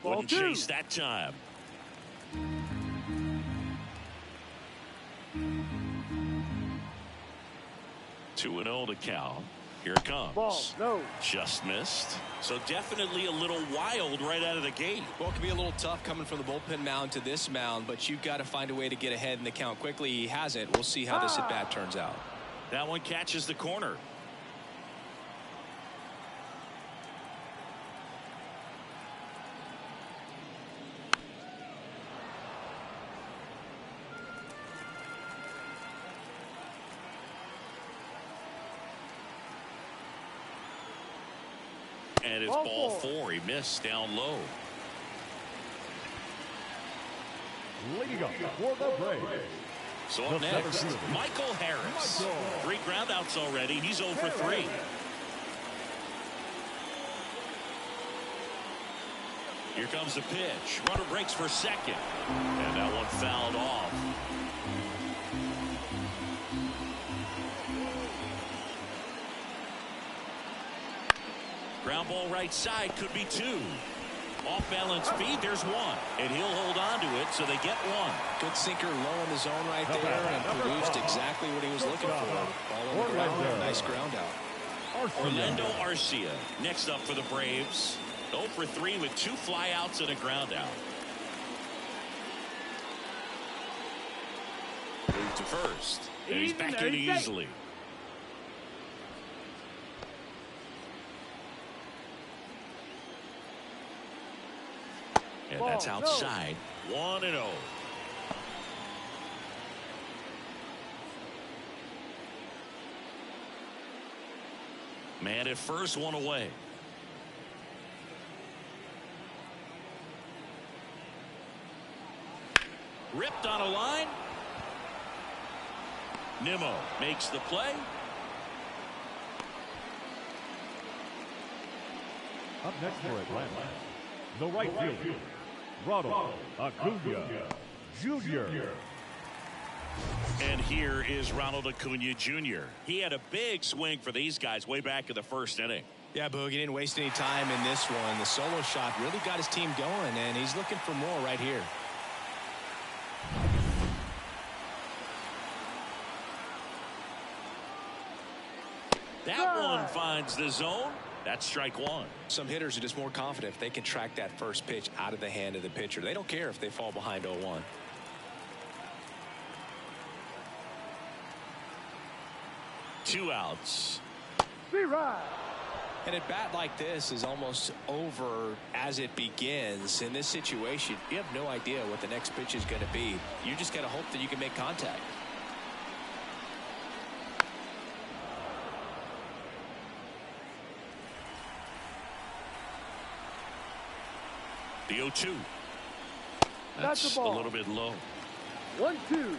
Wouldn't chase that time. 2-0 to count. Here it comes. Ball, no. Just missed. So definitely a little wild right out of the gate. Well, it can be a little tough coming from the bullpen mound to this mound, but you've got to find a way to get ahead in the count quickly. He hasn't. We'll see how this at bat turns out. That one catches the corner. And it's ball four. He missed down low. Leading up for the Braves. So up next, Michael Harris. 3 groundouts already. He's 0 for 3. Here comes the pitch. Runner breaks for second. And that one fouled off. Ground ball right side, could be 2. Off balance feed, there's 1. And he'll hold on to it, so they get 1. Good sinker low in the zone right there, and produced exactly what he was looking for. Ball on the ground, nice ground out. Orlando Arcia next up for the Braves. 0 for 3 with 2 flyouts and a ground out. Move to first. And he's back in easily. And that's outside. 1-0. Man at first, 1 away. Ripped on a line. Nimmo makes the play. Up next for Atlanta, the right fielder, Ronald Acuna Jr. And here is Ronald Acuna Jr. He had a big swing for these guys way back in the first inning. Yeah, Boog, he didn't waste any time in this one. The solo shot really got his team going, and he's looking for more right here. That one finds the zone. That's strike 1. Some hitters are just more confident if they can track that first pitch out of the hand of the pitcher. They don't care if they fall behind 0-1. Two outs. And a bat like this is almost over as it begins. In this situation, you have no idea what the next pitch is going to be. You just got to hope that you can make contact. The 0-2. That's a little bit low. 1-2.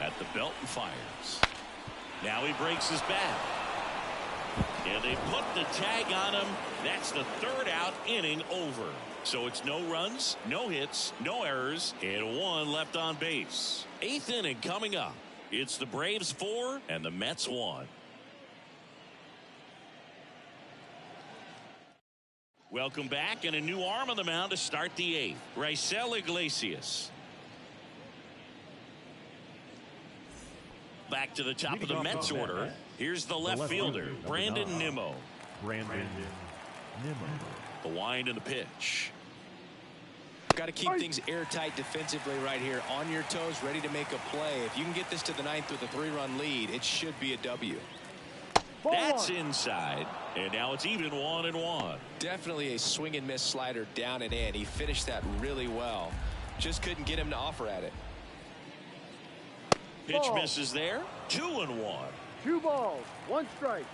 At the belt and fires. Now he breaks his bat. And they put the tag on him. That's the 3rd out, inning over. So it's no runs, no hits, no errors, and 1 left on base. 8th inning coming up. It's the Braves 4 and the Mets 1. Welcome back, and a new arm on the mound to start the 8th. Raisel Iglesias. Back to the top of the Mets order. Here's the left fielder, Brandon Nimmo. The wind and the pitch. Got to keep things airtight defensively right here. On your toes, ready to make a play. If you can get this to the 9th with a 3-run lead, it should be a W. That's inside, and now it's even 1-1. Definitely a swing and miss slider down and in. He finished that really well. Just couldn't get him to offer at it. Pitch misses there. 2-1. 2 balls, 1 strike.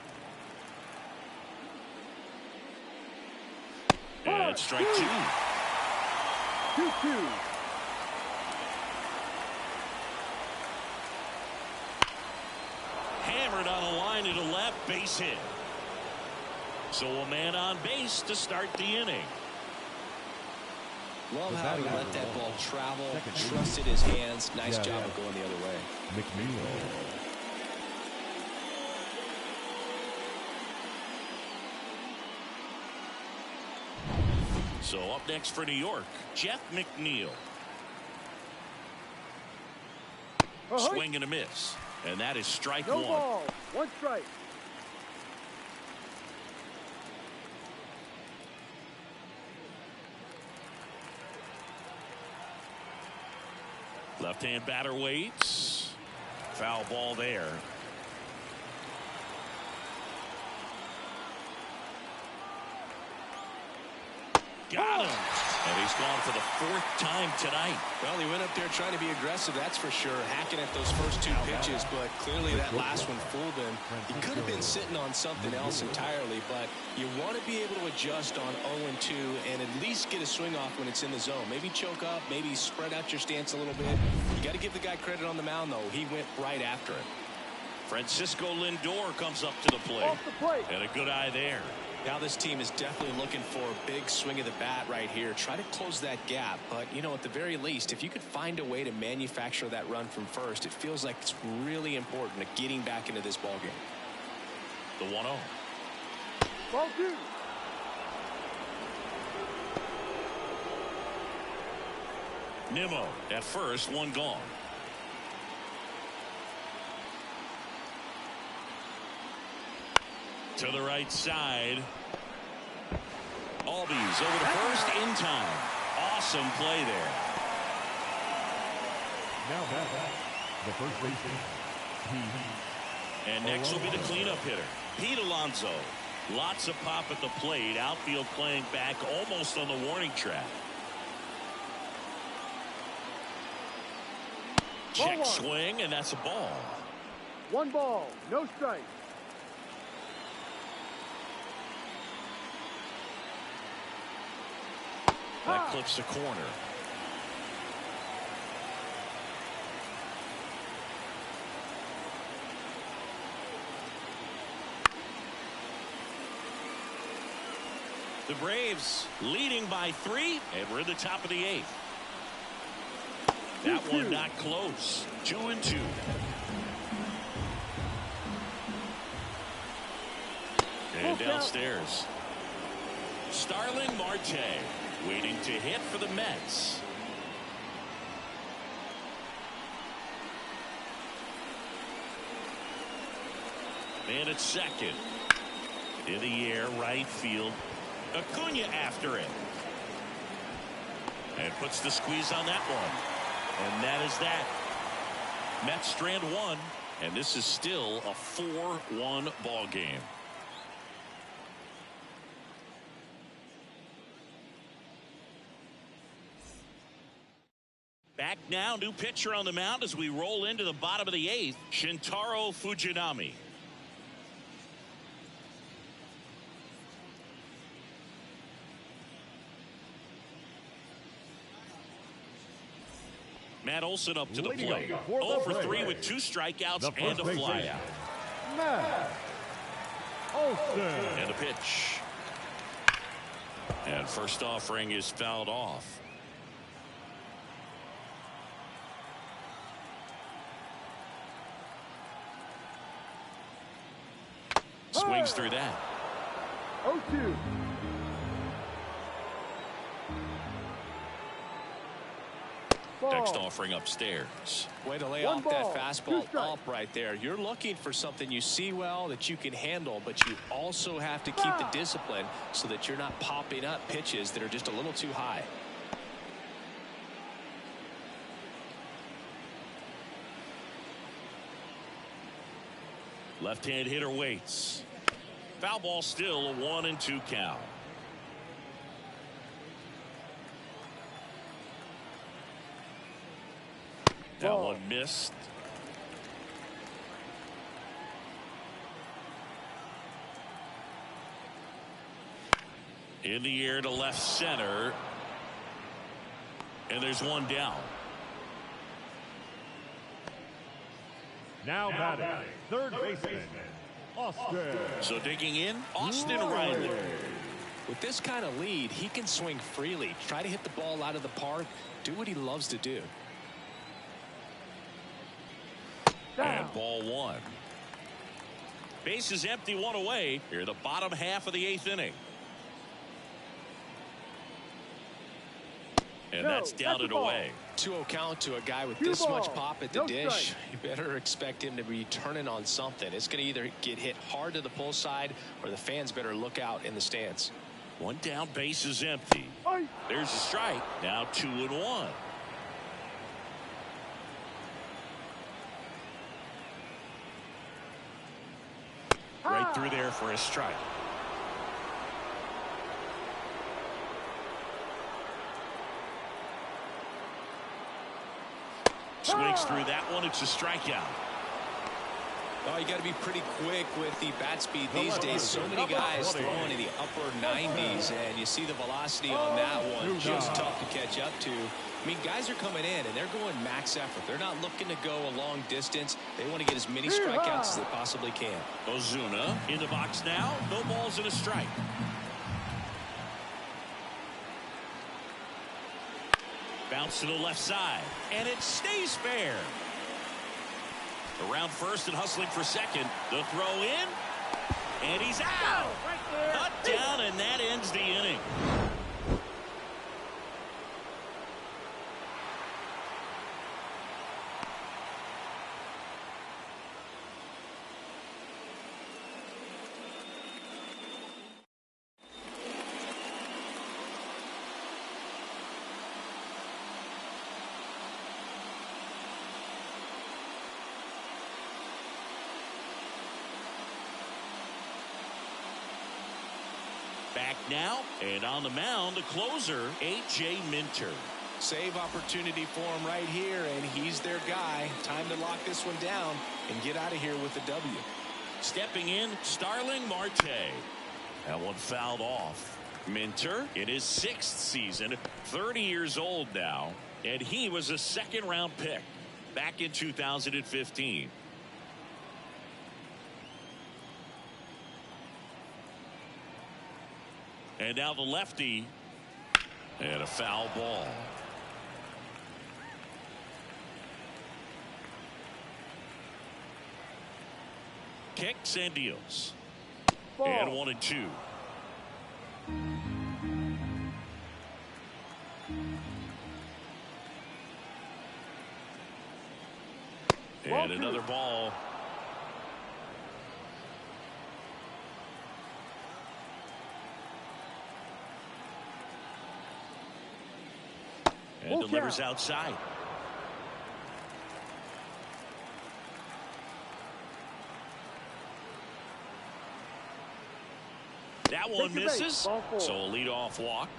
And strike 2. 2-2. Hammered on a line to the left, base hit. So a man on base to start the inning. Love how he let that ball travel, trusted his hands. Nice job of going the other way. So up next for New York, Jeff McNeil. Swing and a miss. And that is strike 1. No ball, 1 strike. Left-hand batter waits. Foul ball there. Got him. And he's gone for the 4th time tonight. Well, he went up there trying to be aggressive, that's for sure, hacking at those first 2 pitches, but clearly that last one fooled him. He could have been sitting on something else entirely, but you want to be able to adjust on 0-2 and at least get a swing off when it's in the zone. Maybe choke up, maybe spread out your stance a little bit. You got to give the guy credit on the mound, though. He went right after it. Francisco Lindor comes up to the plate. Off the plate. And a good eye there. Now this team is definitely looking for a big swing of the bat right here. Try to close that gap. But, you know, at the very least, if you could find a way to manufacture that run from first, it feels like it's really important to getting back into this ballgame. The 1-0. Ball 2. Nimmo at first, 1 gone. To the right side. Albies over to first in time. Awesome play there. Now back. The first baseman. And next will be the cleanup hitter, Pete Alonso. Lots of pop at the plate. Outfield playing back almost on the warning track. Check swing, and that's a ball. 1 ball, no strike. That clips the corner. The Braves leading by 3, and we're at the top of the 8th. That one not close. 2-2. And downstairs. Starling Marte waiting to hit for the Mets. And at second. In the air, right field. Acuna after it. And puts the squeeze on that one. And that is that. Mets strand 1. And this is still a 4-1 ball game. Back now, new pitcher on the mound as we roll into the bottom of the 8th, Shintaro Fujinami. Matt Olson up to the plate. 0 for 3 with 2 strikeouts and a flyout. Matt Olson. And a pitch. And first offering is fouled off. Swings through that. 0-2. Next offering upstairs. Way to lay off that fastball up right there. You're looking for something you see well that you can handle, but you also have to keep the discipline so that you're not popping up pitches that are just a little too high. Left-hand hitter waits. Foul ball still, a 1-2 count. That one missed. In the air to left center. And there's one down. Now batting, third baseman, Austin. So digging in, Austin Riley. With this kind of lead, he can swing freely. Try to hit the ball out of the park. Do what he loves to do. And ball 1. Base is empty, 1 away. Here, the bottom half of the 8th inning. And that's down and away. 2-0 count to a guy with this much pop at the dish. You better expect him to be turning on something. It's going to either get hit hard to the pull side or the fans better look out in the stands. 1 down, base is empty. There's a strike. Now 2-1. Right through there for a strike. Swings through that one. It's a strikeout. Oh, you got to be pretty quick with the bat speed these days. So many guys throwing in the upper 90s, and you see the velocity on that one. Just tough to catch up to. I mean, guys are coming in, and they're going max effort. They're not looking to go a long distance. They want to get as many strikeouts as they possibly can. Ozuna in the box now. No balls and a strike. Bounce to the left side, and it stays fair. Around first and hustling for second. The throw in, and he's out. Cut down, and that ends the inning. Back now, and on the mound, the closer, A.J. Minter. Save opportunity for him right here, and he's their guy. Time to lock this one down and get out of here with the W. Stepping in, Starling Marte. That one fouled off. Minter in his 6th season, 30 years old now, and he was a second-round pick back in 2015. And now the lefty, and a foul ball. Kicks and deals. Ball. And 1-2. And another ball. And delivers outside. That one misses. So a leadoff walk.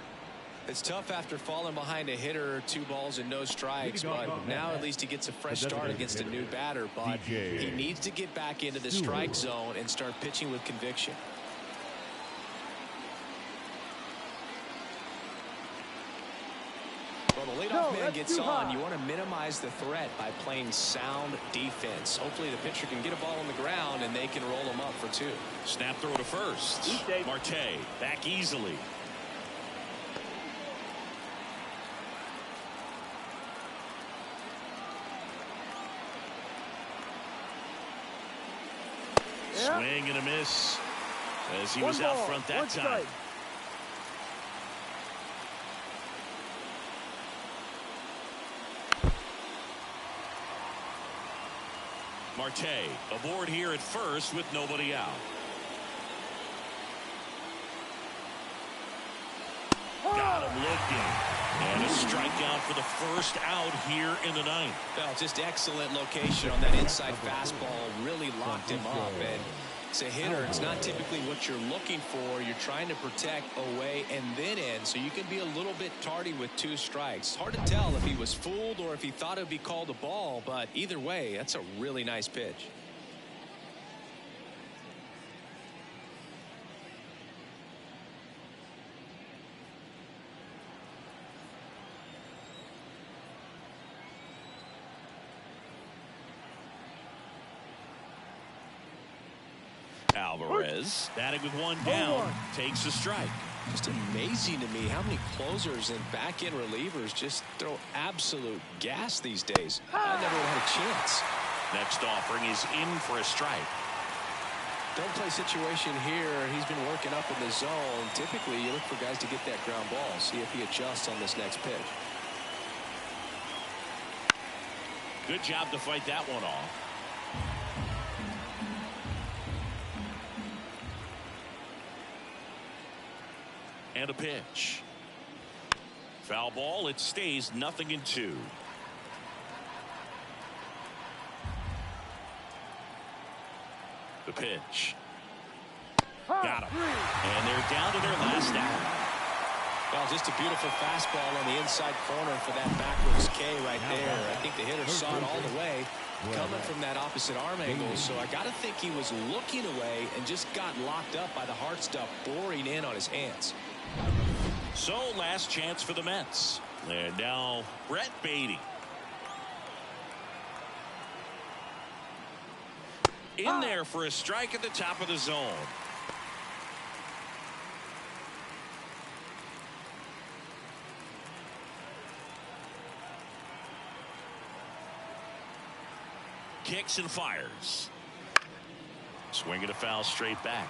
It's tough after falling behind a hitter, 2 balls and no strikes, but now at least he gets a fresh start against a new batter. But he needs to get back into the strike zone and start pitching with conviction. Well, the leadoff man gets on. You want to minimize the threat by playing sound defense. Hopefully the pitcher can get a ball on the ground and they can roll him up for 2. Snap throw to first. Marte back easily. Swing and a miss as he was out front that time. Marte aboard here at first with nobody out. Got him looking. And a strikeout for the first out here in the 9th. Well, just excellent location on that inside fastball. Really locked him up. And as a hitter, it's not typically what you're looking for. You're trying to protect away and then in, so you can be a little bit tardy with 2 strikes. Hard to tell if he was fooled or if he thought it would be called a ball, but either way, that's a really nice pitch. Alvarez batting with 1 down, takes a strike. Just amazing to me how many closers and back-end relievers just throw absolute gas these days. I never had a chance. Next offering is in for a strike. Don't play situation here. He's been working up in the zone. Typically, you look for guys to get that ground ball. See if he adjusts on this next pitch. Good job to fight that one off. And a pitch. Foul ball. It stays 0-2. The pitch. Got him. And they're down to their last out. Well, just a beautiful fastball on the inside corner for that backwards K right there. I think the hitter saw it all the way coming from that opposite arm angle. So I got to think he was looking away and just got locked up by the hard stuff boring in on his hands. So last chance for the Mets. And now Brett Beatty. In there for a strike at the top of the zone. Kicks and fires. Swing and a foul straight back.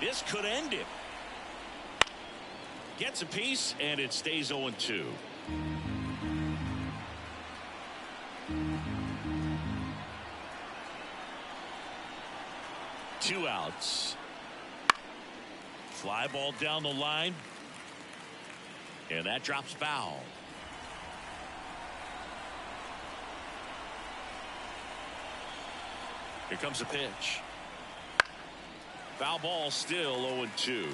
This could end it. Gets a piece, and it stays 0-2. Two outs. Fly ball down the line. And that drops foul. Here comes a pitch. Foul ball, still 0-2.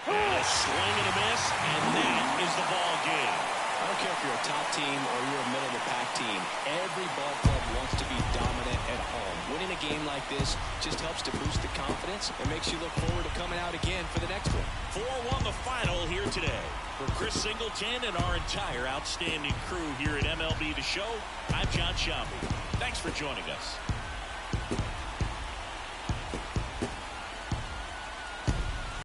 And a swing and a miss, and that is the ball game. I don't care if you're a top team or you're a middle-of-the-pack team. Every ball club wants to be dominant at home. Winning a game like this just helps to boost the confidence and makes you look forward to coming out again for the next one. 4-1 the final here today. For Chris Singleton and our entire outstanding crew here at MLB The Show, I'm John Shelby. Thanks for joining us.